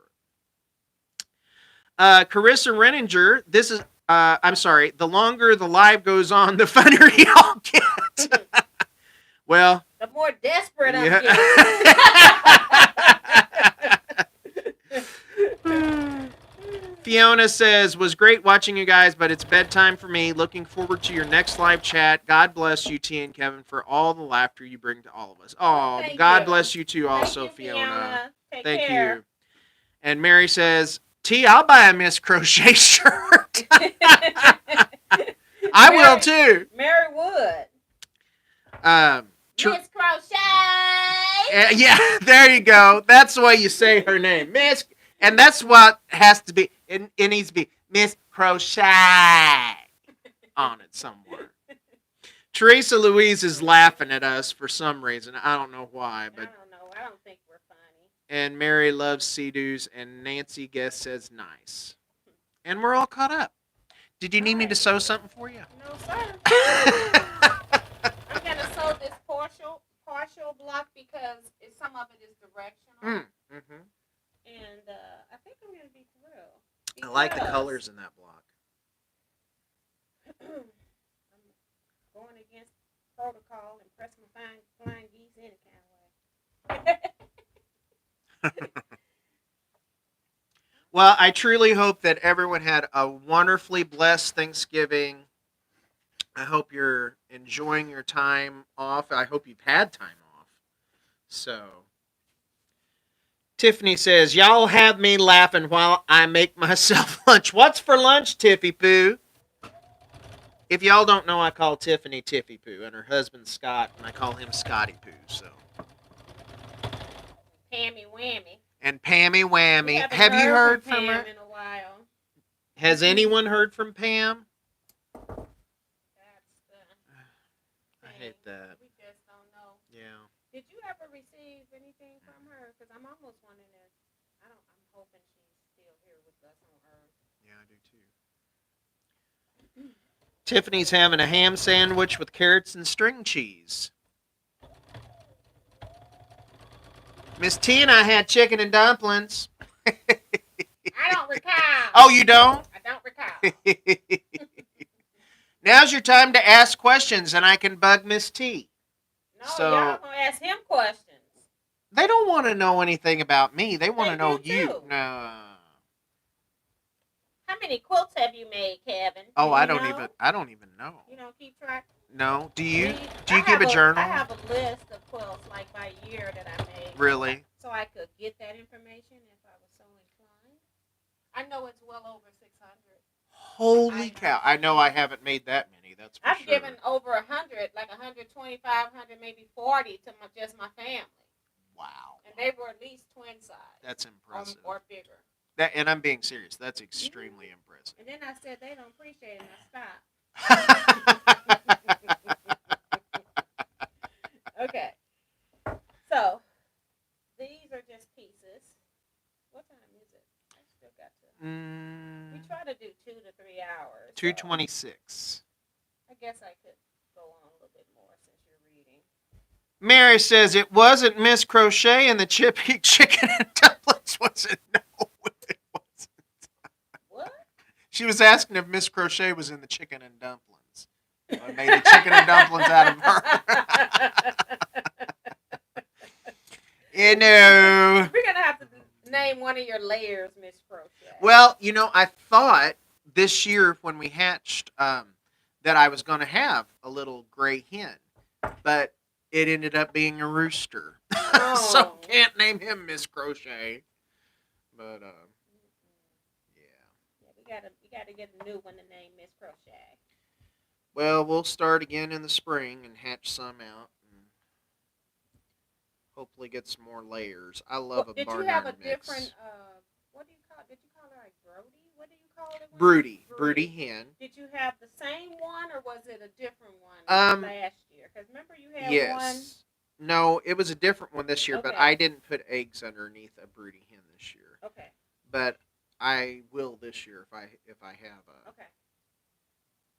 B: Carissa Renninger, this is, I'm sorry, the longer the live goes on, the funnier y'all get. Well.
A: The more desperate I'm
B: getting. Fiona says, was great watching you guys, but it's bedtime for me. Looking forward to your next live chat. God bless you, T and Kevin, for all the laughter you bring to all of us. Oh, God bless you too also, Fiona.
A: Thank you.
B: You. And Mary says, T, I'll buy a Miss Crochet shirt. I will too.
A: Mary would. Miss Crochet.
B: Yeah, there you go. That's the way you say her name. Miss And that's what has to be. It needs to be Miss Crochet on it somewhere. Teresa Louise is laughing at us for some reason. I don't know why, but
A: I don't know. I don't think we're funny.
B: and Mary loves Sea-Doos, and Nancy Guest says nice. And we're all caught up. Did you need me to sew something for you?
A: No, sir. I'm gonna sew this partial block because some of it is directional.
B: Mm-hmm.
A: And I think I'm gonna be through.
B: I like the colors in that block.
A: I'm going against protocol and press my flying geese any kind of way.
B: Well, I truly hope that everyone had a wonderfully blessed Thanksgiving. I hope you're enjoying your time off. I hope you've had time off. So, Tiffany says, y'all have me laughing while I make myself lunch. What's for lunch, Tiffy Poo? If y'all don't know, I call Tiffany Tiffy Poo, and her husband Scott, and I call him Scotty Poo. So,
A: Pammy Whammy.
B: And Pammy Whammy. Have you heard from her?
A: In a while.
B: Has anyone heard from Pam? I hate that.
A: We just don't know.
B: Yeah.
A: Did you ever receive anything from her? Because I'm almost wondering if I'm hoping she's still here with us on Earth.
B: Yeah, I do too. Tiffany's having a ham sandwich with carrots and string cheese. Miss T and I had chicken and dumplings.
A: I don't recall.
B: Oh, you don't?
A: I don't recall.
B: Now's your time to ask questions, and I can bug Miss T.
A: No, y'all gonna ask him questions.
B: They don't want to know anything about me. They want to know you.
A: Too.
B: No.
A: How many quilts have you made, Kevin?
B: Oh, I don't even know.
A: You don't keep track?
B: No. Do you? Do you keep a journal?
A: I have a list of quilts like by year that I made.
B: Really?
A: So I could get that information if I was so inclined. I know it's well over 600.
B: Holy cow! I know I haven't made that many. That's for
A: I've
B: sure.
A: given over 100, like 125, 100, maybe 40 to just my family.
B: Wow.
A: And they were at least twin size.
B: That's impressive.
A: Or bigger.
B: And I'm being serious. That's extremely impressive.
A: And then I said they don't appreciate it, and I stopped. Okay. So, these are just pieces. What time is it? I still got to. We try to do 2 to 3 hours.
B: 2:26.
A: I guess I could go on a little bit more since you're reading.
B: Mary says it wasn't Miss Crochet and the chicken and dumplings, was it? No, it wasn't.
A: What?
B: She was asking if Miss Crochet was in the chicken and dumplings. I made the chicken and dumplings out of her. You know.
A: We're going to have to name one of your layers, Miss Crochet.
B: Well, I thought this year when we hatched that I was going to have a little gray hen, but it ended up being a rooster.
A: Oh.
B: So can't name him Miss Crochet. But
A: yeah, we gotta get a new one to name Miss Crochet.
B: Well, we'll start again in the spring and hatch some out, and hopefully get some more layers. I love a barnyard mix. Did you have a different?
A: What do you call? Did you call her like Brody? What do you call it?
B: Broody hen.
A: Did you have the same one, or was it a different one last year? Because remember you had one.
B: No, it was a different one this year, but I didn't put eggs underneath a broody hen this year.
A: Okay.
B: But I will this year if I have a.
A: Okay.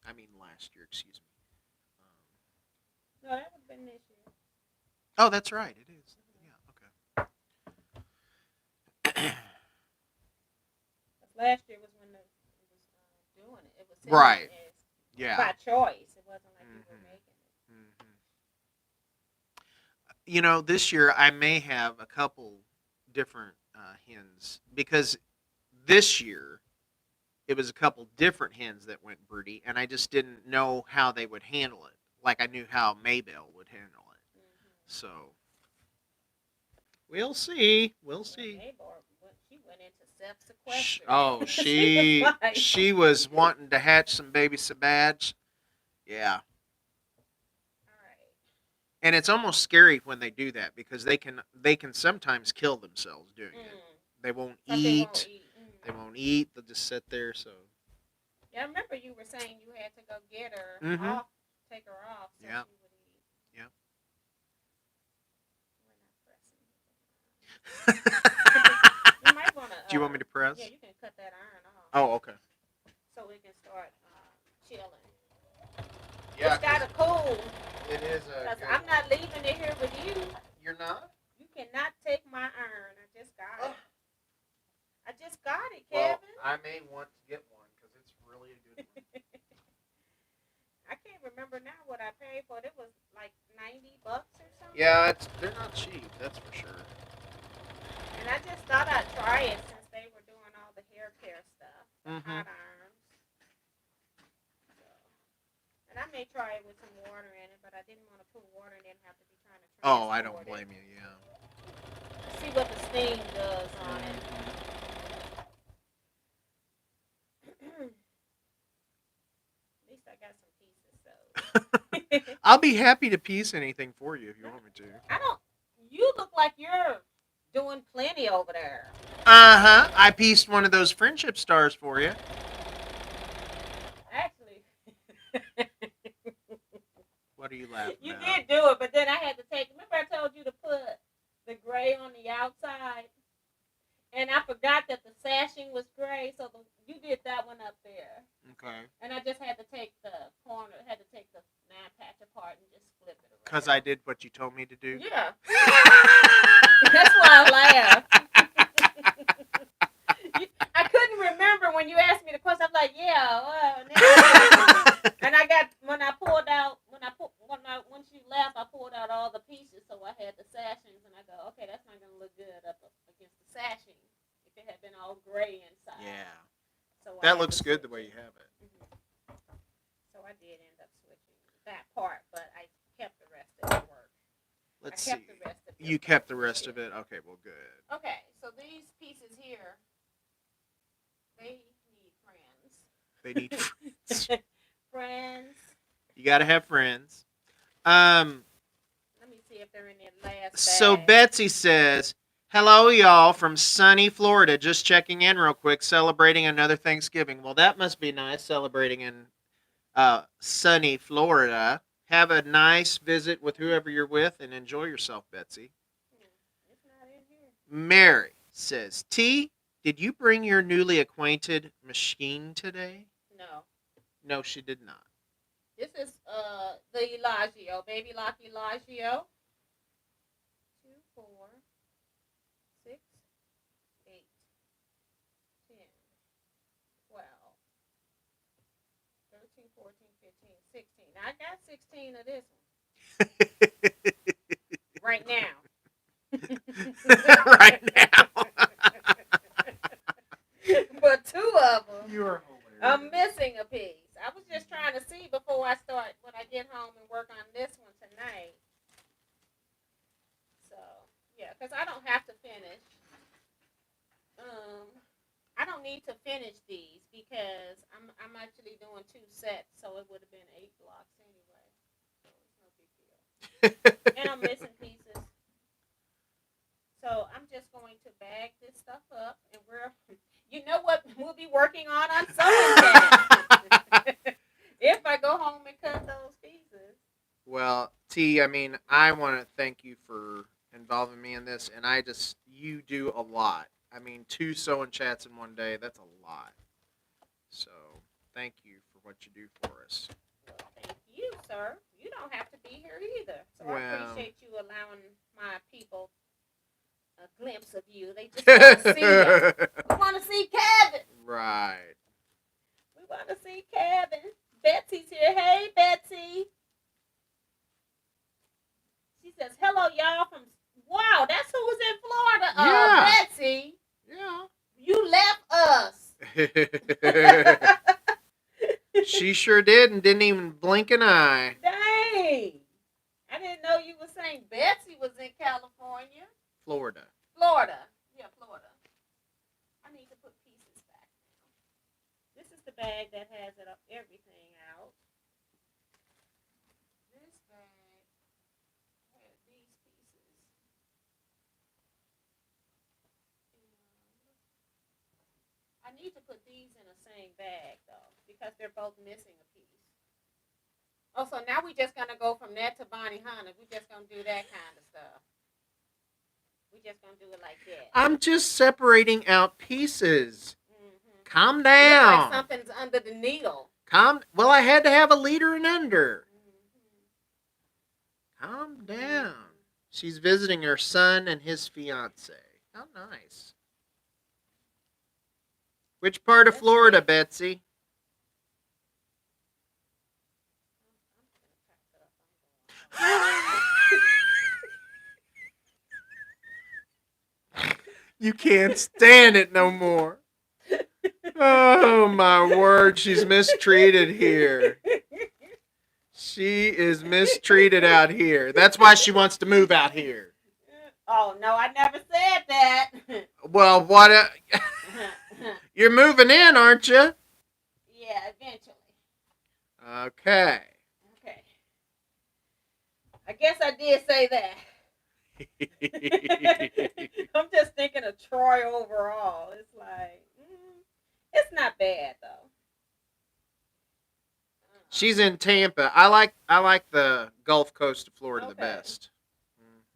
B: I mean last year, excuse me.
A: No, that would have been this year.
B: Oh, that's right. It is. Yeah. Okay.
A: Last year was when it was doing it. It was
B: right.
A: By choice. It wasn't like you were making it.
B: This year I may have a couple different hens because this year it was a couple different hens that went broody, and I just didn't know how they would handle it. Like I knew how Maybelle would handle it. So we'll see. We'll see.
A: Maybelle, she went into self-sequestration.
B: Oh, she was wanting to hatch some baby sabads. Yeah. And it's almost scary when they do that because they can sometimes kill themselves doing it. They won't
A: But
B: eat.
A: they won't eat.
B: They won't eat. They'll just sit there. So.
A: Yeah, I remember you were saying you had to go get her off, take her off, so
B: Yeah.
A: she would eat.
B: Yeah.
A: We're not pressing. You might want to.
B: Do you want me to press?
A: Yeah, you can cut that iron off.
B: Oh, okay.
A: So we can start chilling.
B: Yeah.
A: It's gotta cool.
B: It is a.
A: Because I'm not leaving it here with you.
B: You're not?
A: You cannot take my iron. I just got it. I just got it,
B: Well,
A: Kevin.
B: I may want to get one because it's really a good one.
A: I can't remember now what I paid for it. It was like $90 or something.
B: Yeah, they're not cheap. That's for sure.
A: And I just thought I'd try it since they were doing all the hair care stuff, the hot irons. So, and I may try it with some water in it, but I didn't want to put water in it and have to be trying to transport
B: Oh, I don't blame you. Yeah.
A: See what the steam does on it. At least I got some pieces, so.
B: I'll be happy to piece anything for you if you want me to.
A: You look like you're doing plenty over there.
B: I pieced one of those friendship stars for you.
A: Actually.
B: What are you laughing
A: You
B: at?
A: did do it, but then I had to remember I told you to put the gray on the outside? And I forgot that the sashing was gray, so you did that one up there.
B: Okay.
A: And I just had to take the 9-patch apart and just flip it around.
B: Because I did what you told me to do?
A: Yeah. That's why I laughed. I couldn't remember when you asked me the question. I'm like, yeah. And I got when she left, I pulled out all the pieces, so I had the sashings, and I go, okay, that's not gonna look good up against the sashing if it had been all gray inside.
B: Yeah.
A: So
B: that looks good the way you have it.
A: Mm-hmm. So I did end up switching that part, but I kept the rest of the work.
B: Let's
A: I kept
B: see.
A: the rest of it.
B: You kept the rest of it? Okay, well, good.
A: Okay, so these pieces here, they need friends.
B: They need friends.
A: Friends.
B: You got to have friends.
A: Let me see if they're in their last
B: So
A: bag.
B: Betsy says, hello, y'all, from sunny Florida. Just checking in real quick, celebrating another Thanksgiving. Well, that must be nice, celebrating in sunny Florida. Have a nice visit with whoever you're with and enjoy yourself, Betsy.
A: It's not in here.
B: Mary says, T, did you bring your newly acquainted machine today?
A: No.
B: No, she did not.
A: This is the Elagio, Baby Lock Elagio. 2, 4, 6, 8, 10, 12, 13, 14, 15, 16. I got 16 of this one. Right now.
B: Right now.
A: But 2 of them.
B: You are hilarious.
A: I'm missing a piece. I was just trying to see before I start, when I get home and work on this one tonight. So, yeah, because I don't have to finish. I don't need to finish these because I'm actually doing 2 sets, so it would have been 8 blocks anyway. So it's no big deal. And I'm missing pieces. So I'm just going to bag this stuff up, and you know what we'll be working on sewing day. If I go home and cut those pieces.
B: Well, T, I mean, I want to thank you for involving me in this, and you do a lot. I mean, 2 sewing chats in one day, that's a lot. So, thank you for what you do for us.
A: Well, thank you, sir. You don't have to be here either. So I appreciate you allowing my people a glimpse of you. They just want to see you. We want to see Kevin.
B: Right.
A: We want to see Kevin. Betsy's here. Hey, Betsy. She says, hello, y'all. Wow, that's who was in Florida.
B: Yeah.
A: Betsy.
B: Yeah.
A: You left us.
B: She sure did and didn't even blink an eye.
A: Dang. I didn't know you were saying Betsy was in California.
B: Florida.
A: Yeah, Florida. I need to put pieces back now. This is the bag that has everything out. This bag has these pieces. And I need to put these in the same bag though, because they're both missing a piece. Oh, so now we just gonna go from that to Bonnie Hanna. We just gonna do that kind of stuff. We just gonna do it like that.
B: I'm just separating out pieces.
A: Mm-hmm.
B: Calm down.
A: Looks like something's under the needle.
B: Well, I had to have a leader and under.
A: Mm-hmm.
B: Calm down. She's visiting her son and his fiance. How nice. Which part of Florida, Betsy? You can't stand it no more. Oh, my word. She's mistreated here. She is mistreated out here. That's why she wants to move out here.
A: Oh, no, I never said that.
B: Well, what? You're moving in, aren't you?
A: Yeah, eventually.
B: Okay.
A: Okay. I guess I did say that. I'm just thinking of Troy overall. It's like, it's not bad though.
B: She's in Tampa. I like the Gulf Coast of Florida the best.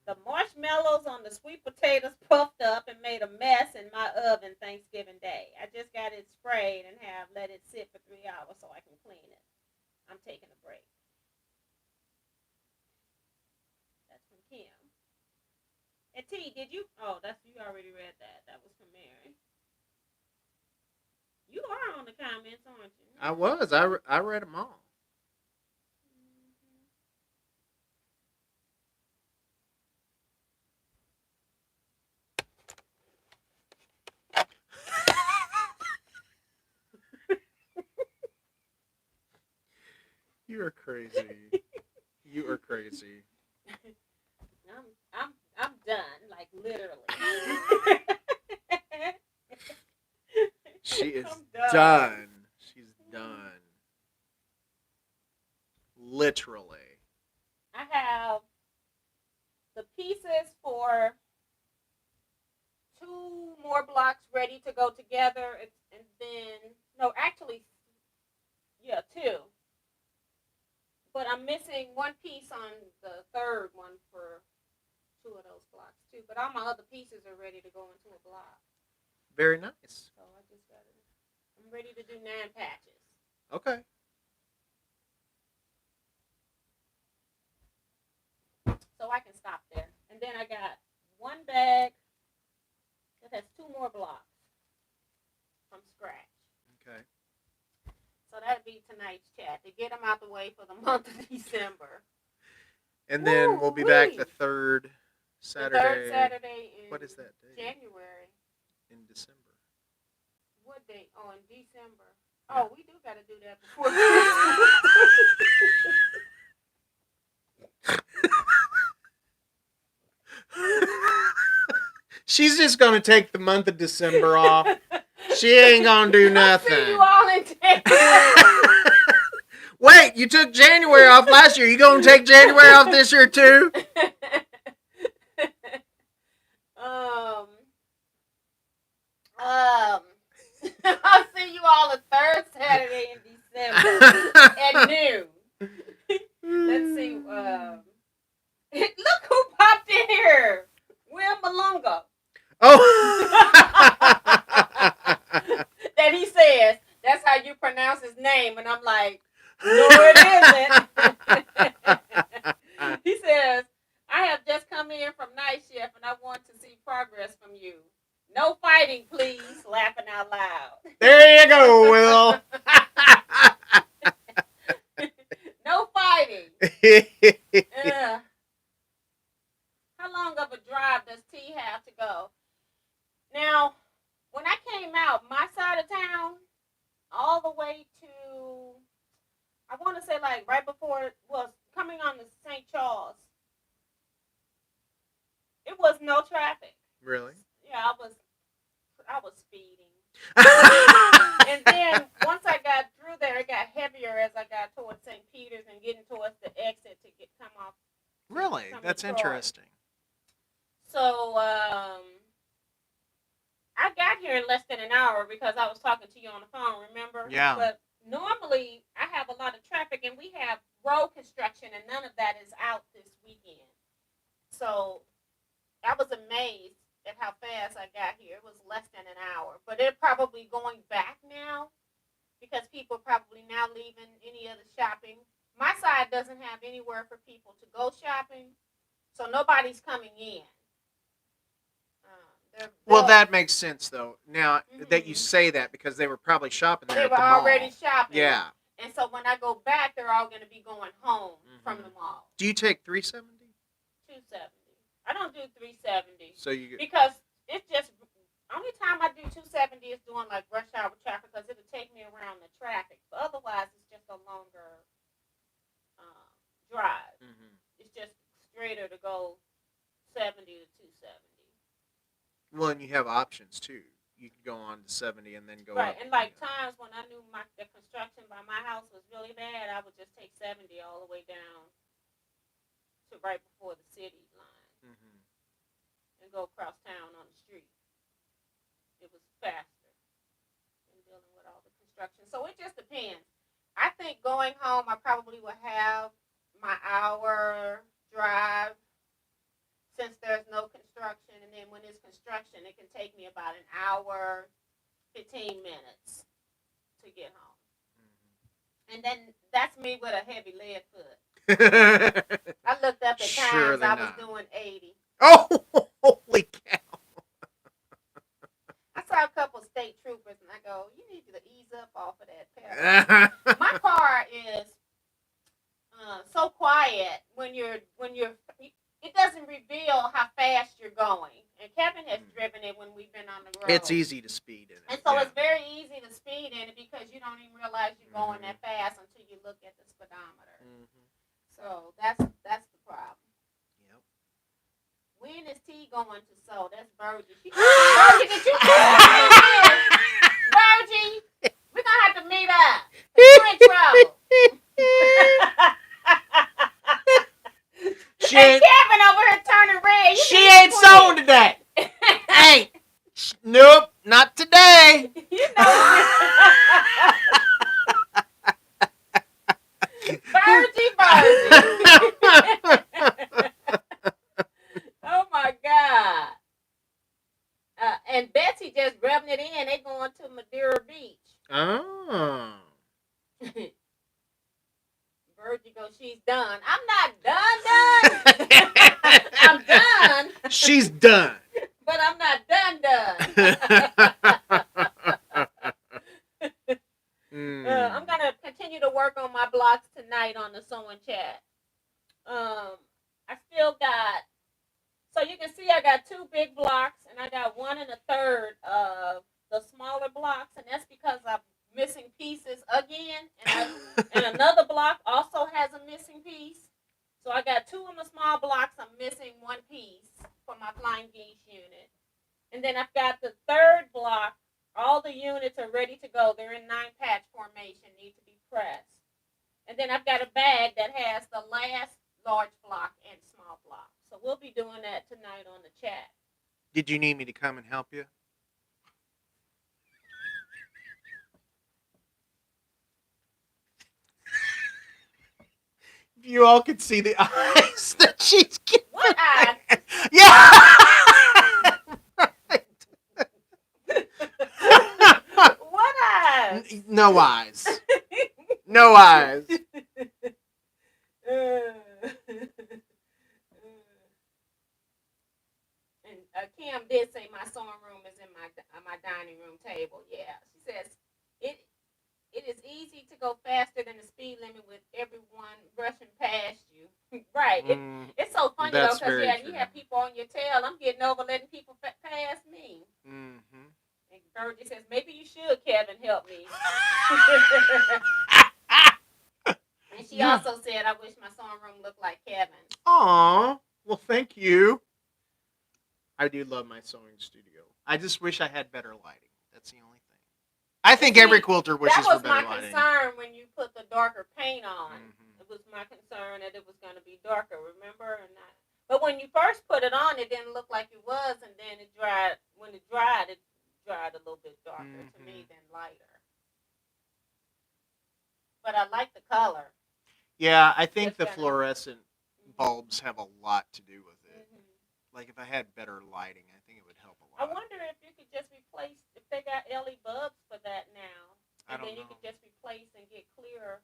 A: The marshmallows on the sweet potatoes puffed up and made a mess in my oven Thanksgiving Day. I just got it sprayed and have let it sit for 3 hours so I can clean it. I'm taking a break. That's from Kim. And T, did you? Oh, you already read that. That was from Mary. You are on the comments, aren't you?
B: I was. I read them all. You are crazy. You are crazy.
A: I'm done, like literally.
B: She is done. She's done. Literally.
A: I have the pieces for 2 more blocks ready to go together, and then two. But I'm missing one piece on the third one for 2 of those blocks too. But all my other pieces are ready to go into a block.
B: Very nice.
A: So I'm ready to do 9 patches.
B: Okay.
A: So I can stop there. And then I got 1 bag that has 2 more blocks from scratch.
B: Okay.
A: So that'll be tonight's chat to get them out the way for the month of December.
B: And then we'll be back the third Saturday.
A: The third Saturday in
B: what is that day?
A: January.
B: In December.
A: What date? Oh, in December. Oh, we do got to do that before
B: She's just going to take the month of December off. She ain't going to do nothing.
A: I'll see you all in January.
B: Wait, you took January off last year. You going to take January off this year too?
A: I'll see you all the third Saturday in December at noon. Let's see. Look who popped in here. Will Malunga.
B: Oh.
A: That he says, that's how you pronounce his name. And I'm like, no, it isn't. He says, I have just come in from night shift and I want to see progress from you. No fighting, please. Laughing out loud.
B: There you go, Will.
A: No fighting. How long of a drive does T have to go? Now, when I came out, my side of town, all the way to, I want to say like right before, coming on to St. Charles, it was no traffic.
B: Really?
A: Yeah, I was speeding. And then once I got through there, it got heavier as I got towards St. Peter's and getting towards the exit to come off.
B: Really? That's interesting.
A: So, I got here in less than an hour because I was talking to you on the phone, remember?
B: Yeah.
A: But normally I have a lot of traffic and we have road construction and none of that is out this weekend. So I was amazed at how fast I got here. It was less than an hour. But they're probably going back now because people are probably now leaving any other shopping. My side doesn't have anywhere for people to go shopping, so nobody's coming in.
B: Well, that makes sense, though. Now that you
A: Mhm.
B: say that, because they were probably shopping there
A: They
B: at
A: were
B: the mall.
A: already shopping.
B: Yeah.
A: And so when I go back, they're all going to be going home from the mall.
B: Do you take 370?
A: 270. I don't do 370.
B: So you
A: because it's just only time I do 270 is doing like rush hour traffic because it'll take me around the traffic. But otherwise, it's just a longer drive. It's just straighter to go 70 to 270.
B: Well, and you have options too. You can go on to 70 and then go
A: Right,
B: up.
A: and like times when I knew the construction by my house was really bad, I would just take 70 all the way down to right before the city line and go across town on the street. It was faster than dealing with all the construction. So it just depends. I think going home, I probably will have my hour drive since there's no construction. And then when there's construction, it can take me about an hour, 15 minutes to get home. And then that's me with a heavy lead foot. I looked up at times, I was doing 80.
B: Oh, holy cow.
A: I saw a couple of state troopers, and I go, you need to ease up off of that pedal. My car is so quiet when you're. It doesn't reveal how fast you're going. And Kevin has driven it when we've been on the road.
B: It's easy to speed in it.
A: And so it's very easy to speed in it because you don't even realize you're going that fast until you look at the speedometer. So that's the problem.
B: Yep.
A: When is T going to sew? That's Virgie. Virgie, did you Virgie, we're going to have to meet up. You're in trouble. And Kevin over here turning red.
B: She ain't sewing today. Ain't. Nope, not today.
A: You know. Virgie. Oh my God. And Betsy just rubbing it in. They going to Madeira Beach.
B: Oh.
A: Virgie goes, she's done. I'm not done. I'm done.
B: She's done.
A: But I'm not done. I'm going to continue to work on my blocks tonight on the sewing chat. I still got, so you can see I got 2 big blocks and I got 1 1/3 of the smaller blocks, and that's because I'm missing pieces again, and another block also has a missing piece. So I got 2 of the small blocks. I'm missing 1 piece for my flying geese unit. And then I've got the 3rd block. All the units are ready to go. They're in 9-patch formation, need to be pressed. And then I've got a bag that has the last large block and small block. So we'll be doing that tonight on the chat.
B: Did you need me to come and help you? You all could see the eyes that she's giving.
A: What eyes?
B: Yeah.
A: What eyes?
B: No eyes. No eyes.
A: And Kim did say my sewing room is in my dining room table. Yeah, she says it is easy to go faster than the speed limit with everyone rushing past you. Right. It's so funny though, because you have people on your tail. I'm getting over letting people pass me. And Virgie says, maybe you should, Kevin, help me. And she also said, I wish my sewing room looked like Kevin's.
B: Aw, well, thank you. I do love my sewing studio. I just wish I had better lighting. That's the only thing. I think every quilter wishes for better lighting.
A: That was my concern when you put the darker paint on. It was my concern that it was going to be darker, remember? But when you first put it on, it didn't look like it was, and then it dried. When it dried, side a little bit darker to me than lighter. But I like the color.
B: Yeah, I think
A: Just
B: the
A: kinda-
B: fluorescent bulbs have a lot to do with it. Like if I had better lighting, I think it would help a
A: I
B: lot.
A: wonder if you could just replace, if they got LED bulbs for that now,
B: I
A: and
B: don't
A: then you
B: know.
A: could just replace and get clear,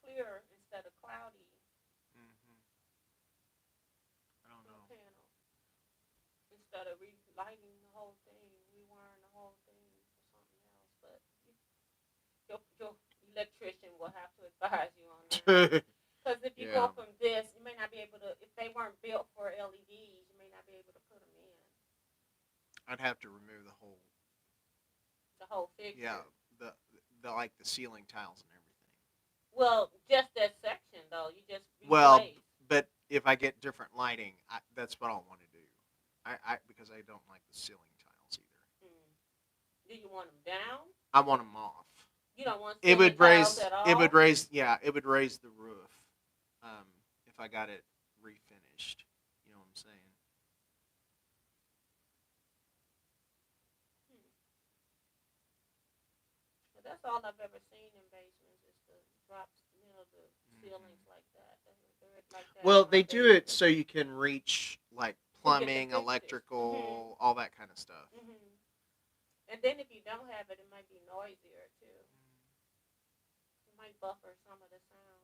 A: clear instead of cloudy
B: I don't know.
A: panel. Instead of relighting the whole thing, rewiring the whole thing for something else. But your electrician will have to advise you on that. Because if you go from this, you may not be able to, if they weren't built for LEDs, you may not be able to put them in.
B: I'd have to remove the whole
A: fixture.
B: Yeah, the like the ceiling tiles and everything.
A: Well, just that section though, you just replace.
B: Well, but if I get different lighting, that's what I'll want to do. Because I don't like the ceiling tiles either.
A: Do you want them down?
B: I want them off.
A: You don't want ceiling tiles at all?
B: It would raise the roof. If I got it refinished, you know what I'm saying.
A: But that's all I've ever seen in basements is the drops, the ceilings like that. Like that.
B: Well, they do it so you can reach like plumbing,
A: fixtures.
B: electrical, all that kind of stuff.
A: And then if you don't have it, it might be noisier too. It might buffer some of the sound.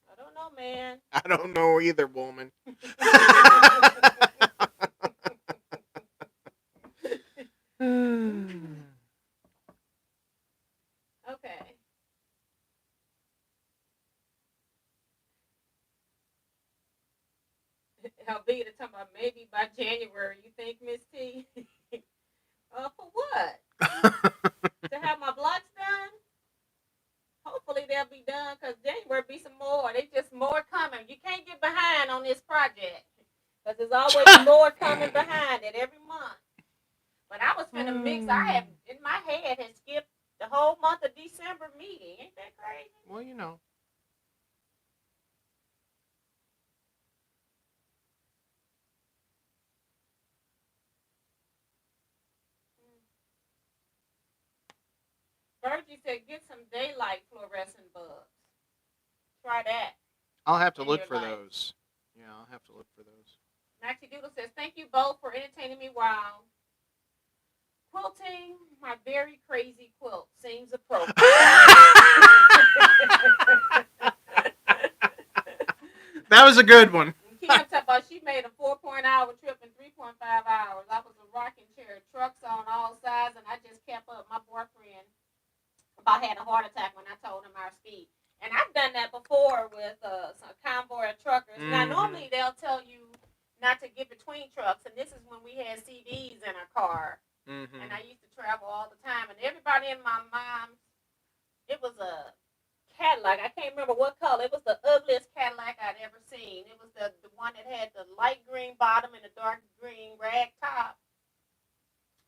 A: I don't know, man.
B: I don't know either, woman.
A: Okay. Alvita talking about maybe by January, you think, Miss T? For what? To have my blocks done? Hopefully they'll be done because January be some more. They just more coming. You can't get behind on this project because there's always more coming behind it every month. But I was finna mix. I have in my head had skipped the whole month of December meeting. Ain't that crazy?
B: Well, you know.
A: Virgie said, get some daylight fluorescent bulbs. Try that.
B: I'll have to
A: in
B: look
A: your
B: for
A: life.
B: those. Yeah, I'll have to look for those.
A: Maxie Doodle says, thank you both for entertaining me while quilting my very crazy quilt. Seems appropriate.
B: That was a good one.
A: Kim talking about she made a 4-hour trip in 3.5 hours. I was a rocking chair, trucks on all sides, and I just kept up. My boyfriend about had a heart attack when I told him our speed. And I've done that before with some convoy of truckers. Now, normally they'll tell you not to get between trucks, and this is when we had CDs in our car. And I used to travel all the time, and everybody in my mom's, it was a Cadillac. I can't remember what color. It was the ugliest Cadillac I'd ever seen. It was the one that had the light green bottom and the dark green rag top.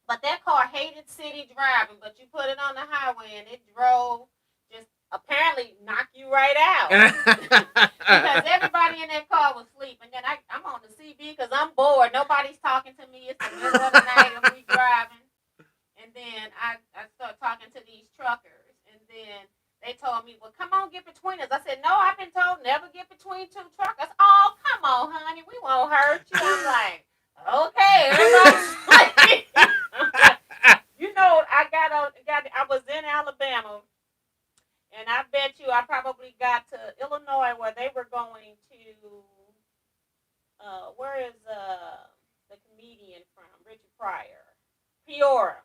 A: But that car hated city driving, but you put it on the highway and it drove, just apparently knock you right out. Because everybody in that car was asleep. And then I'm on the CB because I'm bored. Nobody's talking to me. It's the middle of the night and we driving. And then I start talking to these truckers. And then they told me, well, come on, get between us. I said, no, I've been told never get between two truckers. Oh, come on, honey. We won't hurt you. I'm like, okay, everybody's sleeping. You know, I was in Alabama, and I bet you I probably got to Illinois where they were going to, where is the comedian from, Richard Pryor? Peoria.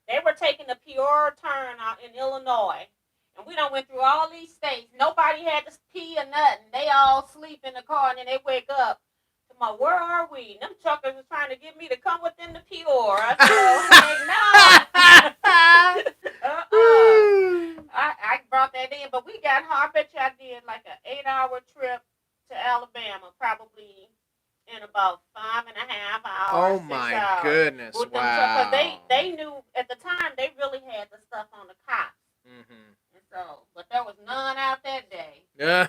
A: They were taking the Peoria turn out in Illinois, and we done went through all these states. Nobody had to pee or nothing. They all sleep in the car, and then they wake up. Where are we? Them truckers was trying to get me to come within the Peoria. I said, no. I brought that in, but we got hard. I bet you I did like an 8-hour trip to Alabama, probably in about 5.5 hours.
B: Oh my goodness! Wow.
A: Because they knew at the time they really had the stuff on the cops. And so, but there was none out that day.
B: Yeah.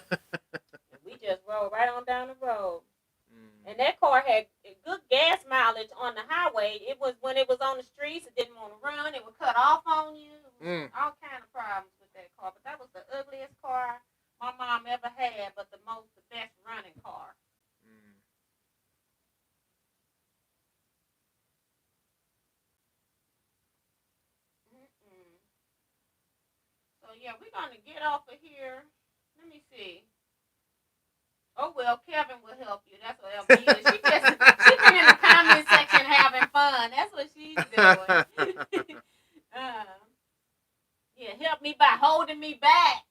A: We just rode right on down the ever had, but the best running car. So yeah, we're gonna get off of here. Let me see. Oh well, Kevin will help you. That's what LB is. She been in the comment section having fun. That's what she's doing. Yeah, help me by holding me back.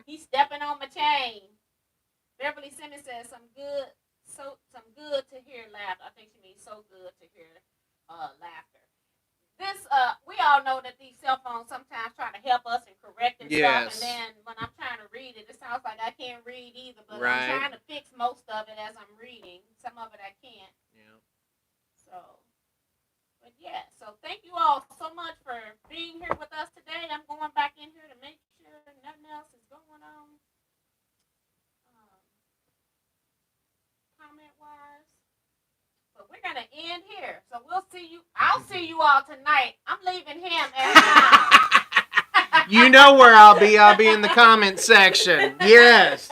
A: He's stepping on my chain. Beverly Simmons says some good to hear laughter. I think she means so good to hear laughter. This we all know that these cell phones sometimes try to help us and correct and stuff, and then when I'm trying to read it, it sounds like I can't read either. But I'm trying to fix most of it as I'm reading. Some of it I can't. Yeah. So, but yeah. So thank you all so much for being here with us today. I'm going back in here to make sure nothing else is going on. Comment wise. But we're gonna end here. So we'll see you. I'll see you all tonight. I'm leaving him at
B: You know where I'll be. I'll be in the comment section. Yes.